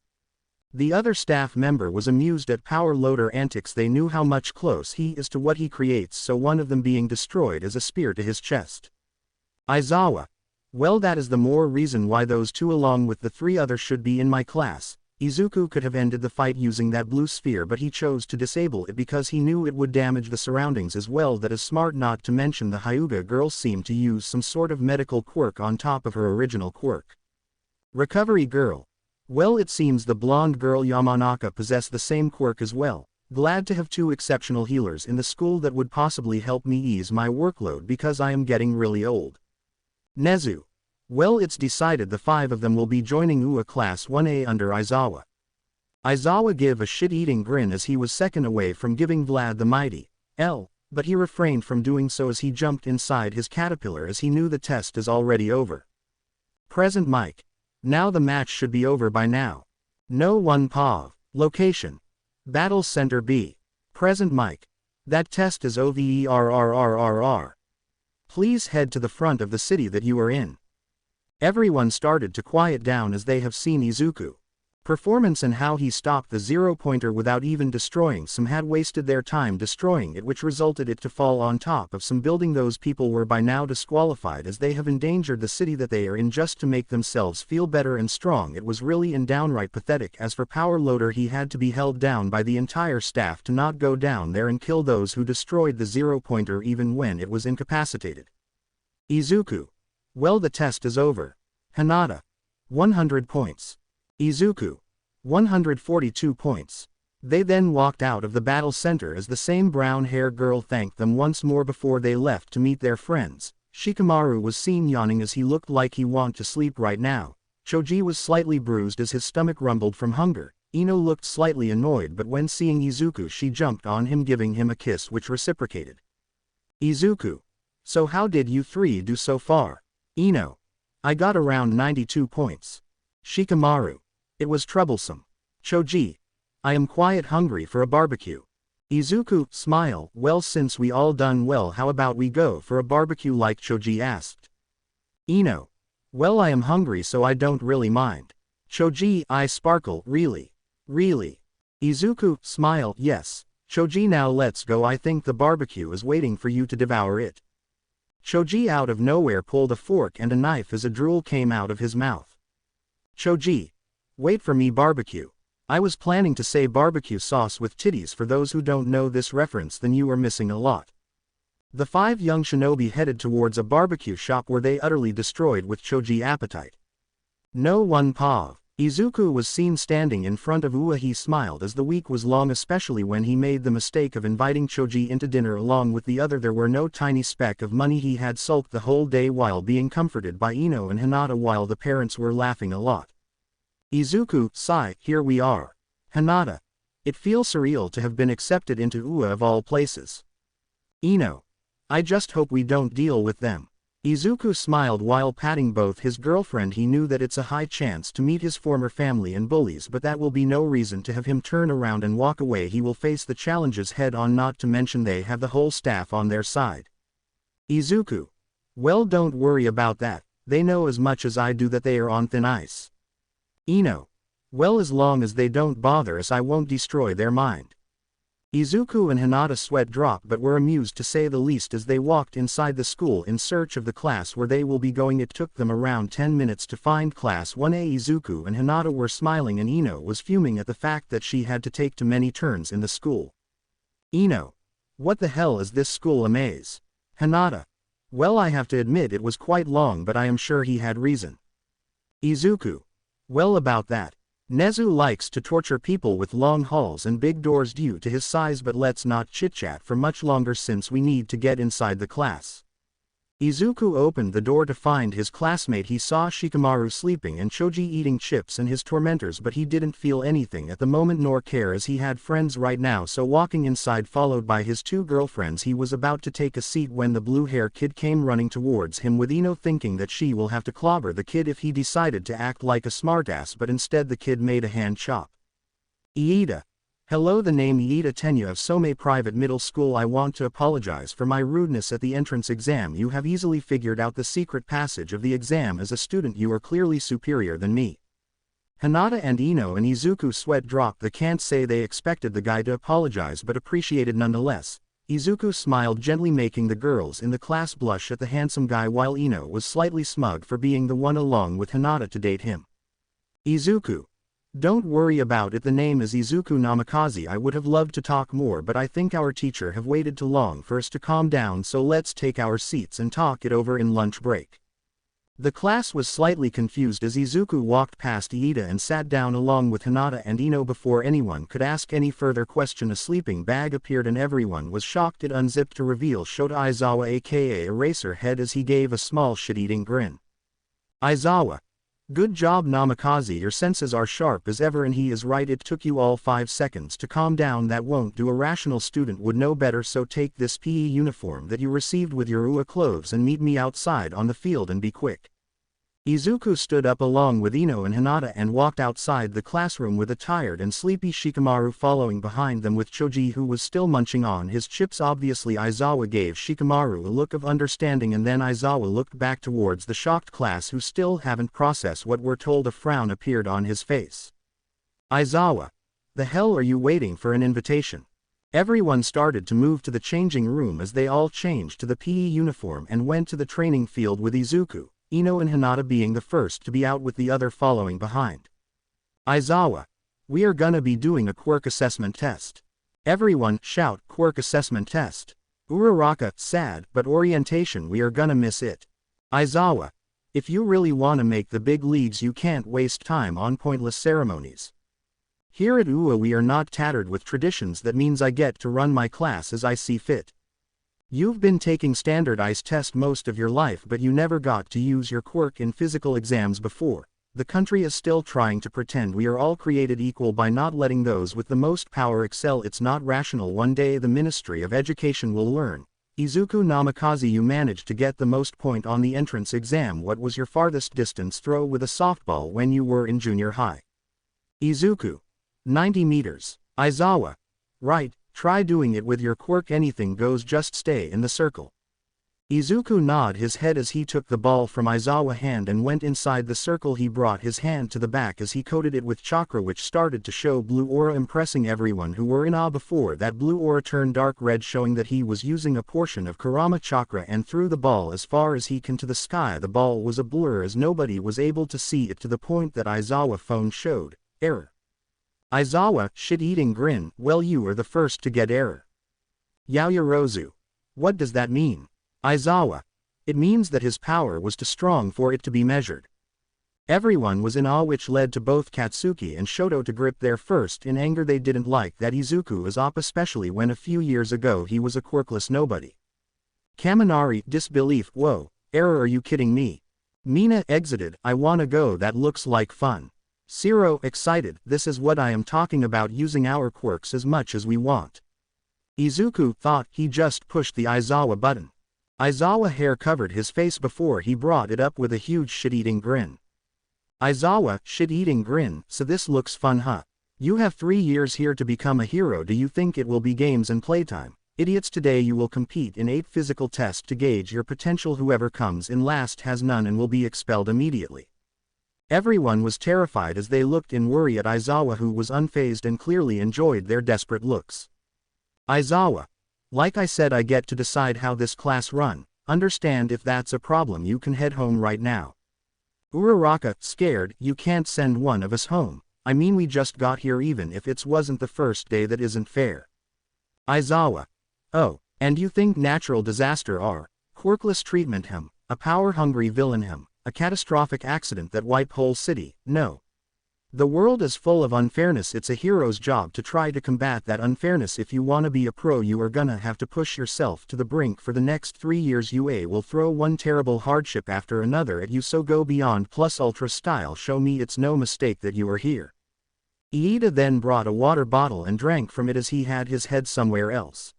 The other staff member was amused at Power Loader antics. They knew how much close he is to what he creates, so one of them being destroyed as a spear to his chest. Aizawa. Well, that is the more reason why those two along with the three others should be in my class. Izuku could have ended the fight using that blue sphere, but he chose to disable it because he knew it would damage the surroundings as well. That is smart, not to mention the Hyuga girl seemed to use some sort of medical quirk on top of her original quirk. Recovery girl. Well, it seems the blonde girl Yamanaka possessed the same quirk as well. Glad to have two exceptional healers in the school that would possibly help me ease my workload because I am getting really old. Nezu. Well, it's decided the 5 of them will be joining UA Class 1A under Aizawa. Aizawa gave a shit-eating grin as he was second away from giving Vlad the mighty L, but he refrained from doing so as he jumped inside his caterpillar as he knew the test is already over. Present mic. Now the match should be over by now. No one POV. Location. Battle Center B. Present mic. That test is OVERRRRR. Please head to the front of the city that you are in. Everyone started to quiet down as they have seen Izuku. Performance and how he stopped the zero-pointer without even destroying some had wasted their time destroying it, which resulted it to fall on top of some building. Those people were by now disqualified as they have endangered the city that they are in just to make themselves feel better and strong. It was really and downright pathetic. As for Power Loader, he had to be held down by the entire staff to not go down there and kill those who destroyed the zero-pointer even when it was incapacitated. Izuku. Well, the test is over. Hinata. 100 points. Izuku. 142 points. They then walked out of the battle center as the same brown-haired girl thanked them once more before they left to meet their friends. Shikamaru was seen yawning as he looked like he wanted to sleep right now. Choji was slightly bruised as his stomach rumbled from hunger. Ino looked slightly annoyed, but when seeing Izuku she jumped on him, giving him a kiss which reciprocated. Izuku. So how did you three do so far? Ino. I got around 92 points. Shikamaru. It was troublesome. Choji. I am quite hungry for a barbecue. Izuku. Smile. Well, since we all done well, how about we go for a barbecue like Choji asked. Ino. Well, I am hungry so I don't really mind. Choji. I sparkle. Really? Really? Izuku. Smile. Yes. Choji, now let's go. I think the barbecue is waiting for you to devour it. Choji out of nowhere pulled a fork and a knife as a drool came out of his mouth. Choji. Wait for me, barbecue. I was planning to say barbecue sauce with titties. For those who don't know this reference, then you are missing a lot. The 5 young shinobi headed towards a barbecue shop where they utterly destroyed with Choji appetite. No one POV. Izuku was seen standing in front of Ua. He smiled as the week was long, especially when he made the mistake of inviting Choji into dinner along with the other. There were no tiny speck of money. He had sulked the whole day while being comforted by Ino and Hinata while the parents were laughing a lot. Izuku. Sigh. Here we are. Hinata. It feels surreal to have been accepted into UA of all places. Ino. I just hope we don't deal with them. Izuku smiled while patting both his girlfriend. He knew that it's a high chance to meet his former family and bullies, but that will be no reason to have him turn around and walk away. He will face the challenges head on, not to mention they have the whole staff on their side. Izuku. Well, don't worry about that. They know as much as I do that they are on thin ice. Ino. Well, as long as they don't bother us, I won't destroy their mind. Izuku and Hinata's sweat dropped but were amused to say the least as they walked inside the school in search of the class where they will be going. It took them around 10 minutes to find class 1A. Izuku and Hinata were smiling and Ino was fuming at the fact that she had to take too many turns in the school. Ino. What the hell is this school a maze? Hinata. Well, I have to admit it was quite long, but I am sure he had reason. Izuku. Well, about that. Nezu likes to torture people with long halls and big doors due to his size, but let's not chit-chat for much longer since we need to get inside the class. Izuku opened the door to find his classmate. He saw Shikamaru sleeping and Choji eating chips and his tormentors, but he didn't feel anything at the moment nor care as he had friends right now. So walking inside followed by his two girlfriends, he was about to take a seat when the blue-hair kid came running towards him with Ino thinking that she will have to clobber the kid if he decided to act like a smartass, but instead the kid made a hand chop. Iida. Hello, the name Iida Tenya of Some Private Middle School. I want to apologize for my rudeness at the entrance exam. You have easily figured out the secret passage of the exam. As a student you are clearly superior than me. Hinata and Ino and Izuku sweat dropped. They can't say they expected the guy to apologize but appreciated nonetheless. Izuku smiled gently, making the girls in the class blush at the handsome guy, while Ino was slightly smug for being the one along with Hinata to date him. Izuku. Don't worry about it, the name is Izuku Namikaze. I would have loved to talk more, but I think our teacher have waited too long for us to calm down, so let's take our seats and talk it over in lunch break. The class was slightly confused as Izuku walked past Iida and sat down along with Hinata and Ino. Before anyone could ask any further question, a sleeping bag appeared and everyone was shocked. It unzipped to reveal Shota Aizawa, aka Eraserhead, as he gave a small shit-eating grin. Aizawa. Good job, Namikaze, your senses are sharp as ever. And he is right, it took you all 5 seconds to calm down. That won't do. A rational student would know better, so take this PE uniform that you received with your UA clothes and meet me outside on the field, and be quick. Izuku stood up along with Ino and Hinata and walked outside the classroom with a tired and sleepy Shikamaru following behind them with Choji, who was still munching on his chips. Obviously Aizawa gave Shikamaru a look of understanding and then Aizawa looked back towards the shocked class who still haven't processed what we're told. A frown appeared on his face. Aizawa. The hell are you waiting for, an invitation? Everyone started to move to the changing room as they all changed to the PE uniform and went to the training field with Izuku, Ino and Hinata being the first to be out with the other following behind. Aizawa. We are gonna be doing a quirk assessment test. Everyone shout quirk assessment test. Uraraka. Sad, but orientation, we are gonna miss it. Aizawa. If you really wanna make the big leagues you can't waste time on pointless ceremonies. Here at UA we are not tattered with traditions. That means I get to run my class as I see fit. You've been taking standardized tests most of your life, but you never got to use your quirk in physical exams before. The country is still trying to pretend we are all created equal by not letting those with the most power excel. It's not rational. One day the Ministry of Education will learn. Izuku Namikaze, you managed to get the most point on the entrance exam. What was your farthest distance throw with a softball when you were in junior high? Izuku. 90 meters. Aizawa. Right. Try doing it with your quirk. Anything goes, just stay in the circle. Izuku nodded his head as he took the ball from Aizawa's hand and went inside the circle. He brought his hand to the back as he coated it with chakra, which started to show blue aura, impressing everyone who were in awe. Before that, blue aura turned dark red, showing that he was using a portion of Kurama chakra, and threw the ball as far as he can to the sky. The ball was a blur as nobody was able to see it, to the point that Aizawa's phone showed error. Aizawa, shit-eating grin. Well, you are the first to get error. Yaoyorozu. What does that mean? Aizawa. It means that his power was too strong for it to be measured. Everyone was in awe, which led to both Katsuki and Shoto to grip their first in anger. They didn't like that Izuku is up, especially when a few years ago he was a quirkless nobody. Kaminari, disbelief. Whoa, error, are you kidding me? Mina exited. I wanna go, that looks like fun. Zero, excited. This is what I am talking about, using our quirks as much as we want. Izuku thought. He just pushed the Aizawa button. Aizawa hair covered his face before he brought it up with a huge shit-eating grin. Aizawa, shit-eating grin. So this looks fun, huh? You have 3 years here to become a hero. Do you think it will be games and playtime? Idiots, today you will compete in 8 physical tests to gauge your potential. Whoever comes in last has none and will be expelled immediately. Everyone was terrified as they looked in worry at Aizawa, who was unfazed and clearly enjoyed their desperate looks. Aizawa. Like I said, I get to decide how this class run. Understand? If that's a problem you can head home right now. Uraraka, scared, you can't send one of us home. I mean, we just got here. Even if it wasn't the first day, that isn't fair. Aizawa. Oh, and you think natural disaster are quirkless treatment him, a power-hungry villain him, a catastrophic accident that wipe whole city? No. The world is full of unfairness. It's a hero's job to try to combat that unfairness. If you wanna be a pro, you are gonna have to push yourself to the brink. For the next 3 years UA will throw one terrible hardship after another at you, so go beyond plus ultra style. Show me it's no mistake that you are here. Iida then brought a water bottle and drank from it as he had his head somewhere else.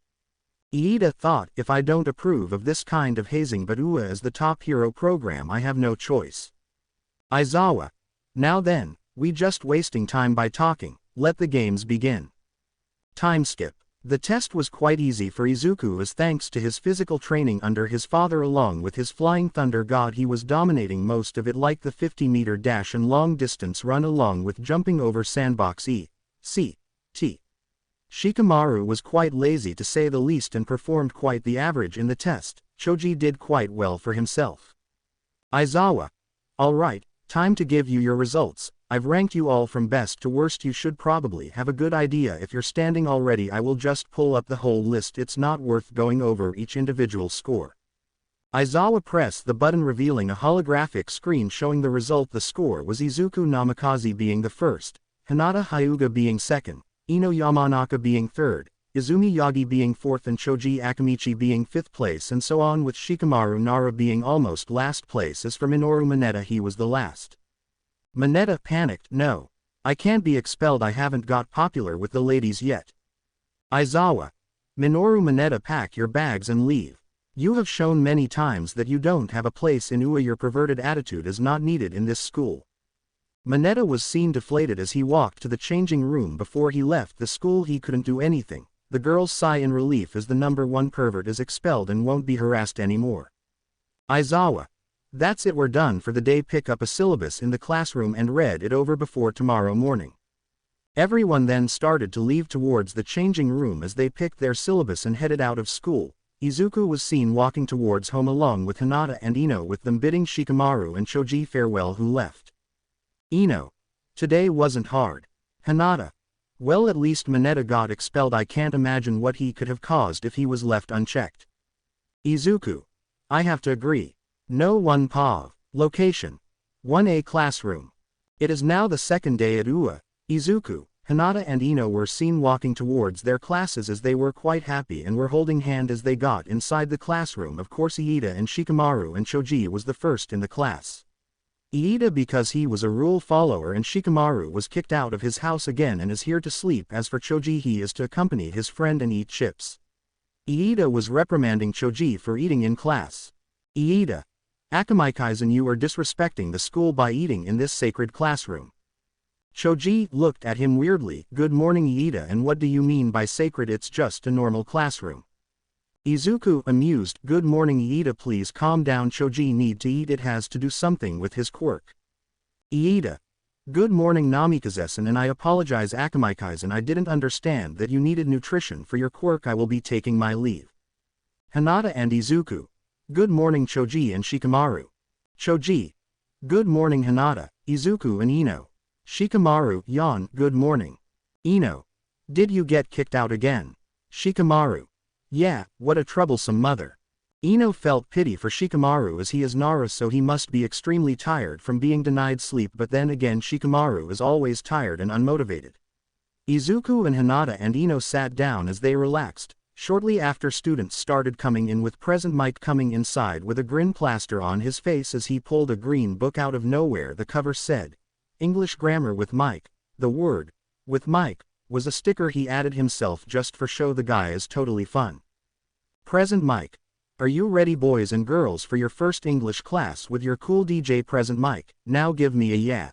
Iida thought, if I don't approve of this kind of hazing, but UA is the top hero program, I have no choice. Aizawa. Now then, we just wasting time by talking, let the games begin. Time skip. The test was quite easy for Izuku, as thanks to his physical training under his father along with his flying thunder god, he was dominating most of it, like the 50-meter dash and long distance run along with jumping over sandbox E.C.T. Shikamaru was quite lazy to say the least and performed quite the average in the test. Choji did quite well for himself. Aizawa. Alright, time to give you your results. I've ranked you all from best to worst. You should probably have a good idea if you're standing already. I will just pull up the whole list. It's not worth going over each individual score. Aizawa pressed the button, revealing a holographic screen showing the result. The score was Izuku Namikaze being the first, Hinata Hyuga being second, Ino Yamanaka being third, Izumi Yagi being fourth, and Choji Akamichi being fifth place, and so on, with Shikamaru Nara being almost last place. As for Minoru Mineta, he was the last. Mineta panicked. No. I can't be expelled. I haven't got popular with the ladies yet. Aizawa. Minoru Mineta, pack your bags and leave. You have shown many times that you don't have a place in UA. Your perverted attitude is not needed in this school. Mineta was seen deflated as he walked to the changing room. Before he left the school he couldn't do anything. The girls sigh in relief as the #1 pervert is expelled and won't be harassed anymore. Aizawa. That's it, we're done for the day. Pick up a syllabus in the classroom and read it over before tomorrow morning. Everyone then started to leave towards the changing room. As they picked their syllabus and headed out of school, Izuku was seen walking towards home along with Hinata and Ino, with them bidding Shikamaru and Choji farewell, who left. Ino. Today wasn't hard. Hinata. Well, at least Mineta got expelled. I can't imagine what he could have caused if he was left unchecked. Izuku. I have to agree. No one POV. Location. 1A classroom. It is now the second day at UA. Izuku, Hinata and Ino were seen walking towards their classes as they were quite happy and were holding hand as they got inside the classroom. Of course Iida and Shikamaru and Choji was the first in the class. Iida because he was a rule follower, and Shikamaru was kicked out of his house again and is here to sleep. As for Choji, he is to accompany his friend and eat chips. Iida was reprimanding Choji for eating in class. Iida. Akamikaze, you are disrespecting the school by eating in this sacred classroom. Choji looked at him weirdly. Good morning Iida, and what do you mean by sacred? It's just a normal classroom. Izuku, amused. Good morning Iida, please calm down. Choji need to eat, it has to do something with his quirk. Iida. Good morning Namikaze-san, and I apologize Akamikaze, I didn't understand that you needed nutrition for your quirk. I will be taking my leave. Hinata and Izuku. Good morning Choji and Shikamaru. Choji. Good morning Hinata, Izuku and Ino. Shikamaru, yawn. Good morning. Ino. Did you get kicked out again? Shikamaru. Yeah, what a troublesome mother. Ino felt pity for Shikamaru as he is Nara, so he must be extremely tired from being denied sleep, but then again Shikamaru is always tired and unmotivated. Izuku and Hinata and Ino sat down as they relaxed. Shortly after, students started coming in, with present Mike coming inside with a grin plaster on his face as he pulled a green book out of nowhere. The cover said, English Grammar with Mike. The word, with Mike, was a sticker he added himself just for show. The guy is totally fun. Present Mike. Are you ready boys and girls for your first English class with your cool DJ Present Mike? Now give me a yeah.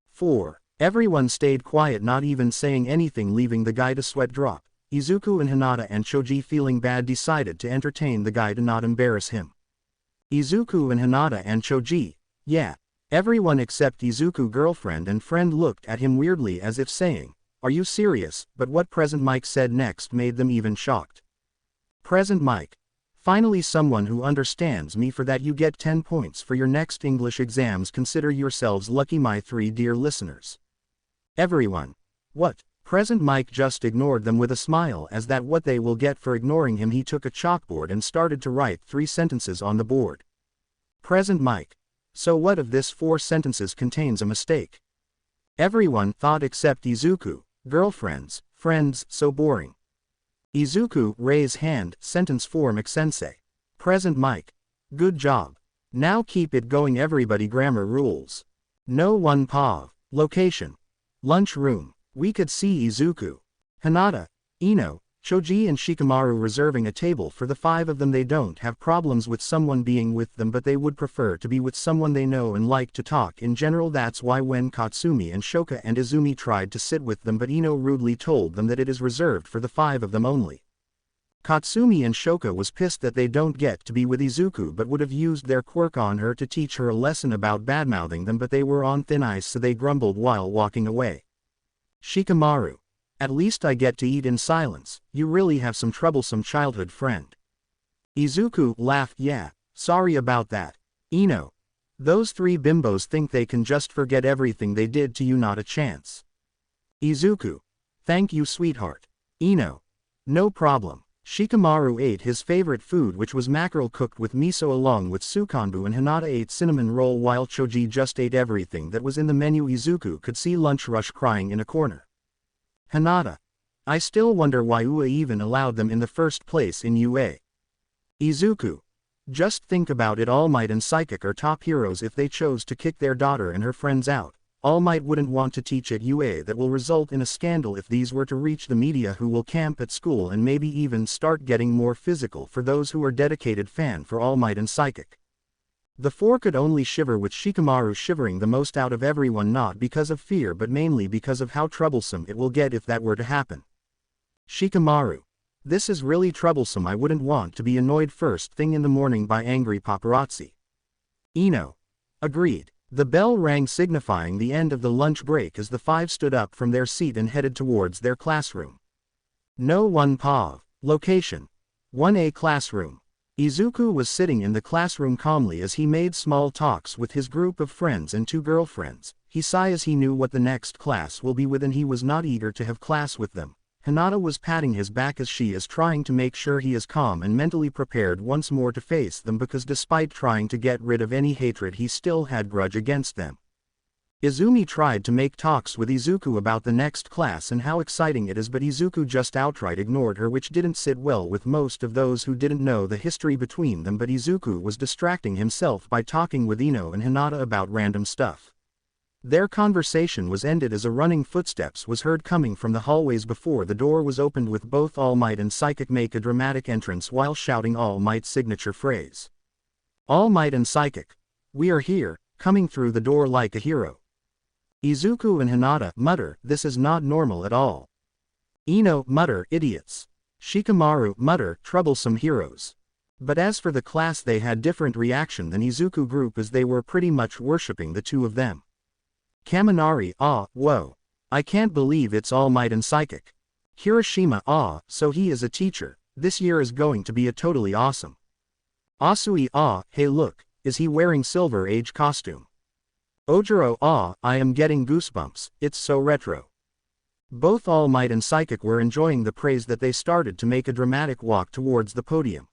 4. Everyone stayed quiet, not even saying anything, leaving the guy to sweat drop. Izuku and Hinata and Choji, feeling bad, decided to entertain the guy to not embarrass him. Izuku and Hinata and Choji. Yeah. Everyone except Izuku girlfriend and friend looked at him weirdly as if saying, Are you serious? But what Present Mike said next made them even shocked. Present Mike. Finally someone who understands me. For that you get 10 points for your next English exams. Consider yourselves lucky, my 3 dear listeners. Everyone. What? Present Mike just ignored them with a smile, as that what they will get for ignoring him. He took a chalkboard and started to write 3 sentences on the board. Present Mike. So what if this 4 sentences contains a mistake? Everyone thought except Izuku. Girlfriends, friends, so boring. Izuku, raise hand, sentence 4 Sensei. Present Mike. Good job. Now keep it going everybody. Grammar rules. No one pav. Location. Lunch room. We could see Izuku, Hinata, Ino, Choji and Shikamaru reserving a table for the 5 of them. They don't have problems with someone being with them, but they would prefer to be with someone they know and like to talk in general. That's why when Katsumi and Shoka and Izumi tried to sit with them, but Ino rudely told them that it is reserved for the 5 of them only. Katsumi and Shoka was pissed that they don't get to be with Izuku, but would have used their quirk on her to teach her a lesson about badmouthing them, but they were on thin ice, so they grumbled while walking away. Shikamaru. At least I get to eat in silence. You really have some troublesome childhood friend. Izuku laughed. Yeah, sorry about that. Ino. Those 3 bimbos think they can just forget everything they did to you. Not a chance. Izuku. Thank you, sweetheart. Ino. No problem. Shikamaru ate his favorite food, which was mackerel cooked with miso along with sukanbu, and Hinata ate cinnamon roll while Choji just ate everything that was in the menu. Izuku could see Lunch Rush crying in a corner. Hinata. I still wonder why UA even allowed them in the first place in UA. Izuku. Just think about it, All Might and Psychic are top heroes. If they chose to kick their daughter and her friends out, All Might wouldn't want to teach at UA. That will result in a scandal if these were to reach the media, who will camp at school and maybe even start getting more physical for those who are dedicated fan for All Might and Psychic. The 4 could only shiver, with Shikamaru shivering the most out of everyone, not because of fear but mainly because of how troublesome it will get if that were to happen. Shikamaru. This is really troublesome. I wouldn't want to be annoyed first thing in the morning by angry paparazzi. Ino. Agreed. The bell rang, signifying the end of the lunch break, as the 5 stood up from their seat and headed towards their classroom. No one pav. Location. 1A classroom. Izuku was sitting in the classroom calmly as he made small talks with his group of friends and 2 girlfriends. He sighed as he knew what the next class will be with, and he was not eager to have class with them. Hinata was patting his back as she is trying to make sure he is calm and mentally prepared once more to face them, because despite trying to get rid of any hatred, he still had grudge against them. Izumi tried to make talks with Izuku about the next class and how exciting it is, but Izuku just outright ignored her, which didn't sit well with most of those who didn't know the history between them. But Izuku was distracting himself by talking with Ino and Hinata about random stuff. Their conversation was ended as a running footsteps was heard coming from the hallways before the door was opened, with both All Might and Psychic make a dramatic entrance while shouting All Might's signature phrase. All Might and Psychic. We are here, coming through the door like a hero. Izuku and Hinata mutter, this is not normal at all. Ino mutter, idiots. Shikamaru mutter, troublesome heroes. But as for the class, they had different reaction than Izuku group, as they were pretty much worshipping the 2 of them. Kaminari, whoa. I can't believe it's All Might and Psychic. Hiroshima, so he is a teacher. This year is going to be a totally awesome. Asui, hey look, is he wearing Silver Age costume? Ojiro, I am getting goosebumps, it's so retro. Both All Might and Psychic were enjoying the praise that they started to make a dramatic walk towards the podium.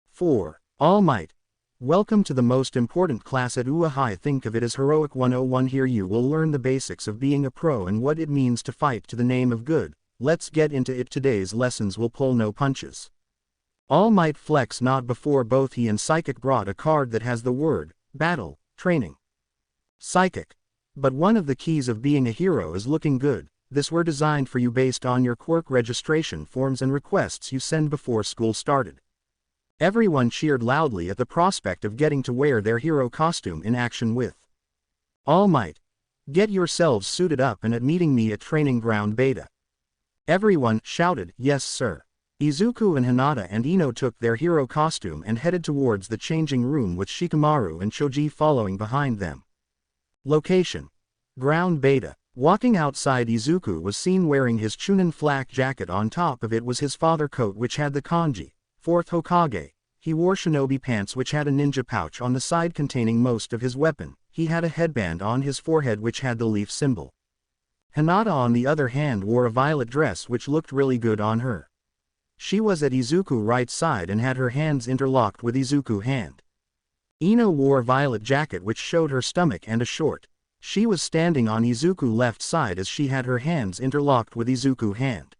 4. All Might. Welcome to the most important class at UA High. Think of it as Heroic 101. Here you will learn the basics of being a pro and what it means to fight to the name of good. Let's get into it. Today's lessons will pull no punches. All Might flex not before both he and Psychic brought a card that has the word, battle, training. Psychic. But one of the keys of being a hero is looking good. This were designed for you based on your quirk registration forms and requests you send before school started. Everyone cheered loudly at the prospect of getting to wear their hero costume in action with All Might. Get yourselves suited up and at meeting me at Training Ground Beta. Everyone shouted, yes sir. Izuku and Hinata and Ino took their hero costume and headed towards the changing room, with Shikamaru and Choji following behind them. Location. Ground Beta. Walking outside, Izuku was seen wearing his Chunin flak jacket. On top of it was his father coat which had the kanji, 4th Hokage. He wore shinobi pants which had a ninja pouch on the side containing most of his weapon. He had a headband on his forehead which had the leaf symbol. Hinata on the other hand wore a violet dress which looked really good on her. She was at Izuku's right side and had her hands interlocked with Izuku's hand. Ino wore a violet jacket which showed her stomach and a short. She was standing on Izuku's left side as she had her hands interlocked with Izuku's hand.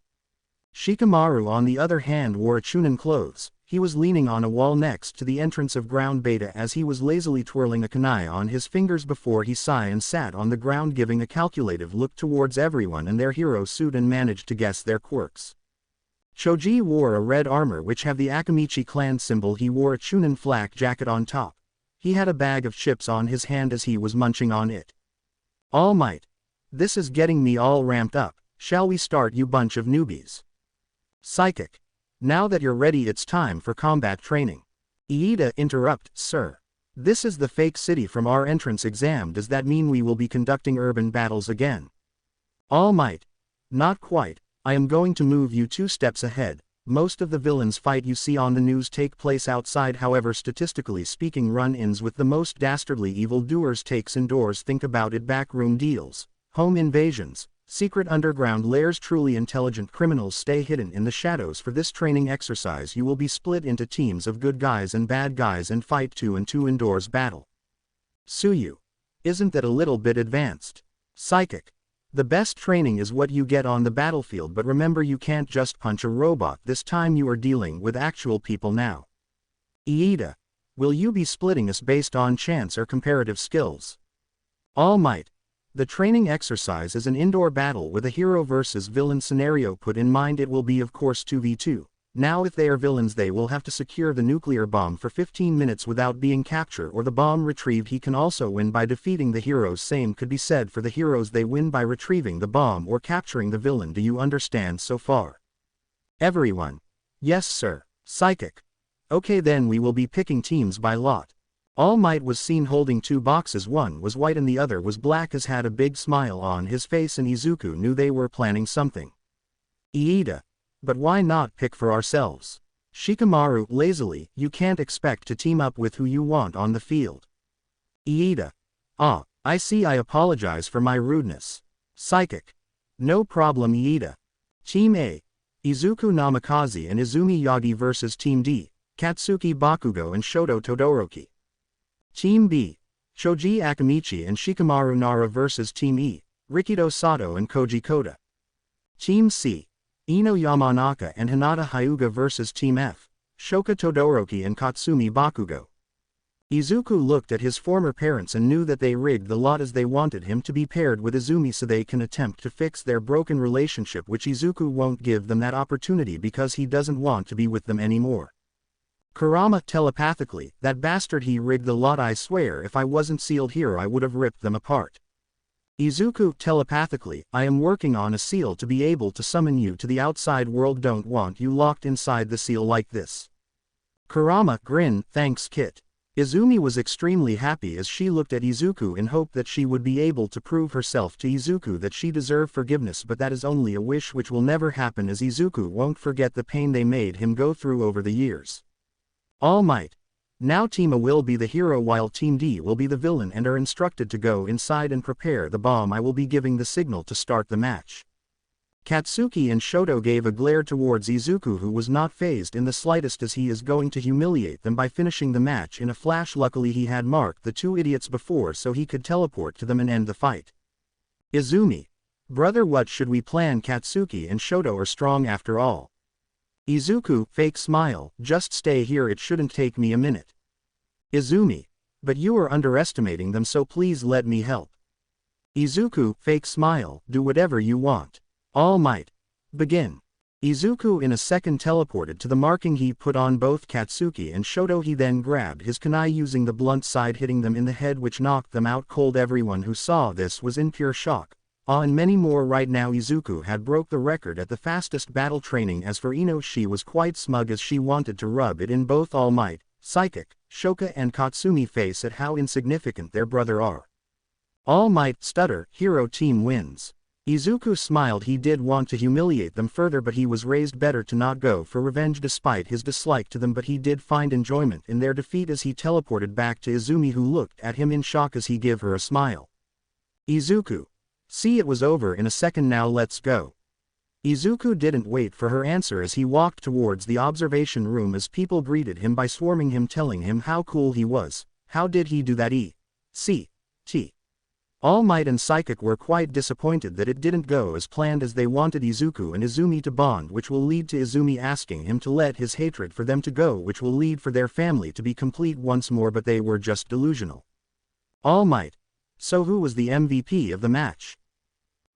Shikamaru on the other hand wore Chunin clothes. He was leaning on a wall next to the entrance of ground beta as he was lazily twirling a kunai on his fingers before he sighed and sat on the ground giving a calculative look towards everyone in their hero suit and managed to guess their quirks. Choji wore a red armor which had the Akamichi clan symbol. He wore a Chunin flak jacket on top. He had a bag of chips on his hand as he was munching on it. All Might. This is getting me all ramped up. Shall we start, you bunch of newbies? Psychic. Now that you're ready, it's time for combat training. Iida interrupt, sir. This is the fake city from our entrance exam. Does that mean we will be conducting urban battles again? All Might. Not quite. I am going to move you 2 steps ahead. Most of the villains fight you see on the news take place outside. However, statistically speaking, run-ins with the most dastardly evildoers takes indoors. Think about it: backroom deals, home invasions, secret underground lairs. Truly intelligent criminals stay hidden in the shadows. For this training exercise you will be split into teams of good guys and bad guys and fight 2 and 2 indoors battle. Suyu. Isn't that a little bit advanced? Psychic. The best training is what you get on the battlefield, but remember, you can't just punch a robot. This time you are dealing with actual people now. Iida. Will you be splitting us based on chance or comparative skills? All Might. The training exercise is an indoor battle with a hero versus villain scenario. Put in mind it will be of course 2v2. Now if they are villains they will have to secure the nuclear bomb for 15 minutes without being captured or the bomb retrieved. He can also win by defeating the heroes. Same could be said for the heroes, they win by retrieving the bomb or capturing the villain. Do you understand so far? Everyone. Yes sir. Psychic. Okay, then we will be picking teams by lot. All Might was seen holding 2 boxes. One was white and the other was black, as had a big smile on his face, and Izuku knew they were planning something. Iida. But why not pick for ourselves? Shikamaru lazily. You can't expect to team up with who you want on the field. Iida. Ah, I see. I apologize for my rudeness. Psychic. No problem. Iida. Team A. Izuku Namikaze and Izumi Yagi vs Team D. Katsuki Bakugo and Shoto Todoroki. Team B. Choji Akamichi and Shikamaru Nara vs Team E. Rikido Sato and Koji Koda. Team C. Ino Yamanaka and Hinata Hyuga vs Team F. Shoka Todoroki and Katsumi Bakugo. Izuku looked at his former parents and knew that they rigged the lot as they wanted him to be paired with Izumi so they can attempt to fix their broken relationship, which Izuku won't give them that opportunity because he doesn't want to be with them anymore. Kurama telepathically, that bastard, he rigged the lot. I swear if I wasn't sealed here I would have ripped them apart. Izuku telepathically, I am working on a seal to be able to summon you to the outside world. Don't want you locked inside the seal like this. Kurama grin, thanks Kit. Izumi was extremely happy as she looked at Izuku in hope that she would be able to prove herself to Izuku that she deserved forgiveness, but that is only a wish which will never happen, as Izuku won't forget the pain they made him go through over the years. All Might. Now Team A will be the hero while Team D will be the villain and are instructed to go inside and prepare the bomb. I will be giving the signal to start the match. Katsuki and Shoto gave a glare towards Izuku, who was not fazed in the slightest as he is going to humiliate them by finishing the match in a flash. Luckily he had marked the 2 idiots before so he could teleport to them and end the fight. Izumi. Brother, what should we plan? Katsuki and Shoto are strong after all. Izuku, fake smile, just stay here, it shouldn't take me a minute. Izumi. But you are underestimating them, so please let me help. Izuku, fake smile, do whatever you want. All Might. Begin. Izuku in a second teleported to the marking he put on both Katsuki and Shoto. He then grabbed his kunai using the blunt side, hitting them in the head, which knocked them out cold. Everyone who saw this was in pure shock. And many more. Right now Izuku had broke the record at the fastest battle training. As for Ino, she was quite smug as she wanted to rub it in both All Might, Psychic, Shoka and Katsumi face at how insignificant their brother are. All Might stutter, hero team wins. Izuku smiled. He did want to humiliate them further, but he was raised better to not go for revenge despite his dislike to them, but he did find enjoyment in their defeat as he teleported back to Izumi, who looked at him in shock as he gave her a smile. Izuku. See, it was over in a second, now let's go. Izuku didn't wait for her answer as he walked towards the observation room as people greeted him by swarming him, telling him how cool he was. How did he do that? E.C.T. All Might and Psychic were quite disappointed that it didn't go as planned, as they wanted Izuku and Izumi to bond, which will lead to Izumi asking him to let his hatred for them to go, which will lead for their family to be complete once more, but they were just delusional. All Might. So who was the MVP of the match?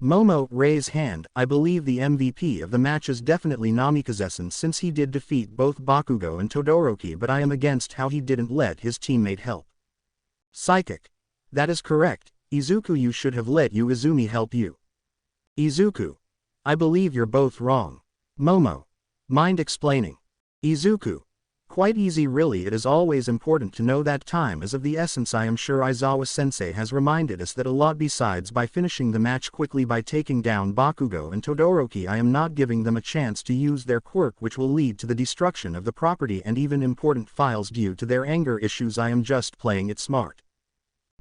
Momo, raise hand. I believe the MVP of the match is definitely Namikaze since he did defeat both Bakugo and Todoroki, but I am against how he didn't let his teammate help. Psychic. That is correct. Izuku, you should have let Izumi help you. Izuku. I believe you're both wrong. Momo. Mind explaining? Izuku. Quite easy really, it is always important to know that time is of the essence. I am sure Aizawa-sensei has reminded us that a lot, besides by finishing the match quickly by taking down Bakugo and Todoroki. I am not giving them a chance to use their quirk, which will lead to the destruction of the property and even important files due to their anger issues. I am just playing it smart.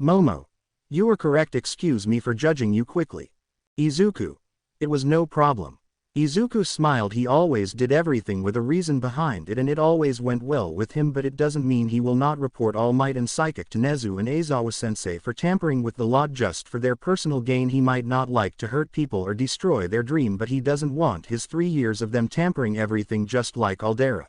Momo. You are correct, excuse me for judging you quickly. Izuku. It was no problem. Izuku smiled. He always did everything with a reason behind it and it always went well with him, but it doesn't mean he will not report All Might and Psychic to Nezu and Aizawa-sensei for tampering with the lot just for their personal gain. He might not like to hurt people or destroy their dream, but he doesn't want his 3 years of them tampering everything just like Aldera.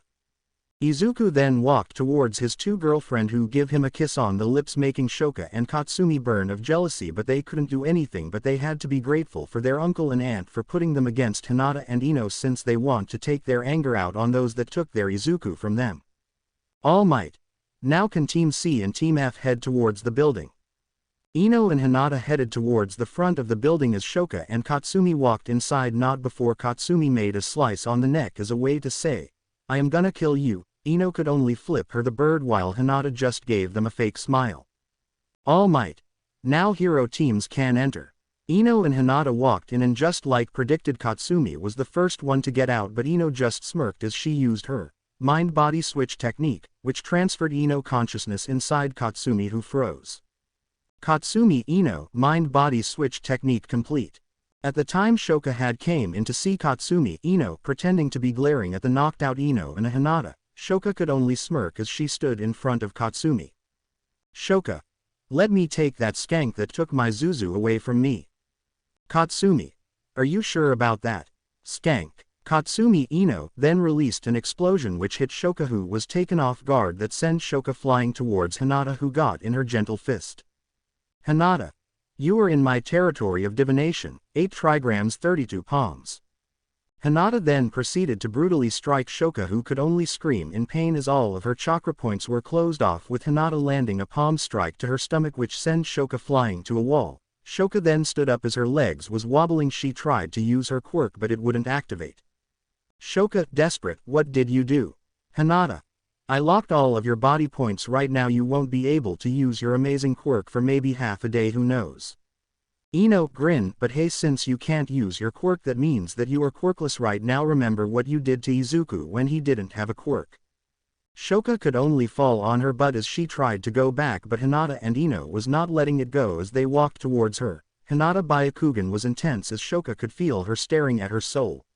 Izuku then walked towards his two girlfriends, who give him a kiss on the lips, making Shoka and Katsumi burn of jealousy, but they couldn't do anything, but they had to be grateful for their uncle and aunt for putting them against Hinata and Ino, since they want to take their anger out on those that took their Izuku from them. All Might. Now can Team C and Team F head towards the building. Ino and Hinata headed towards the front of the building as Shoka and Katsumi walked inside. Not before Katsumi made a slice on the neck as a way to say, I am gonna kill you. Ino could only flip her the bird while Hinata just gave them a fake smile. All Might. Now hero teams can enter. Ino and Hinata walked in and just like predicted, Katsumi was the first one to get out, but Ino just smirked as she used her mind-body switch technique, which transferred Ino consciousness inside Katsumi, who froze. Katsumi Ino mind-body switch technique complete. At the time Shoka had came in to see Katsumi Ino pretending to be glaring at the knocked out Ino and Hinata, Shoka could only smirk as she stood in front of Katsumi. Shoka. Let me take that skank that took my Zuzu away from me. Katsumi. Are you sure about that? Skank. Katsumi Ino then released an explosion which hit Shoka, who was taken off guard, that sent Shoka flying towards Hinata, who got in her gentle fist. Hinata. You are in my territory of divination, 8 trigrams 32 palms. Hinata then proceeded to brutally strike Shoka, who could only scream in pain as all of her chakra points were closed off, with Hinata landing a palm strike to her stomach which sent Shoka flying to a wall. Shoka then stood up as her legs was wobbling. She tried to use her quirk but it wouldn't activate. Shoka, desperate, what did you do? Hinata. I locked all of your body points right now. You won't be able to use your amazing quirk for maybe half a day, who knows. Ino, grin, but hey, since you can't use your quirk, that means that you are quirkless right now. Remember what you did to Izuku when he didn't have a quirk. Shoka could only fall on her butt as she tried to go back, but Hinata and Ino was not letting it go as they walked towards her. Hinata Byakugan was intense as Shoka could feel her staring at her soul.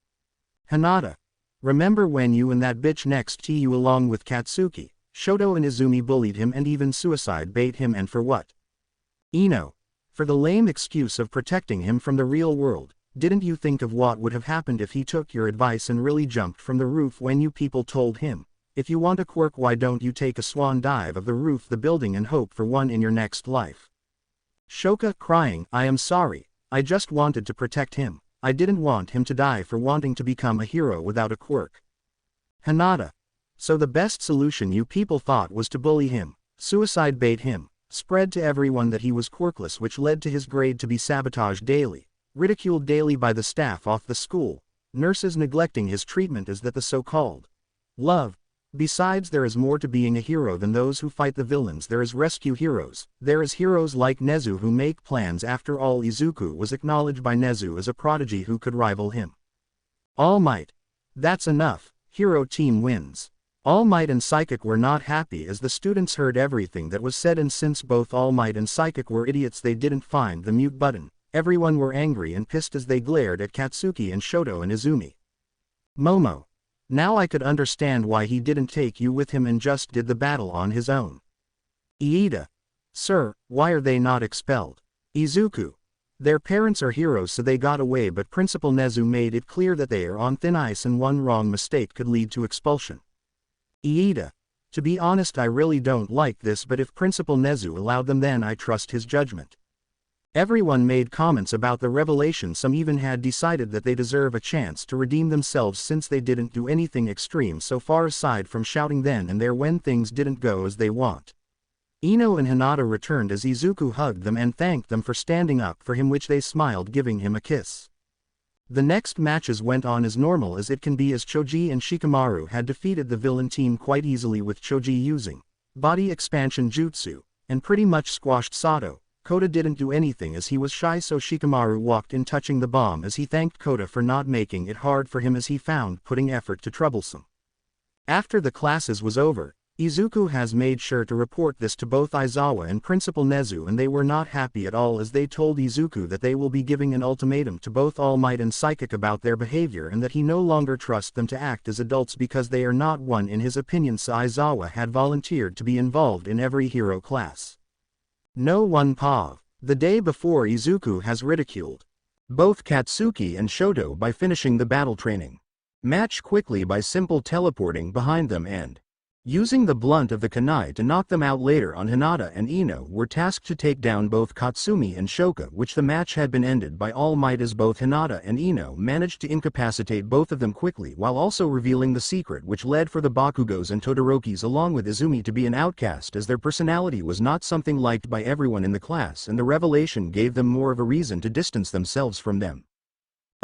Hinata. Remember when you and that bitch next to you along with Katsuki, Shoto and Izumi bullied him and even suicide bait him, and for what? Ino. For the lame excuse of protecting him from the real world. Didn't you think of what would have happened if he took your advice and really jumped from the roof when you people told him, if you want a quirk, why don't you take a swan dive of the roof the building and hope for one in your next life? Shoka, crying, I am sorry, I just wanted to protect him. I didn't want him to die for wanting to become a hero without a quirk. Hinata. So the best solution you people thought was to bully him, suicide bait him, spread to everyone that he was quirkless, which led to his grade to be sabotaged daily, ridiculed daily by the staff of the school, nurses neglecting his treatment, as that the so-called love Besides, there is more to being a hero than those who fight the villains. There is rescue heroes. There is heroes like Nezu who make plans. After all, Izuku was acknowledged by Nezu as a prodigy who could rival him. All Might. That's enough. Hero team wins. All Might and Psychic were not happy as the students heard everything that was said, and since both All Might and Psychic were idiots, they didn't find the mute button. Everyone were angry and pissed as they glared at Katsuki and Shoto and Izumi. Momo. Now I could understand why he didn't take you with him and just did the battle on his own. Iida. Sir, why are they not expelled? Izuku. Their parents are heroes, so they got away, but Principal Nezu made it clear that they are on thin ice and one wrong mistake could lead to expulsion. Iida. To be honest, I really don't like this, but if Principal Nezu allowed them, then I trust his judgment. Everyone made comments about the revelation. Some even had decided that they deserve a chance to redeem themselves since they didn't do anything extreme so far aside from shouting then and there when things didn't go as they want. Ino and Hinata returned as Izuku hugged them and thanked them for standing up for him, which they smiled, giving him a kiss. The next matches went on as normal as it can be, as Choji and Shikamaru had defeated the villain team quite easily, with Choji using body expansion jutsu and pretty much squashed Sato. Kota didn't do anything as he was shy, so Shikamaru walked in touching the bomb as he thanked Kota for not making it hard for him as he found putting effort to troublesome. After the classes was over, Izuku has made sure to report this to both Aizawa and Principal Nezu, and they were not happy at all as they told Izuku that they will be giving an ultimatum to both All Might and Psychic about their behavior and that he no longer trusts them to act as adults because they are not one in his opinion. So Aizawa had volunteered to be involved in every hero class. No one pav. The day before, Izuku has ridiculed both Katsuki and Shoto by finishing the battle training match quickly by simple teleporting behind them and using the blunt of the kunai to knock them out. Later on, Hinata and Ino were tasked to take down both Katsumi and Shoka, which the match had been ended by All Might as both Hinata and Ino managed to incapacitate both of them quickly while also revealing the secret, which led for the Bakugos and Todorokis along with Izumi to be an outcast as their personality was not something liked by everyone in the class, and the revelation gave them more of a reason to distance themselves from them.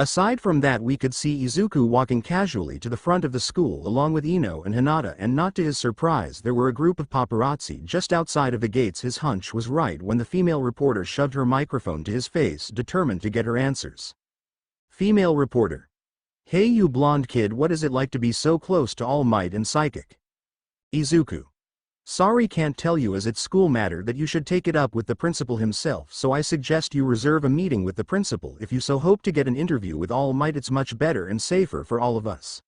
Aside from that, we could see Izuku walking casually to the front of the school along with Ino and Hinata, and not to his surprise there were a group of paparazzi just outside of the gates. His hunch was right when the female reporter shoved her microphone to his face, determined to get her answers. Female reporter. Hey you blonde kid, what is it like to be so close to All Might and Psychic? Izuku. Sorry, can't tell you as it's school matter that you should take it up with the principal himself, so I suggest you reserve a meeting with the principal if you so hope to get an interview with All Might. It's much better and safer for all of us.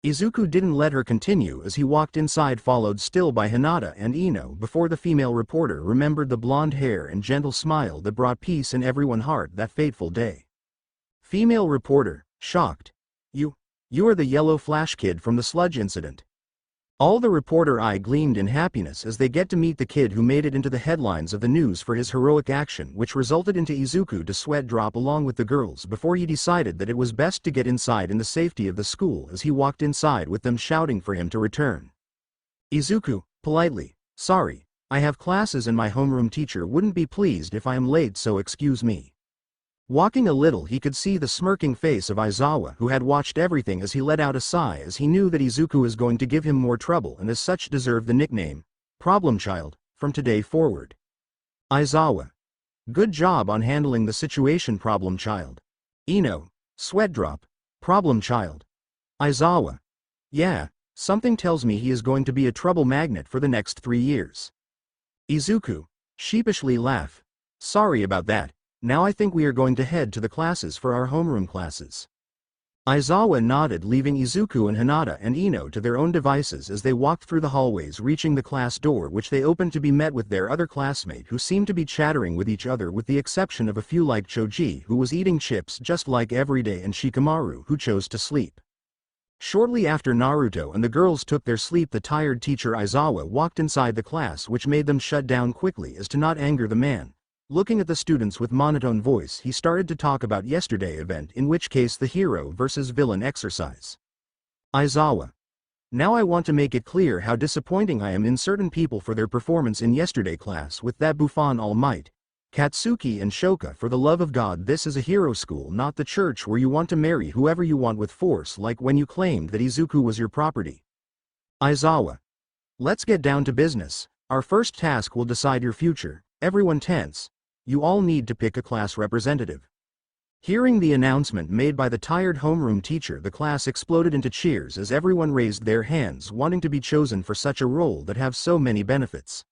Izuku didn't let her continue as he walked inside, followed still by Hinata and Ino, before the female reporter remembered the blonde hair and gentle smile that brought peace in everyone's heart that fateful day. Female reporter, shocked. You are the yellow flash kid from the sludge incident. All the reporter eye gleamed in happiness as they get to meet the kid who made it into the headlines of the news for his heroic action, which resulted into Izuku to sweat drop along with the girls before he decided that it was best to get inside in the safety of the school as he walked inside with them shouting for him to return. Izuku, politely, sorry, I have classes and my homeroom teacher wouldn't be pleased if I am late, so excuse me. Walking a little, he could see the smirking face of Aizawa, who had watched everything as he let out a sigh as he knew that Izuku was going to give him more trouble and as such deserved the nickname, Problem Child, from today forward. Aizawa. Good job on handling the situation, Problem Child. Ino. Sweat drop. Problem Child. Aizawa. Yeah, something tells me he is going to be a trouble magnet for the next 3 years. Izuku. Sheepishly laugh. Sorry about that. Now I think we are going to head to the classes for our homeroom classes. Aizawa nodded, leaving Izuku and Hinata and Ino to their own devices as they walked through the hallways, reaching the class door, which they opened to be met with their other classmate who seemed to be chattering with each other with the exception of a few like Choji, who was eating chips just like every day, and Shikamaru, who chose to sleep. Shortly after Naruto and the girls took their sleep, the tired teacher Aizawa walked inside the class, which made them shut down quickly as to not anger the man. Looking at the students with monotone voice, he started to talk about yesterday event, in which case the hero versus villain exercise. Aizawa. Now I want to make it clear how disappointing I am in certain people for their performance in yesterday class with that bouffon All Might. Katsuki and Shoka, for the love of God, this is a hero school, not the church where you want to marry whoever you want with force like when you claimed that Izuku was your property. Aizawa. Let's get down to business. Our first task will decide your future. Everyone tense. You all need to pick a class representative. Hearing the announcement made by the tired homeroom teacher, the class exploded into cheers as everyone raised their hands, wanting to be chosen for such a role that have so many benefits.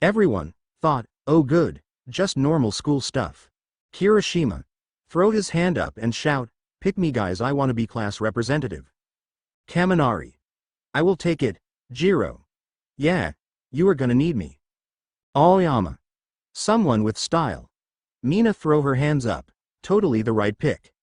Everyone thought, oh good, just normal school stuff. Kirishima. Throw his hand up and shout, pick me guys, I want to be class representative. Kaminari. I will take it. Jiro. Yeah, you are gonna need me. Aoyama. Someone with style. Mina, throw her hands up. Totally the right pick.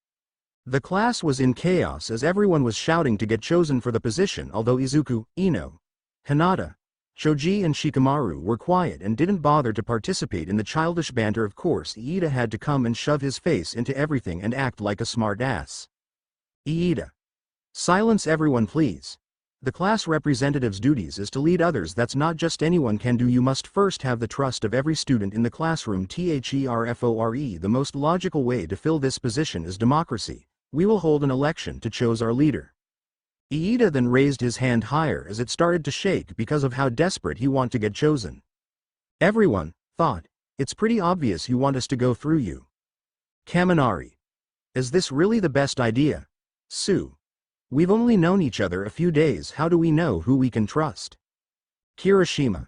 The class was in chaos as everyone was shouting to get chosen for the position, although Izuku, Ino, Hinata, Choji and Shikamaru were quiet and didn't bother to participate in the childish banter. Of course, Iida had to come and shove his face into everything and act like a smart ass. Iida. Silence everyone please. The class representative's duties is to lead others. That's not just anyone can do. You must first have the trust of every student in the classroom. THERFORE. The most logical way to fill this position is democracy. We will hold an election to choose our leader. Iida then raised his hand higher as it started to shake because of how desperate he wanted to get chosen. Everyone thought, it's pretty obvious you want us to go through you. Kaminari. Is this really the best idea? Sue. We've only known each other a few days, how do we know who we can trust? Kirishima.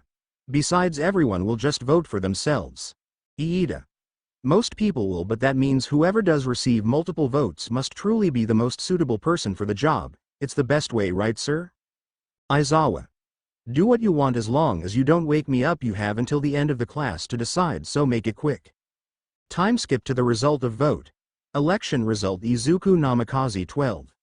Besides, everyone will just vote for themselves. Iida. Most people will, but that means whoever does receive multiple votes must truly be the most suitable person for the job. It's the best way, right sir? Aizawa. Do what you want as long as you don't wake me up. You have until the end of the class to decide, so make it quick. Time skip to the result of vote. Election result: Izuku Namikaze 12.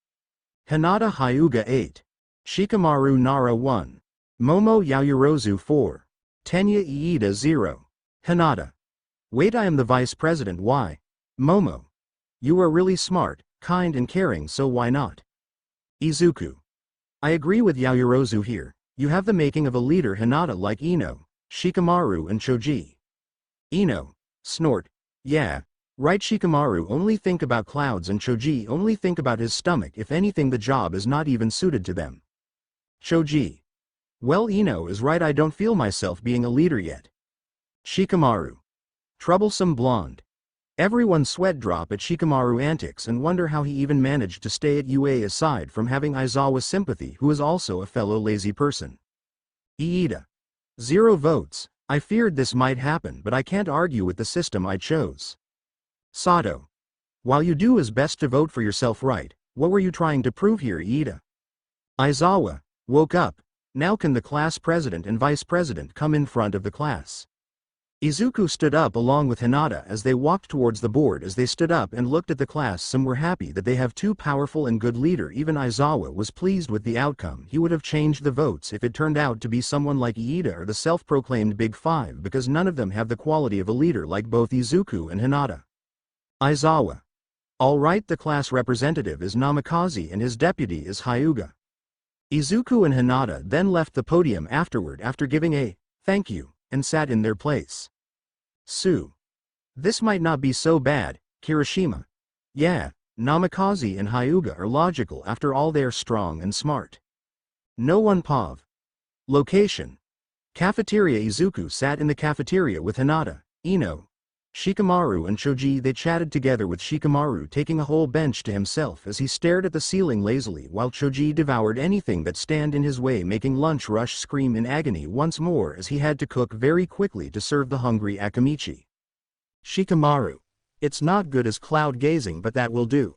Hinata Hyuga 8. Shikamaru Nara 1. Momo Yaoyorozu 4. Tenya Iida 0. Hinata. Wait, I am the vice president. Why? Momo. You are really smart, kind and caring, so why not? Izuku. I agree with Yaoyorozu here. You have the making of a leader. Hinata, like Ino, Shikamaru and Choji. Ino. Snort. Yeah. Right, Shikamaru only think about clouds and Choji only think about his stomach. If anything, the job is not even suited to them. Choji. Well, Ino is right, I don't feel myself being a leader yet. Shikamaru. Troublesome blonde. Everyone sweat drop at Shikamaru antics and wonder how he even managed to stay at UA aside from having Aizawa's sympathy, who is also a fellow lazy person. Iida. 0 votes. I feared this might happen, but I can't argue with the system I chose. Sato. While you do is best to vote for yourself, right? What were you trying to prove here, Iida? Aizawa. Woke up. Now can the class president and vice president come in front of the class? Izuku stood up along with Hinata as they walked towards the board. As they stood up and looked at the class, some were happy that they have two powerful and good leader. Even Aizawa was pleased with the outcome. He would have changed the votes if it turned out to be someone like Iida or the self-proclaimed Big Five, because none of them have the quality of a leader like both Izuku and Hinata. Aizawa. Alright, the class representative is Namikaze and his deputy is Hyuga. Izuku and Hinata then left the podium afterward after giving a thank you and sat in their place. Sue. This might not be so bad, Kirishima. Yeah, Namikaze and Hyuga are logical, after all they are strong and smart. No one Pav. Location. Cafeteria. Izuku sat in the cafeteria with Hinata, Ino, Shikamaru and Choji. They chatted together, with Shikamaru taking a whole bench to himself as he stared at the ceiling lazily, while Choji devoured anything that stand in his way, making lunch rush scream in agony once more as he had to cook very quickly to serve the hungry Akamichi. Shikamaru. It's not good as cloud gazing, but that will do.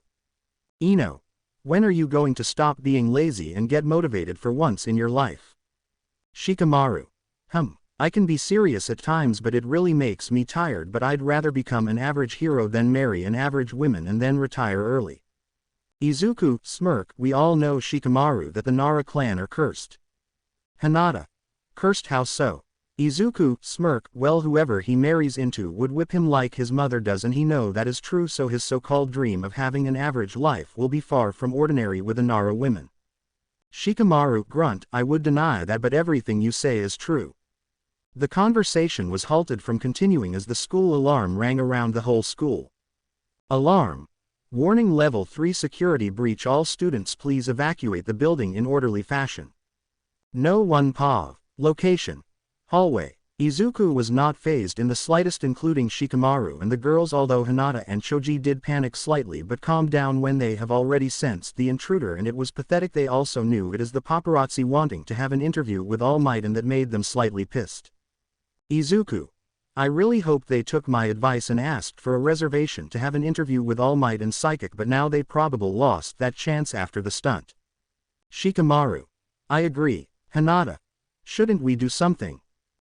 Ino. When are you going to stop being lazy and get motivated for once in your life? Shikamaru. I can be serious at times, but it really makes me tired. But I'd rather become an average hero than marry an average woman and then retire early. Izuku. Smirk. We all know, Shikamaru, that the Nara clan are cursed. Hinata. Cursed? How so? Izuku. Smirk. Well, whoever he marries into would whip him like his mother does, and he know that is true, so his so-called dream of having an average life will be far from ordinary with the Nara women. Shikamaru. Grunt. I would deny that, but everything you say is true. The conversation was halted from continuing as the school alarm rang around the whole school. Alarm. Warning, level 3 security breach. All students please evacuate the building in orderly fashion. No one POV. Location. Hallway. Izuku was not fazed in the slightest, including Shikamaru and the girls, although Hinata and Choji did panic slightly but calmed down when they have already sensed the intruder, and it was pathetic. They also knew it is the paparazzi wanting to have an interview with All Might, and that made them slightly pissed. Izuku. I really hoped they took my advice and asked for a reservation to have an interview with All Might and Psychic, but now they probably lost that chance after the stunt. Shikamaru. I agree. Hinata. Shouldn't we do something?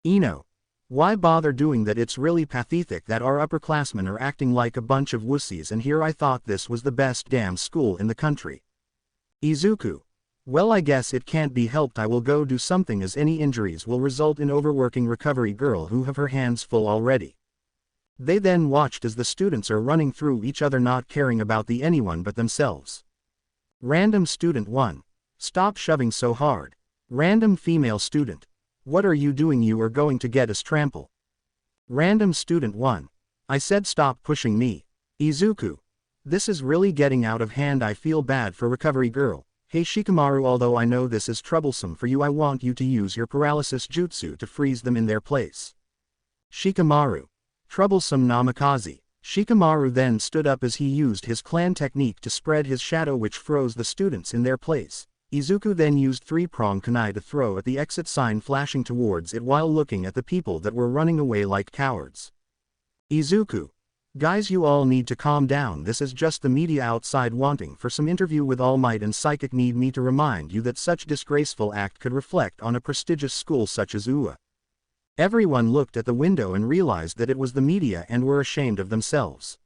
Ino. Why bother doing that? It's really pathetic that our upperclassmen are acting like a bunch of wussies, and here I thought this was the best damn school in the country. Izuku. Well, I guess it can't be helped. I will go do something, as any injuries will result in overworking recovery girl who have her hands full already. They then watched as the students are running through each other, not caring about the anyone but themselves. Random student 1. Stop shoving so hard. Random female student. What are you doing? You are going to get us trampled. Random student 1. I said stop pushing me. Izuku. This is really getting out of hand. I feel bad for recovery girl. Hey Shikamaru, although I know this is troublesome for you, I want you to use your paralysis jutsu to freeze them in their place. Shikamaru. Troublesome Namikaze. Shikamaru then stood up as he used his clan technique to spread his shadow, which froze the students in their place. Izuku then used three-prong kunai to throw at the exit sign, flashing towards it while looking at the people that were running away like cowards. Izuku. Guys, you all need to calm down. This is just the media outside wanting for some interview with All Might and Psychic. Need me to remind you that such disgraceful act could reflect on a prestigious school such as UA. Everyone looked at the window and realized that it was the media and were ashamed of themselves.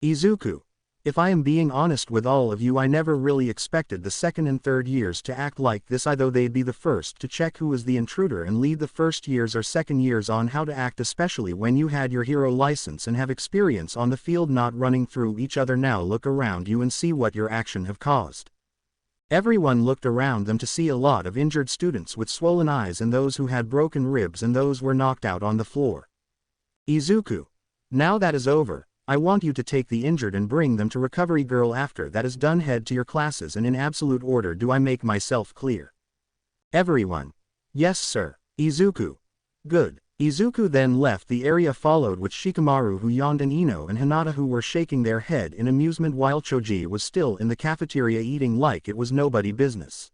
Izuku. If I am being honest with all of you, I never really expected the second and third years to act like this. Though they'd be the first to check who is the intruder and lead the first years or second years on how to act, especially when you had your hero license and have experience on the field, not running through each other. Now look around you and see what your action have caused. Everyone looked around them to see a lot of injured students with swollen eyes, and those who had broken ribs, and those were knocked out on the floor. Izuku. Now that is over, I want you to take the injured and bring them to recovery girl. After that is done, head to your classes, and in absolute order. Do I make myself clear? Everyone. Yes sir. Izuku. Good. Izuku then left the area, followed with Shikamaru, who yawned, and Ino and Hinata, who were shaking their head in amusement, while Choji was still in the cafeteria eating like it was nobody business.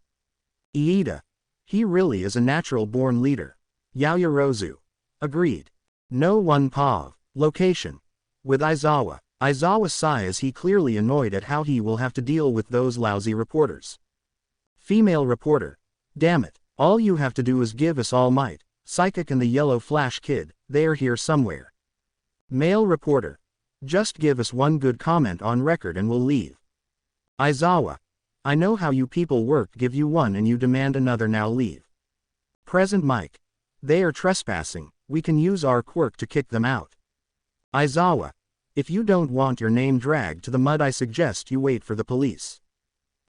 Iida. He really is a natural-born leader. Yaoyorozu. Agreed. No one POV. Location. With Aizawa. Aizawa sighs, he clearly annoyed at how he will have to deal with those lousy reporters. Female reporter. Damn it, all you have to do is give us All Might, Psychic and the Yellow Flash Kid. They are here somewhere. Male reporter. Just give us one good comment on record and we'll leave. Aizawa. I know how you people work. Give you one and you demand another. Now leave. Present mic. They are trespassing. We can use our quirk to kick them out. Aizawa. If you don't want your name dragged to the mud, I suggest you wait for the police.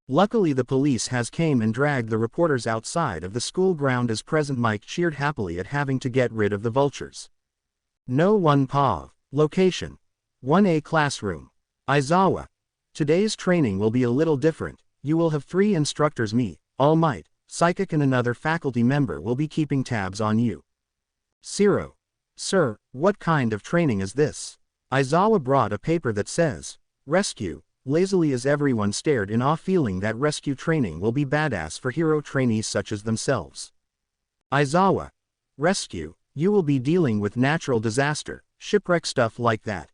Luckily the police has came and dragged the reporters outside of the school ground, as present Mike cheered happily at having to get rid of the vultures. No one POV. Location. 1A classroom. Aizawa. Today's training will be a little different. You will have 3 instructors, me, All Might, Psychic, and another faculty member will be keeping tabs on you. Zero. Sir, what kind of training is this? Aizawa brought a paper that says, Rescue, lazily, as everyone stared in awe, feeling that rescue training will be badass for hero trainees such as themselves. Aizawa. Rescue, you will be dealing with natural disaster, shipwreck, stuff like that.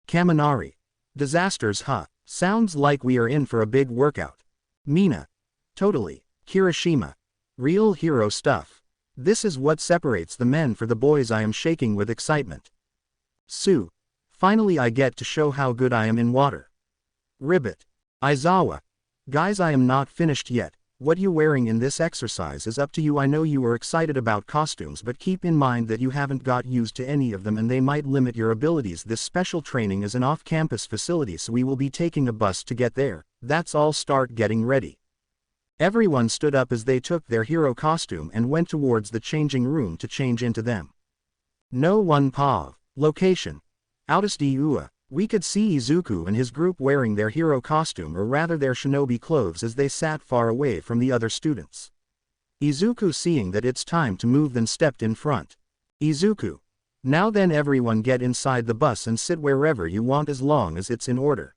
Kaminari. Disasters, huh? Sounds like we are in for a big workout. Mina. Totally. Kirishima. Real hero stuff. This is what separates the men for the boys. I am shaking with excitement. Sue. Finally I get to show how good I am in water. Ribbit. Aizawa. Guys, I am not finished yet. What you wearing in this exercise is up to you. I know you are excited about costumes, but keep in mind that you haven't got used to any of them and they might limit your abilities. This special training is an off-campus facility, so we will be taking a bus to get there. That's all. Start getting ready. Everyone stood up as they took their hero costume and went towards the changing room to change into them. No one POV. Location. Outis de Ua. We could see Izuku and his group wearing their hero costume, or rather their shinobi clothes, as they sat far away from the other students. Izuku, seeing that it's time to move, then stepped in front. Izuku. Now then, everyone get inside the bus and sit wherever you want as long as it's in order.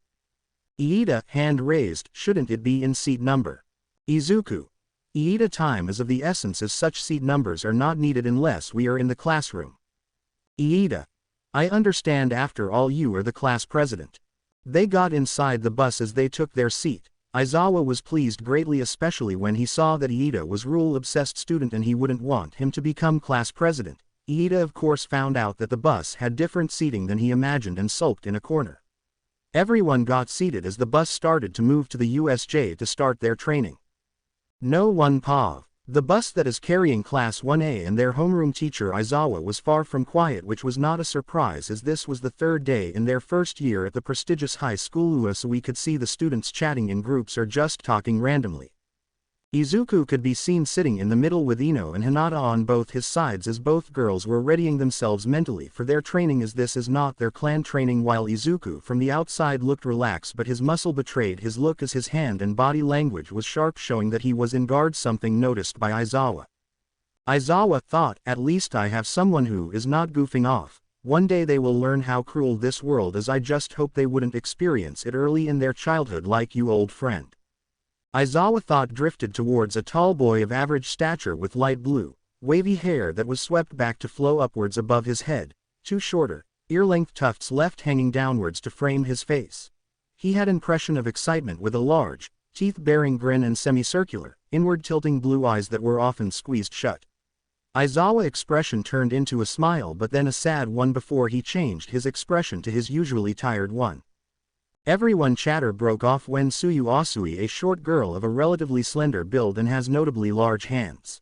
Iida, hand raised, shouldn't it be in seat number? Izuku. Iida, time is of the essence, as such seat numbers are not needed unless we are in the classroom. Iida. I understand, after all you are the class president. They got inside the bus as they took their seat. Aizawa was pleased greatly, especially when he saw that Iida was rule-obsessed student and he wouldn't want him to become class president. Iida of course found out that the bus had different seating than he imagined and sulked in a corner. Everyone got seated as the bus started to move to the USJ to start their training. No one pav. The bus that is carrying Class 1A and their homeroom teacher Aizawa was far from quiet, which was not a surprise as this was the third day in their first year at the prestigious high school, so we could see the students chatting in groups or just talking randomly. Izuku could be seen sitting in the middle with Ino and Hinata on both his sides as both girls were readying themselves mentally for their training, as this is not their clan training, while Izuku from the outside looked relaxed, but his muscle betrayed his look as his hand and body language was sharp, showing that he was in guard, something noticed by Aizawa. Aizawa thought, at least I have someone who is not goofing off. One day they will learn how cruel this world is. I just hope they wouldn't experience it early in their childhood like you, old friend. Aizawa thought drifted towards a tall boy of average stature with light blue, wavy hair that was swept back to flow upwards above his head, two shorter, ear-length tufts left hanging downwards to frame his face. He had impression of excitement with a large, teeth-bearing grin and semicircular, inward-tilting blue eyes that were often squeezed shut. Aizawa's expression turned into a smile, but then a sad one before he changed his expression to his usually tired one. Everyone chatter broke off when Tsuyu Asui, a short girl of a relatively slender build and has notably large hands.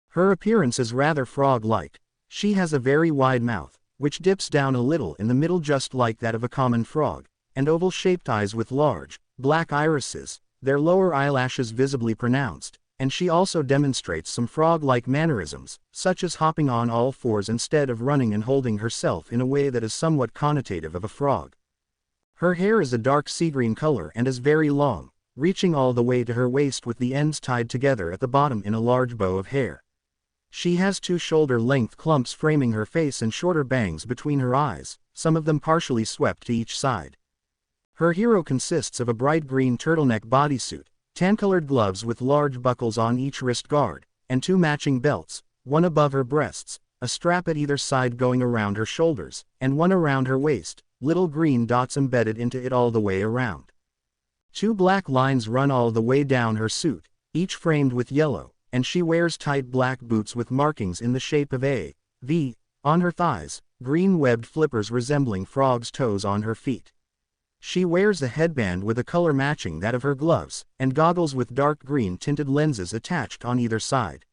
Her appearance is rather frog-like. She has a very wide mouth, which dips down a little in the middle just like that of a common frog, and oval-shaped eyes with large, black irises, their lower eyelashes visibly pronounced, and she also demonstrates some frog-like mannerisms, such as hopping on all fours instead of running and holding herself in a way that is somewhat connotative of a frog. Her hair is a dark sea green color and is very long, reaching all the way to her waist with the ends tied together at the bottom in a large bow of hair. She has two shoulder-length clumps framing her face and shorter bangs between her eyes, some of them partially swept to each side. Her hero consists of a bright green turtleneck bodysuit, tan-colored gloves with large buckles on each wrist guard, and two matching belts, one above her breasts, a strap at either side going around her shoulders, and one around her waist, little green dots embedded into it all the way around. Two black lines run all the way down her suit, each framed with yellow, and she wears tight black boots with markings in the shape of a V on her thighs, green webbed flippers resembling frogs' toes on her feet. She wears a headband with a color matching that of her gloves, and goggles with dark green tinted lenses attached on either side.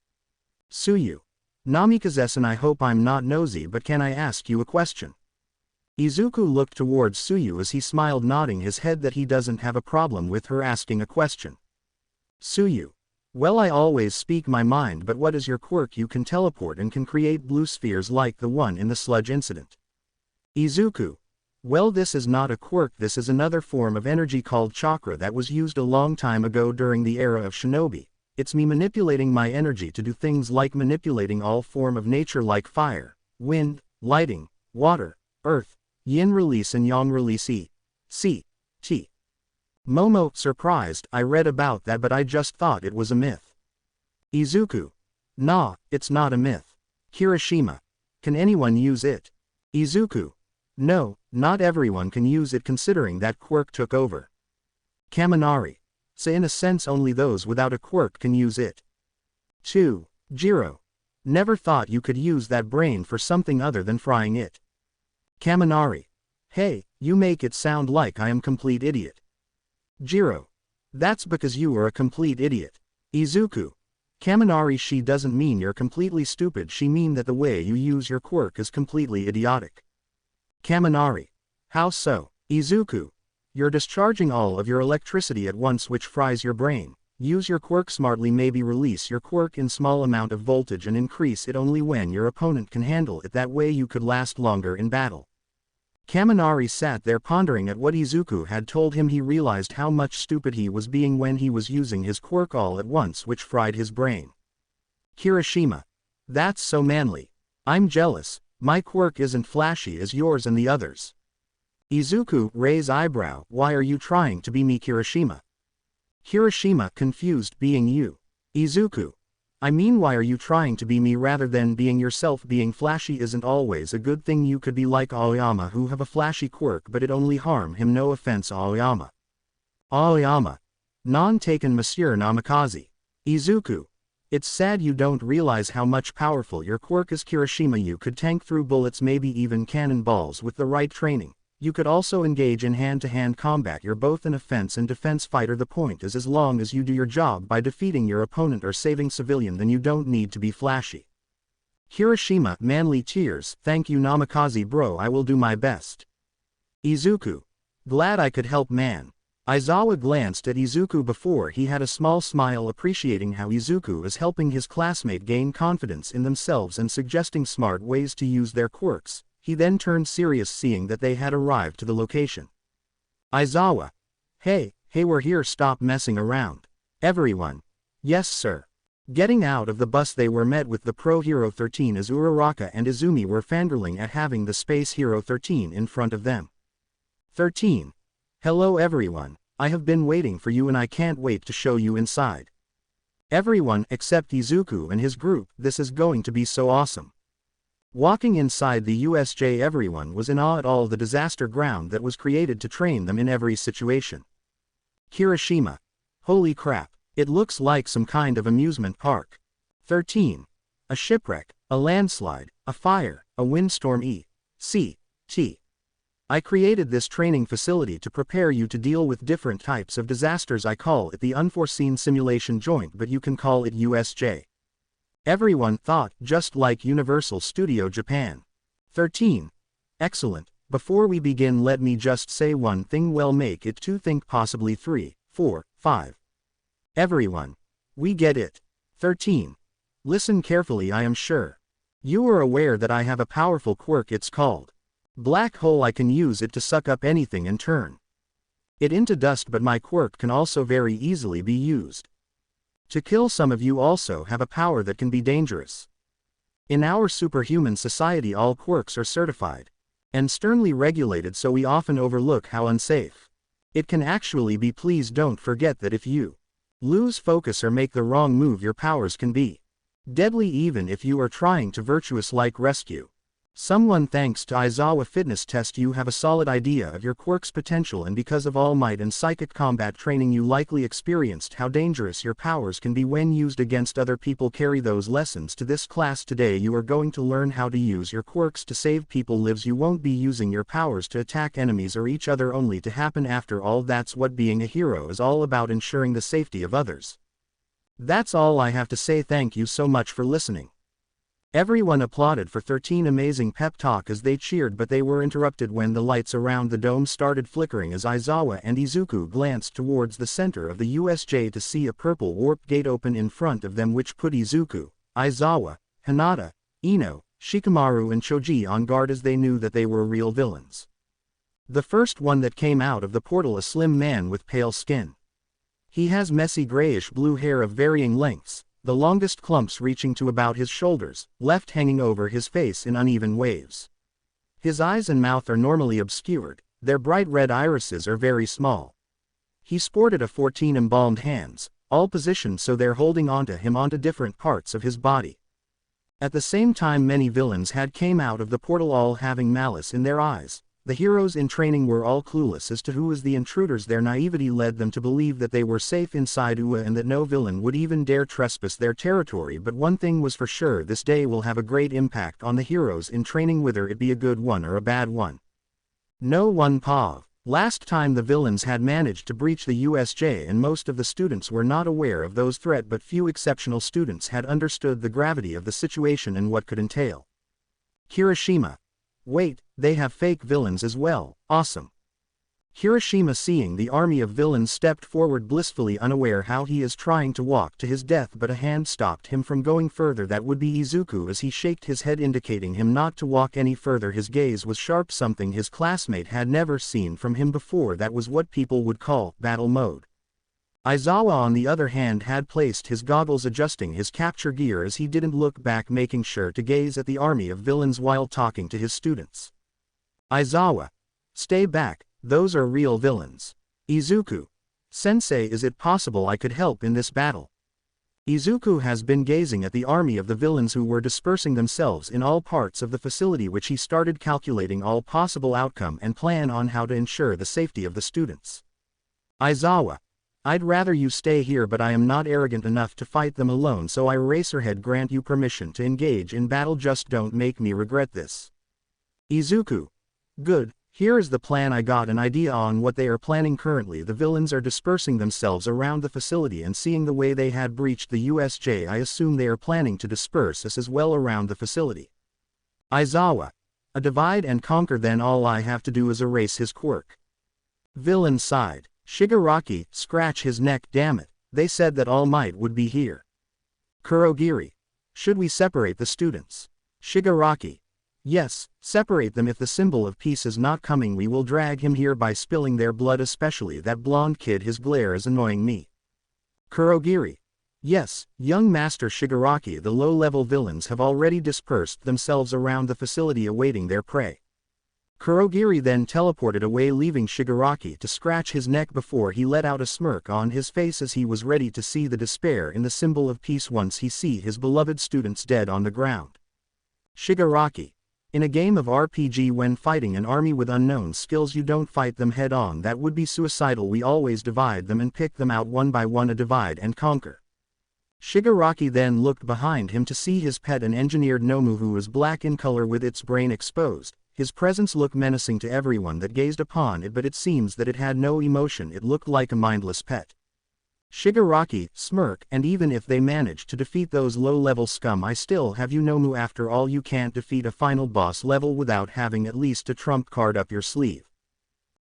Tsuyu Namikaze, and I hope I'm not nosy, but can I ask you a question? Izuku looked towards Tsuyu as he smiled, nodding his head that he doesn't have a problem with her asking a question. Tsuyu: well, I always speak my mind, but what is your quirk? You can teleport and can create blue spheres like the one in the sludge incident. Izuku: well, this is not a quirk, this is another form of energy called chakra that was used a long time ago during the era of shinobi. It's me manipulating my energy to do things like manipulating all form of nature like fire, wind, lighting, water, earth, yin release and yang release. T. Momo: surprised, I read about that but I just thought it was a myth. Izuku: nah, it's not a myth. Kirishima: can anyone use it? Izuku: no, not everyone can use it considering that quirk took over. Kaminari: so in a sense only those without a quirk can use it. 2. Jiro: never thought you could use that brain for something other than frying it. Kaminari: hey, you make it sound like I am complete idiot. Jiro: that's because you are a complete idiot. Izuku: Kaminari, she doesn't mean you're completely stupid, she mean that the way you use your quirk is completely idiotic. Kaminari: how so? Izuku: you're discharging all of your electricity at once which fries your brain. Use your quirk smartly, maybe release your quirk in small amount of voltage and increase it only when your opponent can handle it, that way you could last longer in battle. Kaminari sat there pondering at what Izuku had told him. He realized how much stupid he was being when he was using his quirk all at once, which fried his brain. Kirishima. That's so manly. I'm jealous. My quirk isn't flashy as yours and the others. Izuku, raise eyebrow, why are you trying to be me Kirishima? Kirishima, confused, being you. Izuku. I mean, why are you trying to be me rather than being yourself? Being flashy isn't always a good thing. You could be like Aoyama, who have a flashy quirk but it only harm him. No offense Aoyama. Aoyama. Non taken Monsieur Namikaze. Izuku. It's sad you don't realize how much powerful your quirk is Kirishima. You could tank through bullets, maybe even cannonballs with the right training. You could also engage in hand-to-hand combat. You're both an offense and defense fighter. The point is, as long as you do your job by defeating your opponent or saving civilian, then you don't need to be flashy. Kirishima, manly tears, thank you Namikaze bro, I will do my best. Izuku. Glad I could help man. Aizawa glanced at Izuku before he had a small smile, appreciating how Izuku is helping his classmate gain confidence in themselves and suggesting smart ways to use their quirks. He then turned serious, seeing that they had arrived to the location. Aizawa. Hey, we're here, stop messing around. Everyone. Yes sir. Getting out of the bus they were met with the Pro Hero 13 as Uraraka and Izumi were fangirling at having the Space Hero 13 in front of them. 13. Hello everyone, I have been waiting for you and I can't wait to show you inside. Everyone except Izuku and his group, this is going to be so awesome. Walking inside the USJ, everyone was in awe at all the disaster ground that was created to train them in every situation. Kirishima. Holy crap, it looks like some kind of amusement park. 13. A shipwreck, a landslide, a fire, a windstorm etc. I created this training facility to prepare you to deal with different types of disasters. I call it the Unforeseen Simulation Joint, but you can call it USJ. Everyone thought, just like Universal Studio Japan. 13. Excellent. Before we begin, let me just say one thing, well, make it two, think possibly 3, 4, 5. Everyone. We get it. 13. Listen carefully, I am sure you are aware that I have a powerful quirk. It's called Black Hole. I can use it to suck up anything and turn it into dust, but my quirk can also very easily be used to kill. Some of you also have a power that can be dangerous. In our superhuman society, all quirks are certified and sternly regulated, so we often overlook how unsafe it can actually be. Please don't forget that if you lose focus or make the wrong move, your powers can be deadly, even if you are trying to virtuous-like rescue someone. Thanks to Aizawa fitness test, you have a solid idea of your quirk's potential, and because of All Might and psychic combat training, you likely experienced how dangerous your powers can be when used against other people. Carry those lessons to this class. Today you are going to learn how to use your quirks to save people lives. You won't be using your powers to attack enemies or each other only to happen. After all, that's what being a hero is all about, ensuring the safety of others. That's all I have to say. Thank you so much for listening. Everyone applauded for 13 amazing pep talk as they cheered, but they were interrupted when the lights around the dome started flickering as Aizawa and Izuku glanced towards the center of the USJ to see a purple warp gate open in front of them, which put Izuku, Aizawa, Hinata, Ino, Shikamaru and Choji on guard as they knew that they were real villains. The first one that came out of the portal, a slim man with pale skin. He has messy grayish-blue hair of varying lengths, the longest clumps reaching to about his shoulders, left hanging over his face in uneven waves. His eyes and mouth are normally obscured, their bright red irises are very small. He sported a 14 embalmed hands, all positioned so they're holding onto him onto different parts of his body. At the same time, many villains had came out of the portal, all having malice in their eyes. The heroes in training were all clueless as to who was the intruders. Their naivety led them to believe that they were safe inside UA and that no villain would even dare trespass their territory. But one thing was for sure, this day will have a great impact on the heroes in training, whether it be a good one or a bad one. No one pav. Last time the villains had managed to breach the USJ and most of the students were not aware of those threat, but few exceptional students had understood the gravity of the situation and what could entail. Kirishima. Wait, they have fake villains as well, awesome. Kirishima, seeing the army of villains, stepped forward blissfully, unaware how he is trying to walk to his death, but a hand stopped him from going further. That would be Izuku, as he shaked his head indicating him not to walk any further. His gaze was sharp, something his classmate had never seen from him before. That was what people would call battle mode. Aizawa on the other hand had placed his goggles adjusting his capture gear as he didn't look back, making sure to gaze at the army of villains while talking to his students. Aizawa. Stay back, those are real villains. Izuku. Sensei, is it possible I could help in this battle? Izuku has been gazing at the army of the villains who were dispersing themselves in all parts of the facility, which he started calculating all possible outcome and plan on how to ensure the safety of the students. Aizawa. I'd rather you stay here, but I am not arrogant enough to fight them alone, so I Eraserhead grant you permission to engage in battle, just don't make me regret this. Izuku. Good, here is the plan. I got an idea on what they are planning currently. The villains are dispersing themselves around the facility, and seeing the way they had breached the USJ, I assume they are planning to disperse us as well around the facility. Aizawa. A divide and conquer, then all I have to do is erase his quirk. Villain sighed. Shigaraki, scratch his neck, damn it, they said that All Might would be here. Kurogiri. Should we separate the students? Shigaraki. Yes, separate them. If the symbol of peace is not coming, we will drag him here by spilling their blood, especially that blonde kid. His glare is annoying me. Kurogiri. Yes, young master Shigaraki. The low-level villains have already dispersed themselves around the facility awaiting their prey. Kurogiri then teleported away, leaving Shigaraki to scratch his neck before he let out a smirk on his face as he was ready to see the despair in the symbol of peace once he see his beloved students dead on the ground. Shigaraki. In a game of RPG, when fighting an army with unknown skills, you don't fight them head on. That would be suicidal. We always divide them and pick them out one by one, a divide and conquer. Shigaraki then looked behind him to see his pet, an engineered Nomu who was black in color with its brain exposed. His presence looked menacing to everyone that gazed upon it, but it seems that it had no emotion. It looked like a mindless pet. Shigaraki, smirk, and even if they manage to defeat those low-level scum, I still have you, Nomu. After all, you can't defeat a final boss level without having at least a trump card up your sleeve.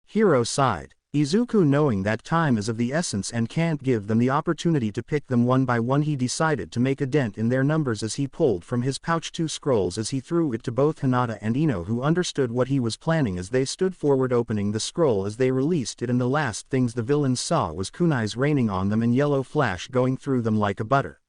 Hiro sighed. Izuku, knowing that time is of the essence and can't give them the opportunity to pick them one by one, he decided to make a dent in their numbers as he pulled from his pouch 2 scrolls as he threw it to both Hinata and Ino, who understood what he was planning as they stood forward opening the scroll as they released it, and the last things the villains saw was kunais raining on them and yellow flash going through them like a butter.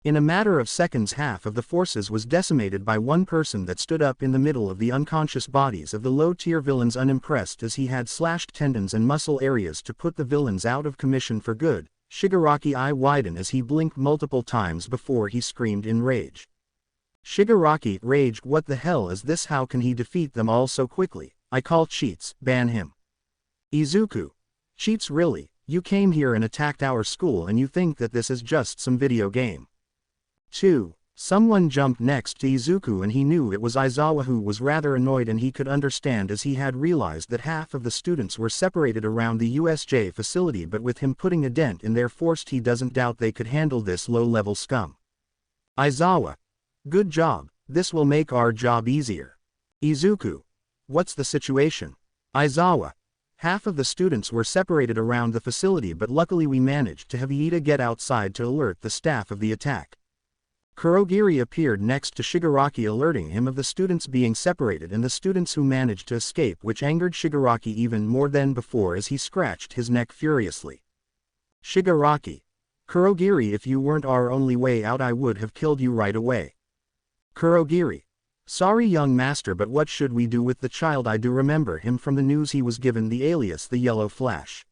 In a matter of seconds, half of the forces was decimated by one person that stood up in the middle of the unconscious bodies of the low-tier villains, unimpressed as he had slashed tendons and muscle areas to put the villains out of commission for good. Shigaraki eye widened as he blinked multiple times before he screamed in rage. Shigaraki raged, what the hell is this? How can he defeat them all so quickly? I call cheats, ban him. Izuku. Cheats, really? You came here and attacked our school and you think that this is just some video game? 2. Someone jumped next to Izuku and he knew it was Aizawa, who was rather annoyed, and he could understand as he had realized that half of the students were separated around the USJ facility, but with him putting a dent in their force, he doesn't doubt they could handle this low-level scum. Aizawa. Good job, this will make our job easier. Izuku. What's the situation? Aizawa. Half of the students were separated around the facility, but luckily we managed to have Iida get outside to alert the staff of the attack. Kurogiri appeared next to Shigaraki, alerting him of the students being separated and the students who managed to escape, which angered Shigaraki even more than before as he scratched his neck furiously. Shigaraki. Kurogiri, if you weren't our only way out, I would have killed you right away. Kurogiri. Sorry young master, but what should we do with the child? I do remember him from the news. He was given the alias the Yellow Flash.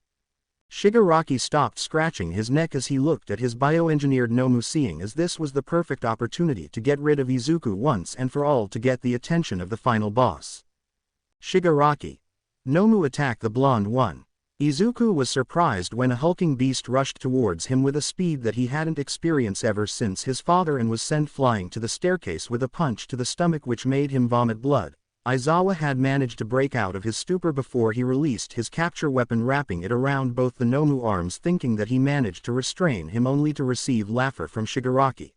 Shigaraki stopped scratching his neck as he looked at his bioengineered Nomu, seeing as this was the perfect opportunity to get rid of Izuku once and for all, to get the attention of the final boss. Shigaraki. Nomu, attack the blonde one. Izuku was surprised when a hulking beast rushed towards him with a speed that he hadn't experienced ever since his father, and was sent flying to the staircase with a punch to the stomach which made him vomit blood. Aizawa had managed to break out of his stupor before he released his capture weapon, wrapping it around both the Nomu arms, thinking that he managed to restrain him, only to receive laughter from Shigaraki.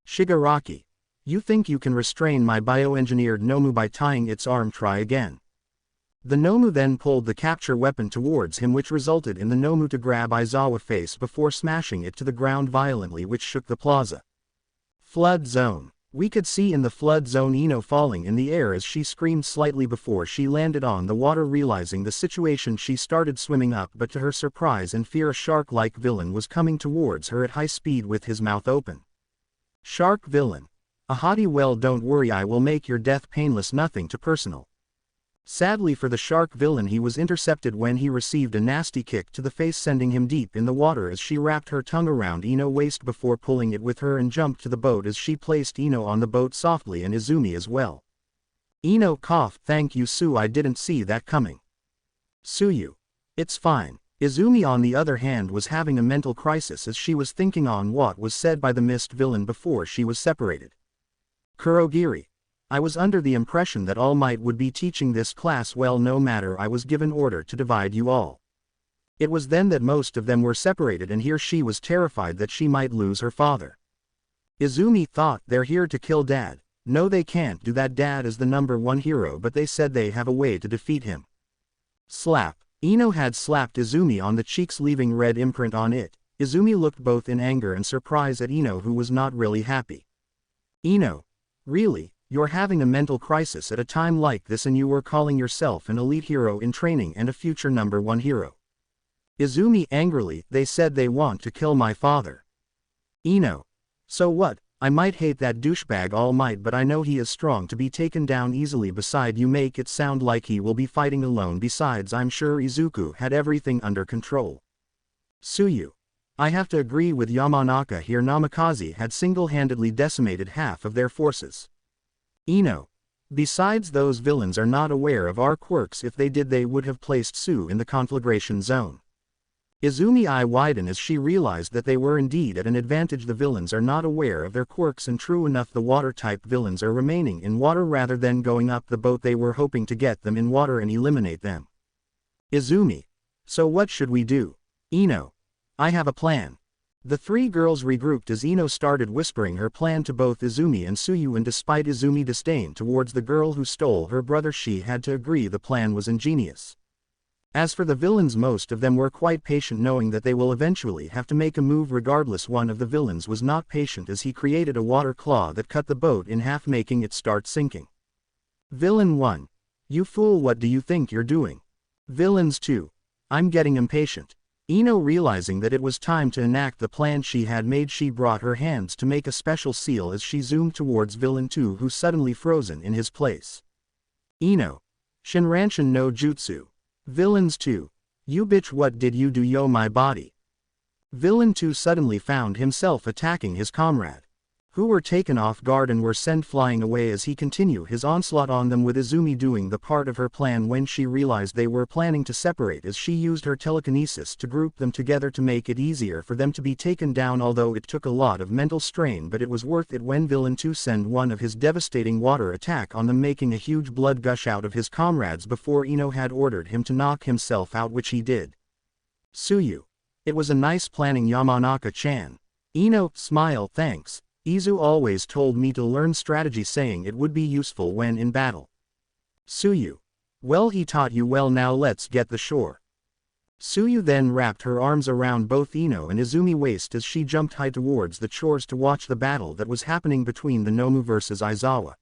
Shigaraki. You think you can restrain my bioengineered Nomu by tying its arm? Try again. The Nomu then pulled the capture weapon towards him, which resulted in the Nomu to grab Aizawa's face before smashing it to the ground violently, which shook the plaza. Flood zone. We could see in the flood zone Ino falling in the air as she screamed slightly before she landed on the water. Realizing the situation, she started swimming up, but to her surprise and fear a shark-like villain was coming towards her at high speed with his mouth open. Shark villain. A haughty, well, don't worry, I will make your death painless, nothing too personal. Sadly for the shark villain, he was intercepted when he received a nasty kick to the face, sending him deep in the water as she wrapped her tongue around Ino's waist before pulling it with her and jumped to the boat as she placed Ino on the boat softly and Izumi as well. Ino coughed. Thank you, Sue, I didn't see that coming. Suyu. It's fine. Izumi on the other hand was having a mental crisis as she was thinking on what was said by the mist villain before she was separated. Kurogiri. I was under the impression that All Might would be teaching this class. Well, no matter, I was given order to divide you all. It was then that most of them were separated, and here she was terrified that she might lose her father. Izumi thought, they're here to kill Dad. No, they can't do that. Dad is the #1 hero, but they said they have a way to defeat him. Slap. Ino had slapped Izumi on the cheeks, leaving red imprint on it. Izumi looked both in anger and surprise at Ino, who was not really happy. Ino. Really? You're having a mental crisis at a time like this, and you were calling yourself an elite hero in training and a future #1 hero. Izumi angrily, they said they want to kill my father. Ino. So what? I might hate that douchebag All Might, but I know he is strong to be taken down easily. Beside, you make it sound like he will be fighting alone. Besides, I'm sure Izuku had everything under control. Suyu. I have to agree with Yamanaka here. Namikaze had single-handedly decimated half of their forces. Ino. Besides, those villains are not aware of our quirks. If they did, they would have placed Sue in the conflagration zone. Izumi's eye widened as she realized that they were indeed at an advantage. The villains are not aware of their quirks, and true enough, the water-type villains are remaining in water rather than going up the boat. They were hoping to get them in water and eliminate them. Izumi. So what should we do? Ino. I have a plan. The three girls regrouped as Ino started whispering her plan to both Izumi and Suyu, and despite Izumi's disdain towards the girl who stole her brother, she had to agree the plan was ingenious. As for the villains, most of them were quite patient, knowing that they will eventually have to make a move regardless. One of the villains was not patient as he created a water claw that cut the boat in half, making it start sinking. Villain 1. You fool, what do you think you're doing? Villains 2. I'm getting impatient. Ino, realizing that it was time to enact the plan she had made, she brought her hands to make a special seal as she zoomed towards Villain 2, who suddenly frozen in his place. Ino. Shinranshin no Jutsu. Villains 2. You bitch, what did you do? Yo, my body. Villain 2 suddenly found himself attacking his comrade, who were taken off guard and were sent flying away as he continued his onslaught on them, with Izumi doing the part of her plan when she realized they were planning to separate, as she used her telekinesis to group them together to make it easier for them to be taken down. Although it took a lot of mental strain, but it was worth it when Villain 2 sent one of his devastating water attack on them, making a huge blood gush out of his comrades before Ino had ordered him to knock himself out, which he did. Suyu. It was a nice planning, Yamanaka-chan. Ino, smile, thanks. Izu always told me to learn strategy, saying it would be useful when in battle. Suyu. Well, he taught you well, now let's get the shore. Suyu then wrapped her arms around both Ino and Izumi's waist as she jumped high towards the shores to watch the battle that was happening between the Nomu versus Aizawa.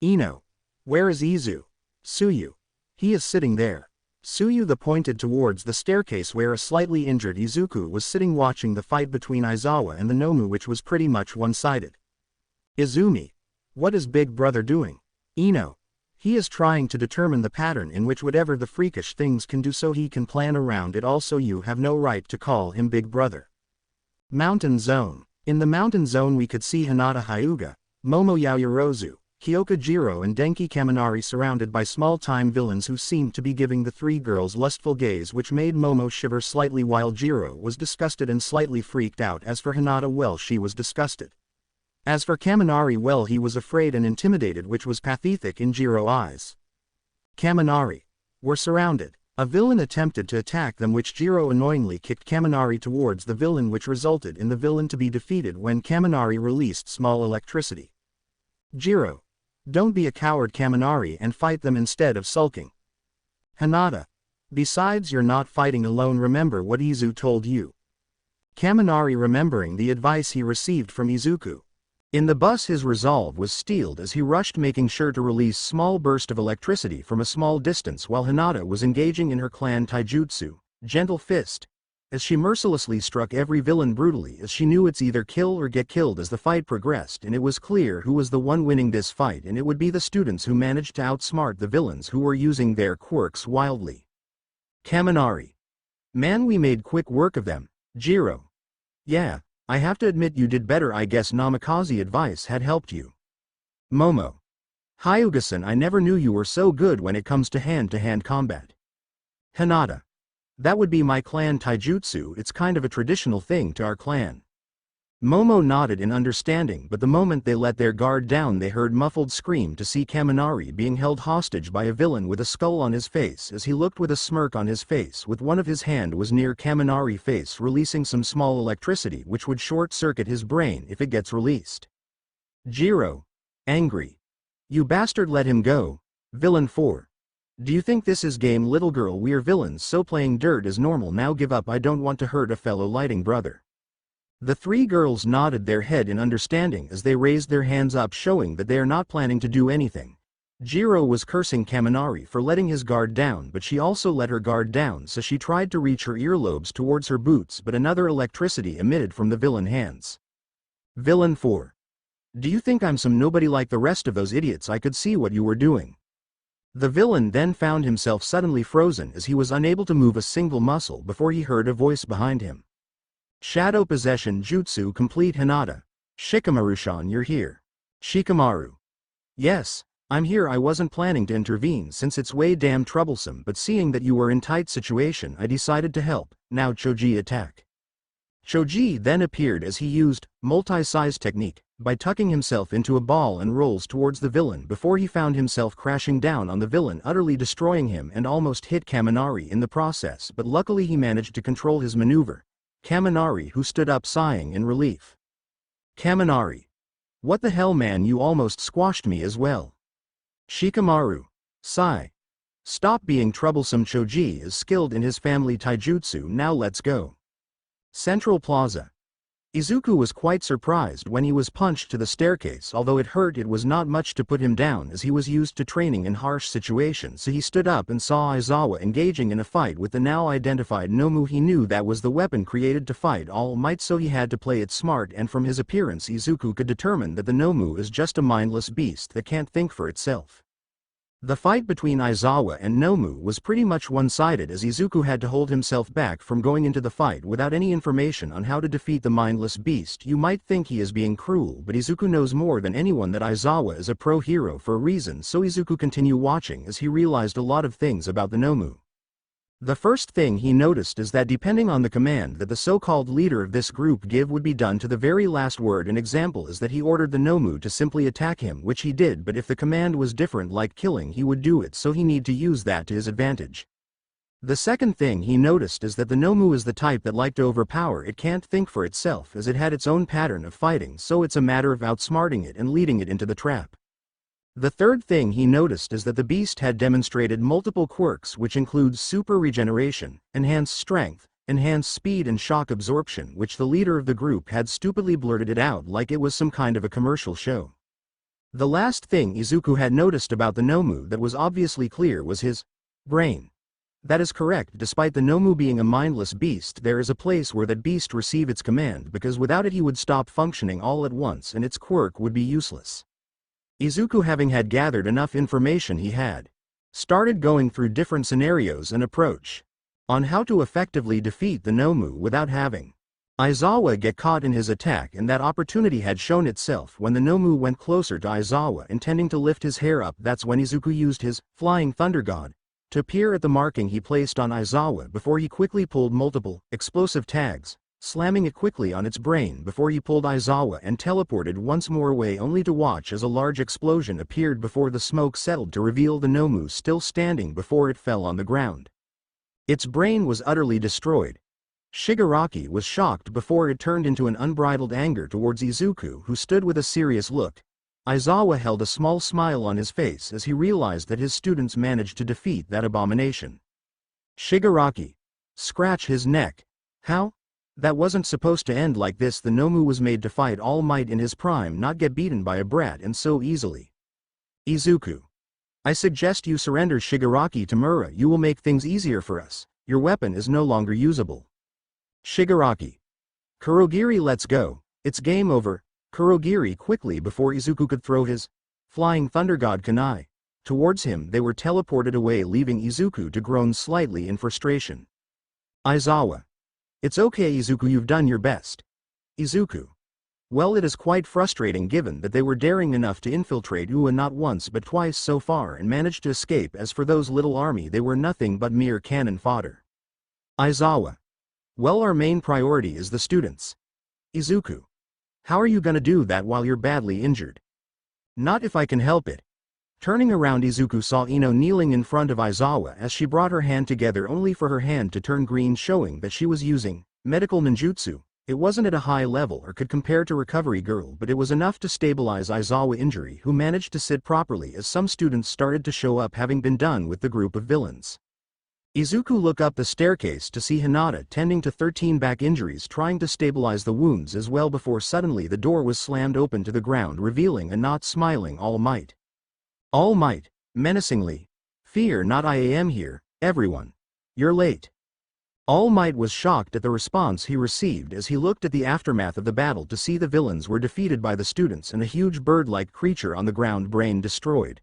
Ino. Where is Izu? Suyu. He is sitting there. Suyu pointed towards the staircase where a slightly injured Izuku was sitting, watching the fight between Aizawa and the Nomu, which was pretty much one-sided. Izumi. What is Big Brother doing? Ino. He is trying to determine the pattern in which whatever the freakish things can do, so he can plan around it. Also, you have no right to call him Big Brother. Mountain Zone. In the Mountain Zone we could see Hinata Hyuga, Momo Yaoyorozu, Kyoka Jiro and Denki Kaminari surrounded by small-time villains who seemed to be giving the three girls lustful gaze, which made Momo shiver slightly, while Jiro was disgusted and slightly freaked out. As for Hinata, well, she was disgusted. As for Kaminari, well, he was afraid and intimidated, which was pathetic in Jiro's eyes. Kaminari were surrounded. A villain attempted to attack them, which Jiro annoyingly kicked Kaminari towards the villain, which resulted in the villain to be defeated when Kaminari released small electricity. Jiro. Don't be a coward, Kaminari, and fight them instead of sulking. Hinata. Besides, you're not fighting alone, remember what Izu told you. Kaminari, remembering the advice he received from Izuku. In the bus his resolve was steeled as he rushed, making sure to release small burst of electricity from a small distance while Hinata was engaging in her clan taijutsu, Gentle Fist, as she mercilessly struck every villain brutally, as she knew it's either kill or get killed as the fight progressed, and it was clear who was the one winning this fight, and it would be the students who managed to outsmart the villains who were using their quirks wildly. Kaminari. Man, we made quick work of them, Jiro. Yeah, I have to admit you did better. I guess Namikaze advice had helped you. Momo. Hyuga-san, I never knew you were so good when it comes to hand-to-hand combat. Hinata. That would be my clan taijutsu, it's kind of a traditional thing to our clan. Momo nodded in understanding, but the moment they let their guard down they heard muffled scream to see Kaminari being held hostage by a villain with a skull on his face, as he looked with a smirk on his face with one of his hand was near Kaminari's face, releasing some small electricity which would short-circuit his brain if it gets released. Jiro. Angry. You bastard, let him go. Villain 4. Do you think this is game, little girl? We're villains, so playing dirt is normal. Now give up, I don't want to hurt a fellow lighting brother. The three girls nodded their head in understanding as they raised their hands up, showing that they are not planning to do anything. Jiro was cursing Kaminari for letting his guard down, but she also let her guard down, so she tried to reach her earlobes towards her boots, but another electricity emitted from the villain hands. Villain 4. Do you think I'm some nobody like the rest of those idiots? I could see what you were doing. The villain then found himself suddenly frozen as he was unable to move a single muscle before he heard a voice behind him. Shadow Possession Jutsu complete. Hinata. Shikamaru-san, you're here. Shikamaru. Yes, I'm here. I wasn't planning to intervene since it's way damn troublesome, but seeing that you were in tight situation I decided to help. Now Choji attack. Choji then appeared as he used multi-size technique by tucking himself into a ball and rolls towards the villain before he found himself crashing down on the villain, utterly destroying him and almost hit Kaminari in the process, but luckily he managed to control his maneuver. Kaminari, who stood up sighing in relief. Kaminari. What the hell, man, you almost squashed me as well. Shikamaru. Sigh. Stop being troublesome. Choji is skilled in his family taijutsu. Now let's go. Central Plaza. Izuku was quite surprised when he was punched to the staircase. Although it hurt, it was not much to put him down as he was used to training in harsh situations, so he stood up and saw Aizawa engaging in a fight with the now identified Nomu. He knew that was the weapon created to fight All Might, so he had to play it smart, and from his appearance Izuku could determine that the Nomu is just a mindless beast that can't think for itself. The fight between Aizawa and Nomu was pretty much one-sided, as Izuku had to hold himself back from going into the fight without any information on how to defeat the mindless beast. You might think he is being cruel, but Izuku knows more than anyone that Aizawa is a pro-hero for a reason, so Izuku continued watching as he realized a lot of things about the Nomu. The first thing he noticed is that depending on the command that the so-called leader of this group give would be done to the very last word. An example is that he ordered the Nomu to simply attack him, which he did, but if the command was different like killing he would do it, so he need to use that to his advantage. The second thing he noticed is that the Nomu is the type that like to overpower. It can't think for itself as it had its own pattern of fighting, so it's a matter of outsmarting it and leading it into the trap. The third thing he noticed is that the beast had demonstrated multiple quirks, which includes super regeneration, enhanced strength, enhanced speed and shock absorption, which the leader of the group had stupidly blurted it out like it was some kind of a commercial show. The last thing Izuku had noticed about the Nomu that was obviously clear was his brain. That is correct. Despite the Nomu being a mindless beast, there is a place where that beast receive its command, because without it he would stop functioning all at once and its quirk would be useless. Izuku, having had gathered enough information, he had started going through different scenarios and approach on how to effectively defeat the Nomu without having Aizawa get caught in his attack, and that opportunity had shown itself when the Nomu went closer to Aizawa intending to lift his hair up. That's when Izuku used his Flying Thunder God to appear at the marking he placed on Aizawa before he quickly pulled multiple explosive tags, slamming it quickly on its brain before he pulled Aizawa and teleported once more away, only to watch as a large explosion appeared before the smoke settled to reveal the Nomu still standing before it fell on the ground. Its brain was utterly destroyed. Shigaraki was shocked before it turned into an unbridled anger towards Izuku, who stood with a serious look. Aizawa held a small smile on his face as he realized that his students managed to defeat that abomination. Shigaraki. Scratch his neck. How? That wasn't supposed to end like this. The Nomu was made to fight All Might in his prime, not get beaten by a brat and so easily. Izuku. I suggest you surrender Shigaraki to Mura. You will make things easier for us. Your weapon is no longer usable. Shigaraki. Kurogiri, let's go. It's game over. Kurogiri quickly before Izuku could throw his flying Thunder God kunai towards him. They were teleported away, leaving Izuku to groan slightly in frustration. Aizawa. It's okay Izuku, you've done your best. Izuku. Well, it is quite frustrating given that they were daring enough to infiltrate Ua not once but twice so far and managed to escape. As for those little army, they were nothing but mere cannon fodder. Aizawa. Well, our main priority is the students. Izuku. How are you gonna do that while you're badly injured? Not if I can help it. Turning around, Izuku saw Ino kneeling in front of Aizawa as she brought her hand together only for her hand to turn green, showing that she was using medical ninjutsu. It wasn't at a high level or could compare to Recovery Girl, but it was enough to stabilize Aizawa's injury, who managed to sit properly as some students started to show up, having been done with the group of villains. Izuku looked up the staircase to see Hinata tending to 13 back injuries, trying to stabilize the wounds as well, before suddenly the door was slammed open to the ground, revealing a not smiling All Might. All Might, menacingly. Fear not, I am here, everyone. You're late. All Might was shocked at the response he received as he looked at the aftermath of the battle to see the villains were defeated by the students and a huge bird-like creature on the ground, brain destroyed.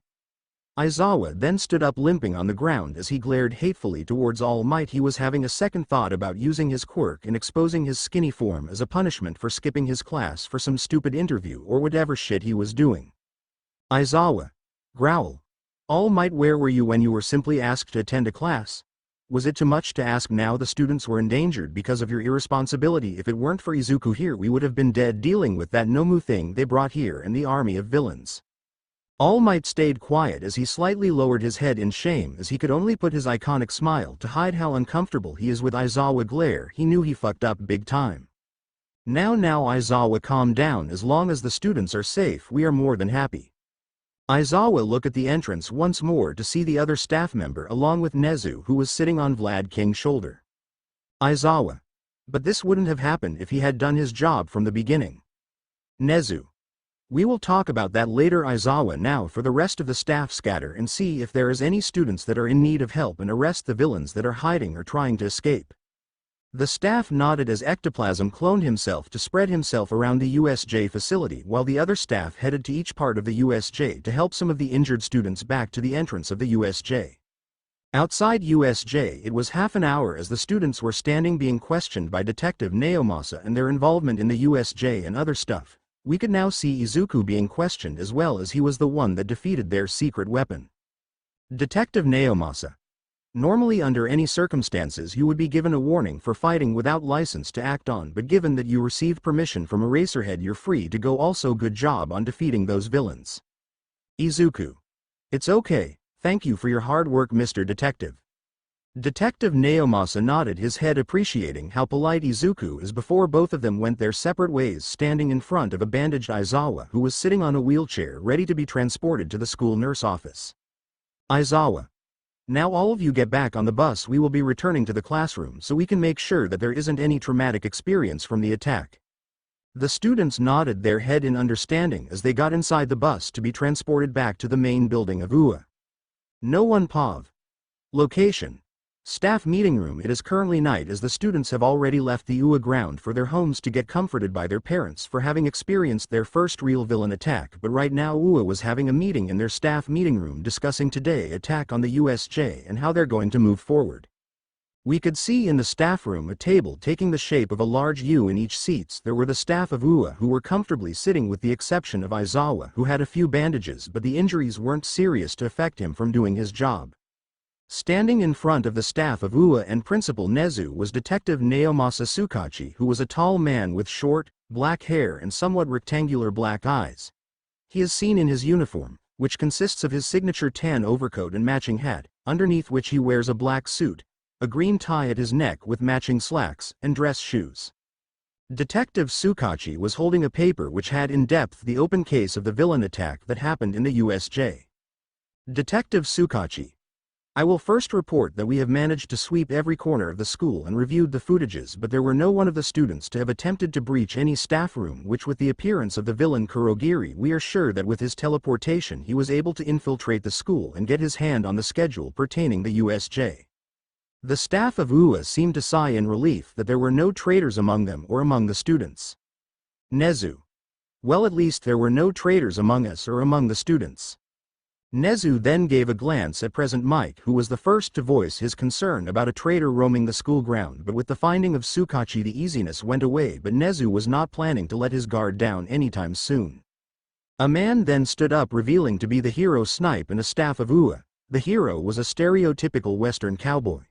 Aizawa then stood up limping on the ground as he glared hatefully towards All Might. He was having a second thought about using his quirk and exposing his skinny form as a punishment for skipping his class for some stupid interview or whatever shit he was doing. Aizawa. Growl. All Might, where were you when you were simply asked to attend a class? Was it too much to ask? Now the students were endangered because of your irresponsibility. If it weren't for Izuku here, we would have been dead dealing with that Nomu thing they brought here and the army of villains. All Might stayed quiet as he slightly lowered his head in shame, as he could only put his iconic smile to hide how uncomfortable he is with Aizawa glare. He knew he fucked up big time. Now Aizawa, calm down. As long as the students are safe, we are more than happy. Aizawa looked at the entrance once more to see the other staff member along with Nezu, who was sitting on Vlad King's shoulder. Aizawa. But this wouldn't have happened if he had done his job from the beginning. Nezu. We will talk about that later. Aizawa. Now for the rest of the staff, scatter and see if there is any students that are in need of help and arrest the villains that are hiding or trying to escape. The staff nodded as Ectoplasm cloned himself to spread himself around the USJ facility, while the other staff headed to each part of the USJ to help some of the injured students back to the entrance of the USJ. Outside USJ, it was half an hour as the students were standing being questioned by Detective Naomasa and their involvement in the USJ and other stuff. We could now see Izuku being questioned as well, as he was the one that defeated their secret weapon. Detective Naomasa. Normally under any circumstances you would be given a warning for fighting without license to act on, but given that you received permission from Eraserhead, you're free to go. Also, good job on defeating those villains. Izuku. It's okay, thank you for your hard work, Mr. Detective. Detective Naomasa nodded his head, appreciating how polite Izuku is before both of them went their separate ways, standing in front of a bandaged Aizawa who was sitting on a wheelchair ready to be transported to the school nurse office. Aizawa. Now all of you get back on the bus. We will be returning to the classroom so we can make sure that there isn't any traumatic experience from the attack. The students nodded their head in understanding as they got inside the bus to be transported back to the main building of UA. No one POV. Location. Staff meeting room. It is currently night as the students have already left the UA ground for their homes to get comforted by their parents for having experienced their first real villain attack, but right now UA was having a meeting in their staff meeting room discussing today's attack on the USJ and how they're going to move forward. We could see in the staff room a table taking the shape of a large U in each seats. There were the staff of UA who were comfortably sitting, with the exception of Aizawa, who had a few bandages, but the injuries weren't serious to affect him from doing his job. Standing in front of the staff of UA and Principal Nezu was Detective Naomasa Tsukachi, who was a tall man with short, black hair and somewhat rectangular black eyes. He is seen in his uniform, which consists of his signature tan overcoat and matching hat, underneath which he wears a black suit, a green tie at his neck with matching slacks, and dress shoes. Detective Tsukachi was holding a paper which had in depth the open case of the villain attack that happened in the USJ. Detective Tsukachi. I will first report that we have managed to sweep every corner of the school and reviewed the footages, but there were no one of the students to have attempted to breach any staff room, which with the appearance of the villain Kurogiri we are sure that with his teleportation he was able to infiltrate the school and get his hand on the schedule pertaining the USJ. The staff of UA seemed to sigh in relief that there were no traitors among them or among the students. Nezu. Well, at least there were no traitors among us or among the students. Nezu then gave a glance at Present Mike, who was the first to voice his concern about a traitor roaming the school ground, but with the finding of Tsukachi the easiness went away, but Nezu was not planning to let his guard down anytime soon. A man then stood up, revealing to be the hero Snipe and a staff of UA. The hero was a stereotypical Western cowboy.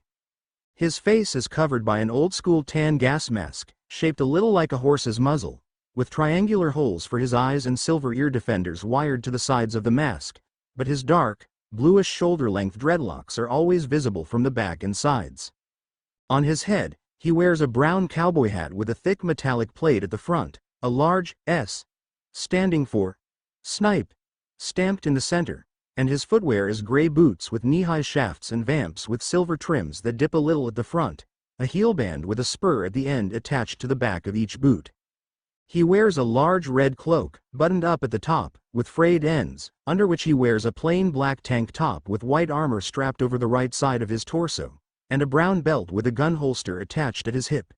His face is covered by an old-school tan gas mask, shaped a little like a horse's muzzle, with triangular holes for his eyes and silver ear defenders wired to the sides of the mask, but his dark, bluish shoulder-length dreadlocks are always visible from the back and sides. On his head, he wears a brown cowboy hat with a thick metallic plate at the front, a large S, standing for Snipe, stamped in the center, and his footwear is gray boots with knee-high shafts and vamps with silver trims that dip a little at the front, a heel band with a spur at the end attached to the back of each boot. He wears a large red cloak, buttoned up at the top, with frayed ends, under which he wears a plain black tank top with white armor strapped over the right side of his torso, and a brown belt with a gun holster attached at his hip.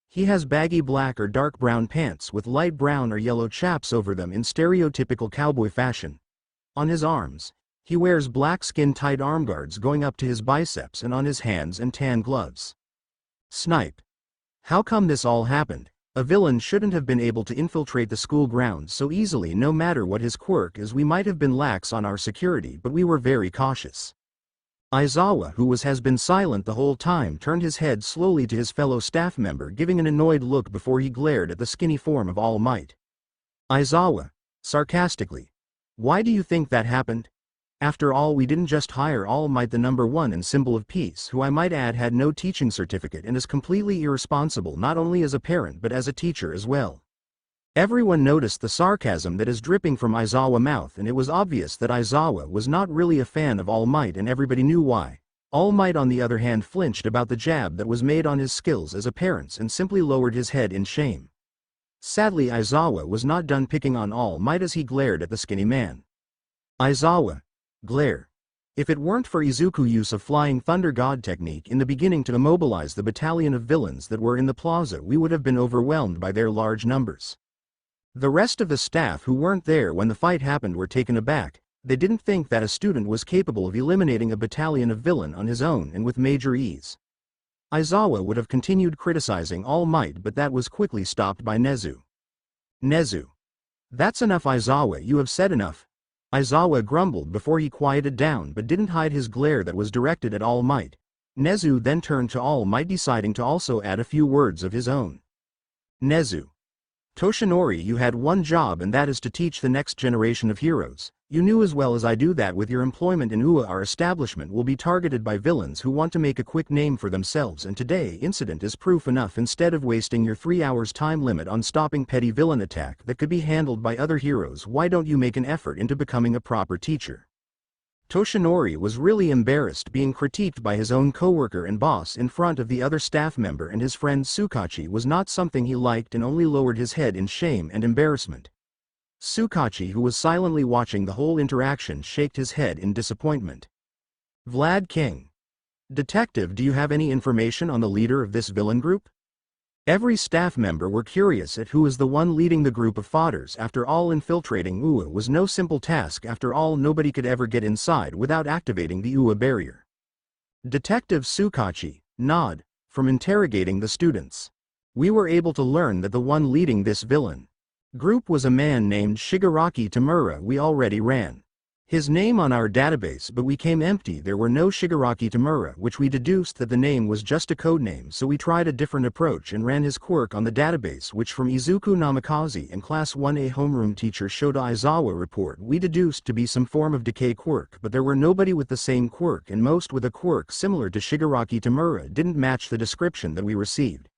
He has baggy black or dark brown pants with light brown or yellow chaps over them in stereotypical cowboy fashion. On his arms, he wears black skin-tight armguards going up to his biceps, and on his hands and tan gloves. Snipe. How come this all happened? A villain shouldn't have been able to infiltrate the school grounds so easily, no matter what his quirk is. We might have been lax on our security, but we were very cautious. Aizawa, who has been silent the whole time, turned his head slowly to his fellow staff member, giving an annoyed look before he glared at the skinny form of All Might. Aizawa, sarcastically. Why do you think that happened? After all, we didn't just hire All Might, the #1 and symbol of peace, who I might add had no teaching certificate and is completely irresponsible not only as a parent but as a teacher as well. Everyone noticed the sarcasm that is dripping from Aizawa's mouth, and it was obvious that Aizawa was not really a fan of All Might, and everybody knew why. All Might, on the other hand, flinched about the jab that was made on his skills as a parent and simply lowered his head in shame. Sadly, Aizawa was not done picking on All Might as he glared at the skinny man. Aizawa. Glare. If it weren't for Izuku's use of Flying Thunder God technique in the beginning to immobilize the battalion of villains that were in the plaza, we would have been overwhelmed by their large numbers. The rest of the staff who weren't there when the fight happened were taken aback. They didn't think that a student was capable of eliminating a battalion of villain on his own and with major ease. Aizawa would have continued criticizing All Might, but that was quickly stopped by Nezu. Nezu. That's enough, Aizawa, you have said enough. Aizawa grumbled before he quieted down, but didn't hide his glare that was directed at All Might. Nezu then turned to All Might, deciding to also add a few words of his own. Nezu. Toshinori, you had one job, and that is to teach the next generation of heroes. You knew as well as I do that with your employment in UA, our establishment will be targeted by villains who want to make a quick name for themselves, and today incident is proof enough. Instead of wasting your 3 hours time limit on stopping petty villain attack that could be handled by other heroes, why don't you make an effort into becoming a proper teacher? Toshinori was really embarrassed being critiqued by his own coworker and boss in front of the other staff member, and his friend Tsukachi was not something he liked and only lowered his head in shame and embarrassment. Tsukachi, who was silently watching the whole interaction, shook his head in disappointment. Vlad King. Detective, do you have any information on the leader of this villain group? Every staff member were curious at who is the one leading the group of fodders. After all, infiltrating UA was no simple task. After all, nobody could ever get inside without activating the UA barrier. Detective Tsukachi, nod, from interrogating the students. We were able to learn that the one leading this villain group was a man named Shigaraki Tamura. We already ran his name on our database, but we came empty. There were no Shigaraki Tamura, which we deduced that the name was just a code name, so we tried a different approach and ran his quirk on the database, which from Izuku Namikaze and Class 1A homeroom teacher Shota Aizawa report we deduced to be some form of decay quirk, but there were nobody with the same quirk, and most with a quirk similar to Shigaraki Tamura didn't match the description that we received.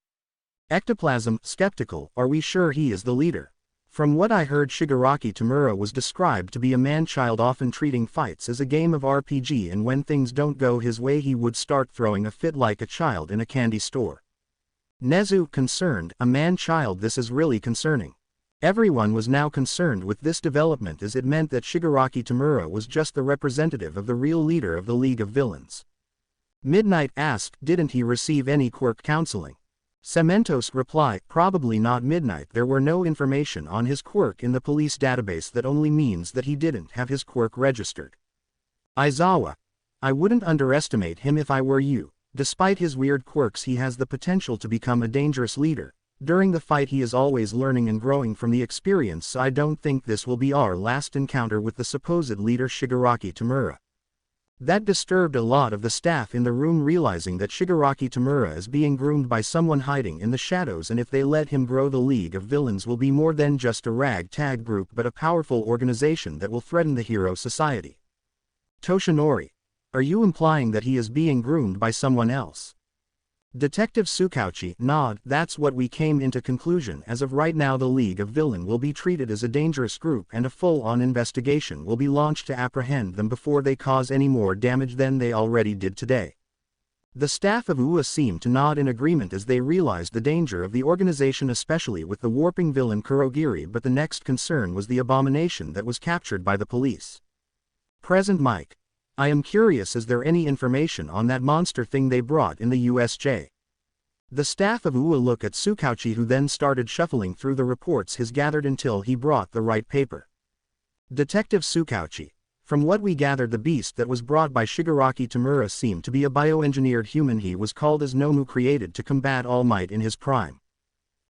Ectoplasm, skeptical, are we sure he is the leader? From what I heard, Shigaraki Tamura was described to be a man-child, often treating fights as a game of RPG, and when things don't go his way he would start throwing a fit like a child in a candy store. Nezu, concerned, a man-child? This is really concerning. Everyone was now concerned with this development, as it meant that Shigaraki Tamura was just the representative of the real leader of the League of Villains. Midnight asked, didn't he receive any quirk counseling? Cementos replied, probably not. Midnight, there were no information on his quirk in the police database. That only means that he didn't have his quirk registered. Aizawa, I wouldn't underestimate him if I were you. Despite his weird quirks, he has the potential to become a dangerous leader. During the fight he is always learning and growing from the experience, so I don't think this will be our last encounter with the supposed leader Shigaraki Tamura. That disturbed a lot of the staff in the room, realizing that Shigaraki Tamura is being groomed by someone hiding in the shadows, and if they let him grow, the League of Villains will be more than just a ragtag group but a powerful organization that will threaten the hero society. Toshinori, are you implying that he is being groomed by someone else? Detective Tsukauchi, nod. That's what we came into conclusion. As of right now, the League of Villain will be treated as a dangerous group, and a full-on investigation will be launched to apprehend them before they cause any more damage than they already did today. The staff of UA seemed to nod in agreement as they realized the danger of the organization, especially with the warping villain Kurogiri, but the next concern was the abomination that was captured by the police. Present Mike. I am curious, is there any information on that monster thing they brought in the USJ? The staff of UA look at Tsukauchi, who then started shuffling through the reports he's gathered until he brought the right paper. Detective Tsukauchi, from what we gathered, the beast that was brought by Shigaraki Tamura seemed to be a bioengineered human. He was called as Nomu, created to combat All Might in his prime.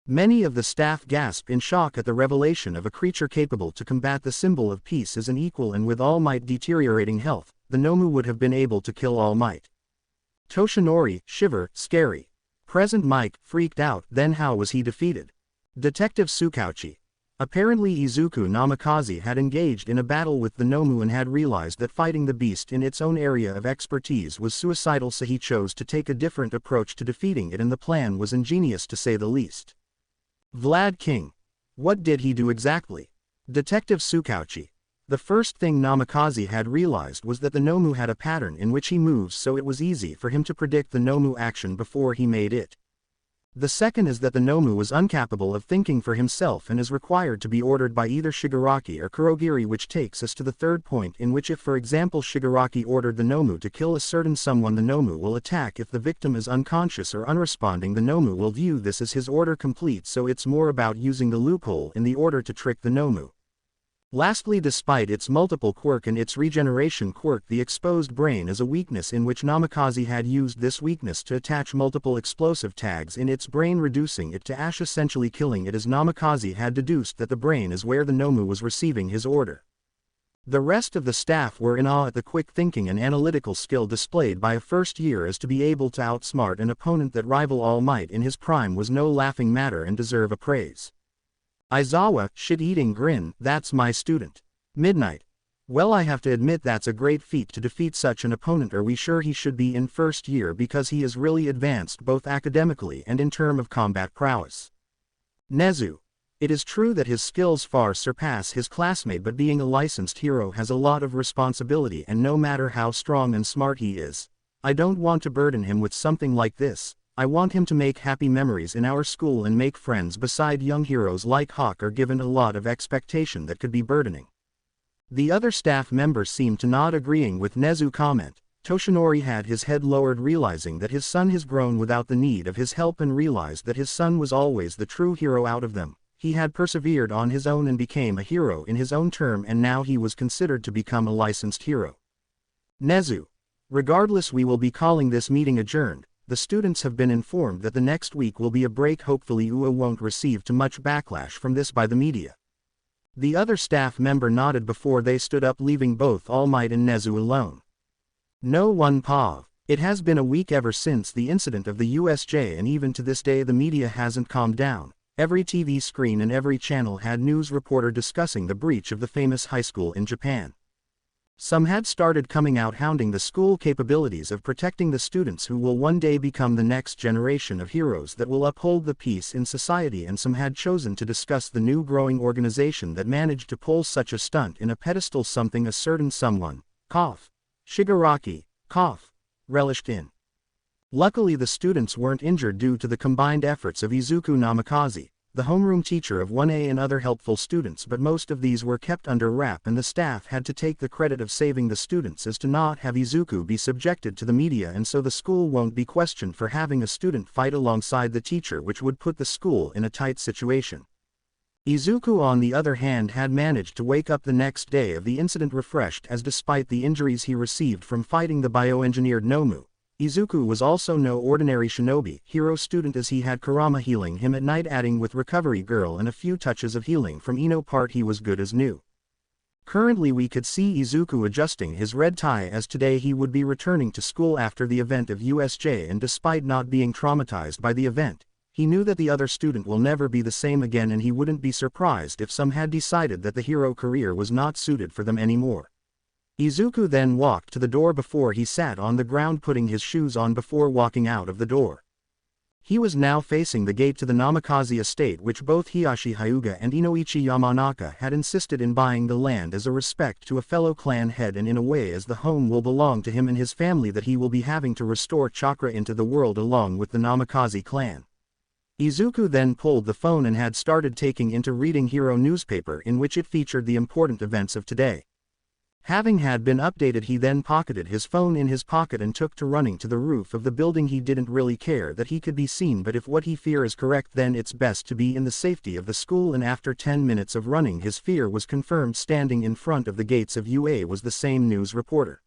Many of the staff gasp in shock at the revelation of a creature capable to combat the symbol of peace as an equal, and with All Might deteriorating health, the Nomu would have been able to kill All Might. Toshinori, shiver, scary. Present Mike, freaked out. Then how was he defeated? Detective Tsukauchi. Apparently Izuku Namikaze had engaged in a battle with the Nomu and had realized that fighting the beast in its own area of expertise was suicidal, so he chose to take a different approach to defeating it, and the plan was ingenious to say the least. Vlad King. What did he do exactly? Detective Tsukauchi. The first thing Namikaze had realized was that the Nomu had a pattern in which he moves, so it was easy for him to predict the Nomu action before he made it. The second is that the Nomu was incapable of thinking for himself and is required to be ordered by either Shigaraki or Kurogiri, which takes us to the third point, in which if, for example, Shigaraki ordered the Nomu to kill a certain someone, the Nomu will attack. If the victim is unconscious or unresponding, the Nomu will view this as his order complete, so it's more about using the loophole in the order to trick the Nomu. Lastly, despite its multiple quirk and its regeneration quirk, the exposed brain is a weakness, in which Namikaze had used this weakness to attach multiple explosive tags in its brain, reducing it to ash, essentially killing it, as Namikaze had deduced that the brain is where the Nomu was receiving his order. The rest of the staff were in awe at the quick thinking and analytical skill displayed by a first year, as to be able to outsmart an opponent that rival All Might in his prime was no laughing matter and deserve a praise. Aizawa, shit-eating grin, that's my student. Midnight. Well, I have to admit that's a great feat to defeat such an opponent. Are we sure he should be in first year, because he is really advanced both academically and in term of combat prowess? Nezu. It is true that his skills far surpass his classmate, but being a licensed hero has a lot of responsibility, and no matter how strong and smart he is, I don't want to burden him with something like this. I want him to make happy memories in our school and make friends. Beside, young heroes like Hawk are given a lot of expectation that could be burdening. The other staff members seemed to nod, agreeing with Nezu's comment. Toshinori had his head lowered, realizing that his son has grown without the need of his help, and realized that his son was always the true hero out of them. He had persevered on his own and became a hero in his own term, and now he was considered to become a licensed hero. Nezu. Regardless, we will be calling this meeting adjourned. The students have been informed that the next week will be a break. Hopefully UA won't receive too much backlash from this by the media. The other staff member nodded before they stood up, leaving both All Might and Nezu alone. No one pav. It has been a week ever since the incident of the USJ, and even to this day the media hasn't calmed down. Every TV screen and every channel had news reporter discussing the breach of the famous high school in Japan. Some had started coming out hounding the school capabilities of protecting the students who will one day become the next generation of heroes that will uphold the peace in society, and some had chosen to discuss the new growing organization that managed to pull such a stunt in a pedestal, something a certain someone, Shigaraki, relished in. Luckily the students weren't injured due to the combined efforts of Izuku Namikaze, the homeroom teacher of 1A, and other helpful students, but most of these were kept under wrap, and the staff had to take the credit of saving the students as to not have Izuku be subjected to the media, and so the school won't be questioned for having a student fight alongside the teacher, which would put the school in a tight situation. Izuku on the other hand had managed to wake up the next day of the incident refreshed, as despite the injuries he received from fighting the bioengineered Nomu, Izuku was also no ordinary shinobi hero student, as he had Kurama healing him at night, adding with recovery girl and a few touches of healing from Ino part, he was good as new. Currently we could see Izuku adjusting his red tie, as today he would be returning to school after the event of USJ, and despite not being traumatized by the event, he knew that the other student will never be the same again, and he wouldn't be surprised if some had decided that the hero career was not suited for them anymore. Izuku then walked to the door before he sat on the ground putting his shoes on before walking out of the door. He was now facing the gate to the Namikaze estate, which both Hiyashi Hyuga and Inoichi Yamanaka had insisted in buying the land as a respect to a fellow clan head, and in a way as the home will belong to him and his family, that he will be having to restore chakra into the world along with the Namikaze clan. Izuku then pulled the phone and had started taking into reading Hero newspaper, in which it featured the important events of today. Having had been updated, he then pocketed his phone in his pocket and took to running to the roof of the building. He didn't really care that he could be seen, but if what he fears is correct, then it's best to be in the safety of the school, and after 10 minutes of running his fear was confirmed. Standing in front of the gates of UA was the same news reporter.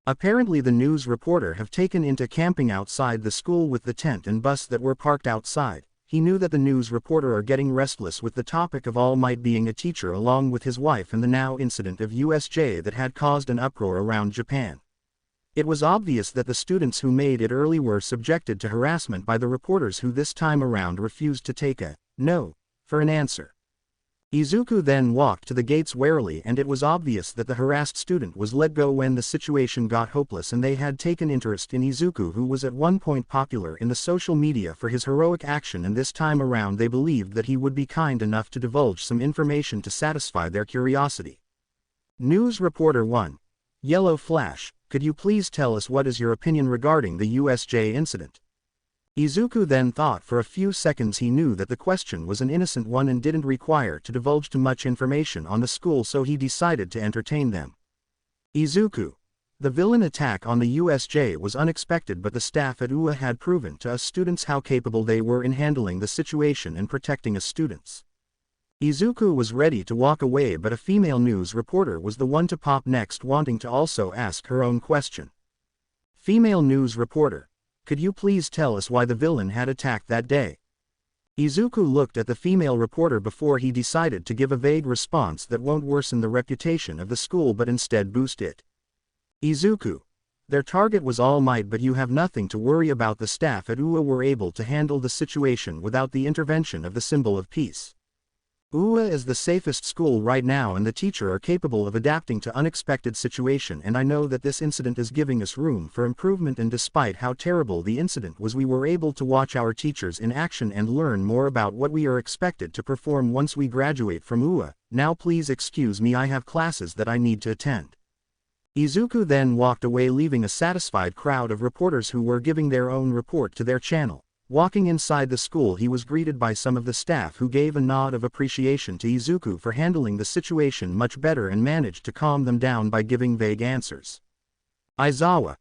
Apparently the news reporter have taken into camping outside the school with the tent and bus that were parked outside. He knew that the news reporter are getting restless with the topic of All Might being a teacher along with his wife, and the now incident of USJ that had caused an uproar around Japan. It was obvious that the students who made it early were subjected to harassment by the reporters, who this time around refused to take a no for an answer. Izuku then walked to the gates warily, and it was obvious that the harassed student was let go when the situation got hopeless, and they had taken interest in Izuku, who was at one point popular in the social media for his heroic action, and this time around they believed that he would be kind enough to divulge some information to satisfy their curiosity. News reporter 1. Yellow Flash, could you please tell us what is your opinion regarding the USJ incident? Izuku then thought for a few seconds. He knew that the question was an innocent one and didn't require to divulge too much information on the school, so he decided to entertain them. Izuku. The villain attack on the USJ was unexpected, but the staff at UA had proven to us students how capable they were in handling the situation and protecting us students. Izuku was ready to walk away, but a female news reporter was the one to pop next, wanting to also ask her own question. Female news reporter. Could you please tell us why the villain had attacked that day? Izuku looked at the female reporter before he decided to give a vague response that won't worsen the reputation of the school but instead boost it. Izuku. Their target was All Might, but you have nothing to worry about. The staff at UA were able to handle the situation without the intervention of the symbol of peace. UA is the safest school right now, and the teacher are capable of adapting to unexpected situation, and I know that this incident is giving us room for improvement, and despite how terrible the incident was, we were able to watch our teachers in action and learn more about what we are expected to perform once we graduate from UA. Now please excuse me, I have classes that I need to attend. Izuku then walked away, leaving a satisfied crowd of reporters who were giving their own report to their channel. Walking inside the school, he was greeted by some of the staff who gave a nod of appreciation to Izuku for handling the situation much better and managed to calm them down by giving vague answers. Aizawa.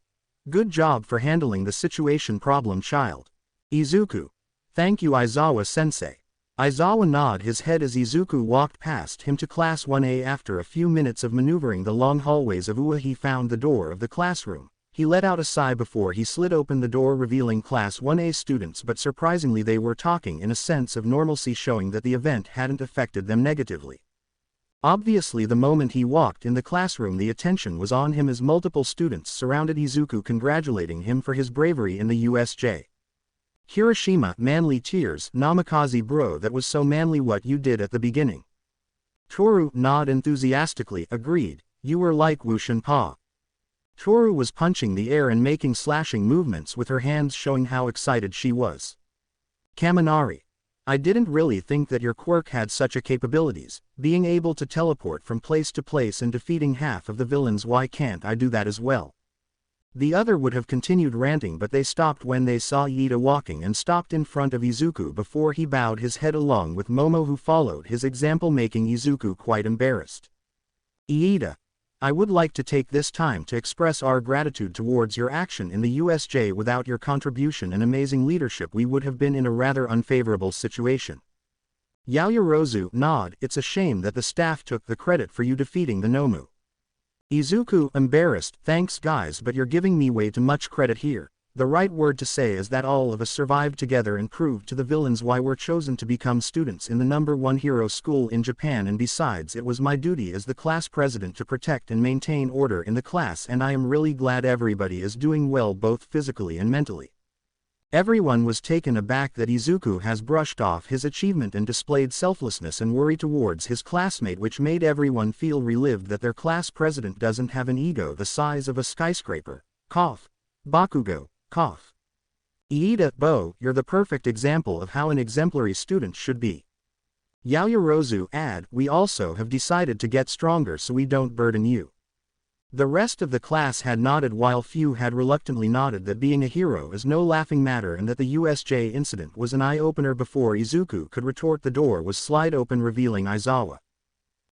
Good job for handling the situation, problem child. Izuku. Thank you, Aizawa-sensei. Aizawa nodded his head as Izuku walked past him to Class 1A. After a few minutes of maneuvering the long hallways of UA, he found the door of the classroom. He let out a sigh before he slid open the door, revealing Class 1A students, but surprisingly they were talking in a sense of normalcy, showing that the event hadn't affected them negatively. Obviously, the moment he walked in the classroom, the attention was on him as multiple students surrounded Izuku, congratulating him for his bravery in the USJ. Hiroshima, manly tears. Namikaze bro, that was so manly what you did at the beginning. Toru nodded enthusiastically, agreed. You were like Wushin Pa. Toru was punching the air and making slashing movements with her hands showing how excited she was. Kaminari. I didn't really think that your quirk had such a capabilities, being able to teleport from place to place and defeating half of the villains. Why can't I do that as well? The other would have continued ranting, but they stopped when they saw Iida walking and stopped in front of Izuku before he bowed his head along with Momo, who followed his example, making Izuku quite embarrassed. Iida, I would like to take this time to express our gratitude towards your action in the USJ. Without your contribution and amazing leadership, we would have been in a rather unfavorable situation. Yaoyorozu nod. It's a shame that the staff took the credit for you defeating the Nomu. Izuku, embarrassed. Thanks guys, but you're giving me way too much credit here. The right word to say is that all of us survived together and proved to the villains why we're chosen to become students in the #1 hero school in Japan, and besides, it was my duty as the class president to protect and maintain order in the class, and I am really glad everybody is doing well both physically and mentally. Everyone was taken aback that Izuku has brushed off his achievement and displayed selflessness and worry towards his classmate, which made everyone feel relieved that their class president doesn't have an ego the size of a skyscraper. Cough. Bakugo. Cough. Iida, Bo, you're the perfect example of how an exemplary student should be. Yaoyorozu add, we also have decided to get stronger so we don't burden you. The rest of the class had nodded, while few had reluctantly nodded that being a hero is no laughing matter and that the USJ incident was an eye-opener. Before Izuku could retort, the door was slid open, revealing Aizawa.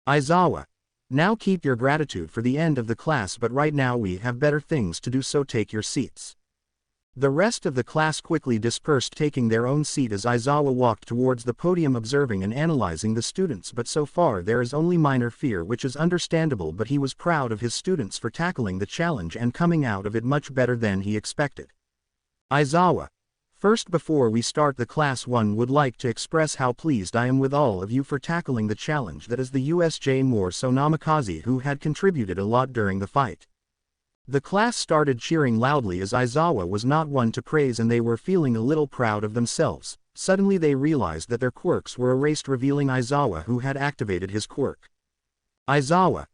Aizawa, now keep your gratitude for the end of the class, but right now we have better things to do, so take your seats. The rest of the class quickly dispersed, taking their own seat as Aizawa walked towards the podium, observing and analyzing the students, but so far there is only minor fear, which is understandable, but he was proud of his students for tackling the challenge and coming out of it much better than he expected. Aizawa, first before we start the class, one would like to express how pleased I am with all of you for tackling the challenge that is the USJ, more so Namikaze, who had contributed a lot during the fight. The class started cheering loudly as Aizawa was not one to praise and they were feeling a little proud of themselves. Suddenly they realized that their quirks were erased, revealing Aizawa, who had activated his quirk. Aizawa,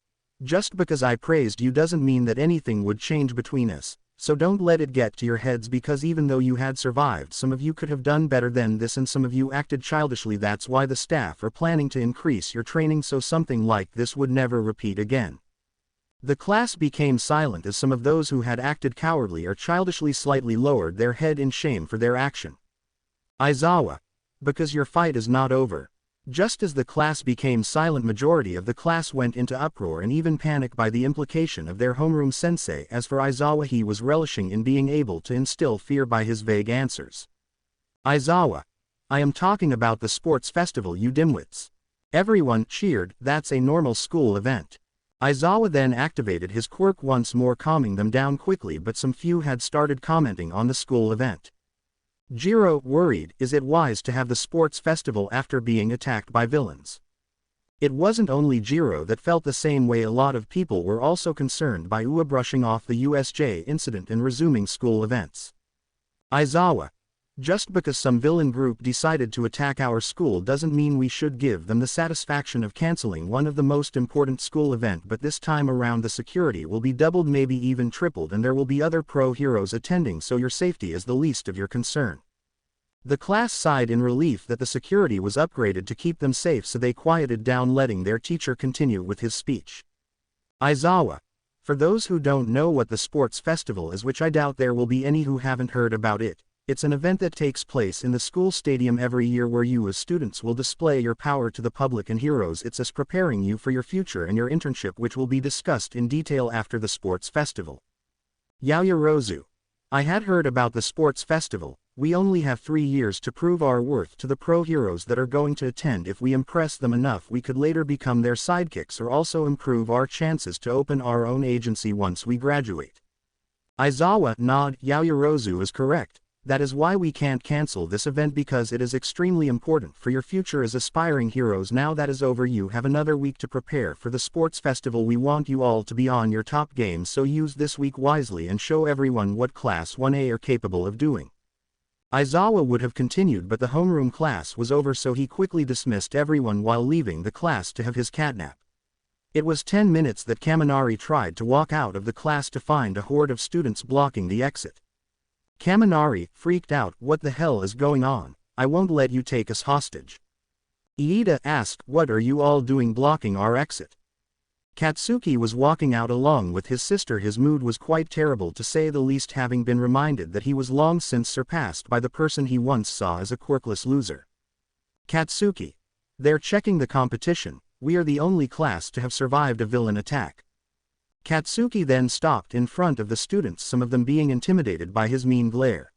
just because I praised you doesn't mean that anything would change between us, so don't let it get to your heads, because even though you had survived, some of you could have done better than this and some of you acted childishly. That's why the staff are planning to increase your training so something like this would never repeat again. The class became silent as some of those who had acted cowardly or childishly slightly lowered their head in shame for their action. Aizawa, because your fight is not over. Just as the class became silent, majority of the class went into uproar and even panic by the implication of their homeroom sensei. As for Aizawa, he was relishing in being able to instill fear by his vague answers. Aizawa, I am talking about the sports festival, you dimwits. Everyone cheered. That's a normal school event. Aizawa then activated his quirk once more, calming them down quickly, but some few had started commenting on the school event. Jiro worried, is it wise to have the sports festival after being attacked by villains? It wasn't only Jiro that felt the same way, a lot of people were also concerned by Ua brushing off the USJ incident and resuming school events. Aizawa, just because some villain group decided to attack our school doesn't mean we should give them the satisfaction of canceling one of the most important school event, but this time around the security will be doubled, maybe even tripled, and there will be other pro heroes attending, so your safety is the least of your concern. The class sighed in relief that the security was upgraded to keep them safe, so they quieted down, letting their teacher continue with his speech. Aizawa, for those who don't know what the sports festival is, which I doubt there will be any who haven't heard about it, it's an event that takes place in the school stadium every year where you as students will display your power to the public and heroes. It's us preparing you for your future and your internship, which will be discussed in detail after the sports festival. Yaoyorozu, I had heard about the sports festival. We only have 3 years to prove our worth to the pro heroes that are going to attend. If we impress them enough, we could later become their sidekicks or also improve our chances to open our own agency once we graduate. Aizawa nod. Yaoyorozu is correct. That is why we can't cancel this event, because it is extremely important for your future as aspiring heroes. Now that is over, you have another week to prepare for the sports festival. We want you all to be on your top game, so use this week wisely and show everyone what Class 1A are capable of doing. Aizawa would have continued, but the homeroom class was over, so he quickly dismissed everyone while leaving the class to have his catnap. It was 10 minutes that Kaminari tried to walk out of the class to find a horde of students blocking the exit. Kaminari, freaked out, "What the hell is going on? I won't let you take us hostage." Iida asked, "What are you all doing blocking our exit?" Katsuki was walking out along with his sister. His mood was quite terrible to say the least, having been reminded that he was long since surpassed by the person he once saw as a quirkless loser. "Katsuki. They're checking the competition. We are the only class to have survived a villain attack." Katsuki then stopped in front of the students, some of them being intimidated by his mean glare.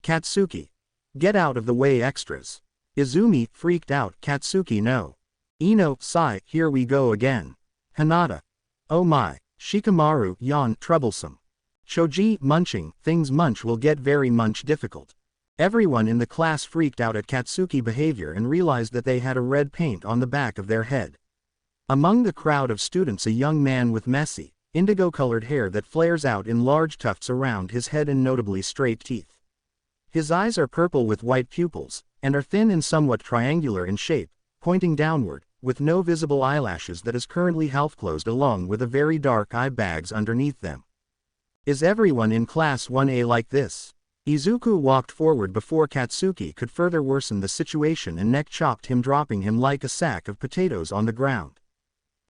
"Katsuki. Get out of the way, extras." Izumi, freaked out, "Katsuki, no." Ino, sigh, "Here we go again." Hinata. "Oh my." Shikamaru, yawn, "Troublesome." Choji, munching, "Things munch will get very munch difficult." Everyone in the class freaked out at Katsuki's behavior and realized that they had a red paint on the back of their head. Among the crowd of students, a young man with messy, indigo-colored hair that flares out in large tufts around his head and notably straight teeth. His eyes are purple with white pupils, and are thin and somewhat triangular in shape, pointing downward, with no visible eyelashes that is currently half-closed, along with a very dark eye bags underneath them. "Is everyone in Class 1A like this?" Izuku walked forward before Katsuki could further worsen the situation and neck-chopped him, dropping him like a sack of potatoes on the ground.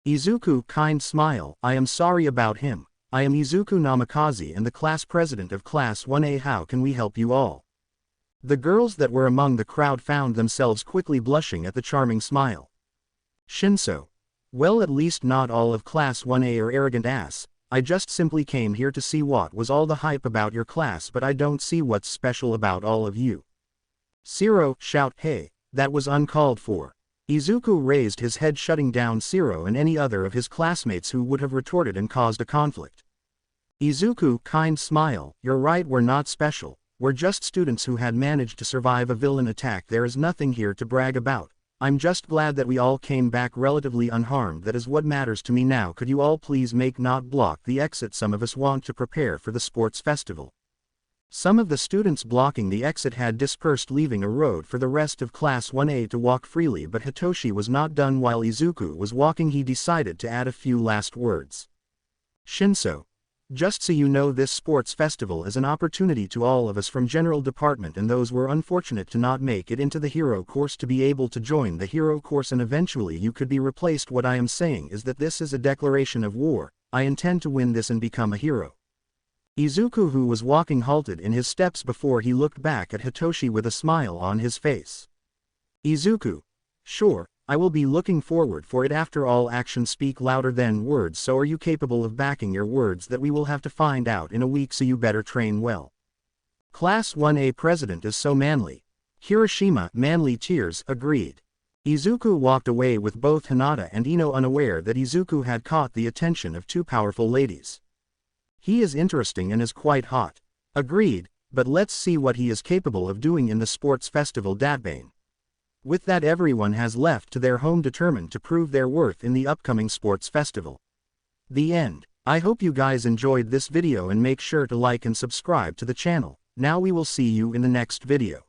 Izuku, kind smile, "I am sorry about him. I am Izuku Namikaze and the class president of Class 1A. How can we help you all?" The girls that were among the crowd found themselves quickly blushing at the charming smile. Shinso. "Well, at least not all of Class 1A are arrogant ass. I just simply came here to see what was all the hype about your class, but I don't see what's special about all of you." Shiro, shout, "Hey, that was uncalled for." Izuku raised his head, shutting down Shiro and any other of his classmates who would have retorted and caused a conflict. Izuku, kind smile, "You're right, we're not special, we're just students who had managed to survive a villain attack. There is nothing here to brag about. I'm just glad that we all came back relatively unharmed. That is what matters to me now. Could you all please not block the exit? Some of us want to prepare for the sports festival." Some of the students blocking the exit had dispersed, leaving a road for the rest of Class 1A to walk freely, but Hitoshi was not done. While Izuku was walking, he decided to add a few last words. "Shinso. Just so you know, this sports festival is an opportunity to all of us from General Department and those were unfortunate to not make it into the hero course to be able to join the hero course and eventually you could be replaced. What I am saying is that this is a declaration of war. I intend to win this and become a hero." Izuku, who was walking, halted in his steps before he looked back at Hitoshi with a smile on his face. Izuku. "Sure. I will be looking forward for it. After all, actions speak louder than words. So are you capable of backing your words? That we will have to find out in a week, so you better train well." Class 1A president is so manly. Hiroshima, manly tears, agreed. Izuku walked away with both Hinata and Ino, unaware that Izuku had caught the attention of two powerful ladies. "He is interesting and is quite hot." Agreed, but let's see what he is capable of doing in the sports festival. Datbane. With that, everyone has left to their home, determined to prove their worth in the upcoming sports festival. The end. I hope you guys enjoyed this video and make sure to like and subscribe to the channel. Now we will see you in the next video.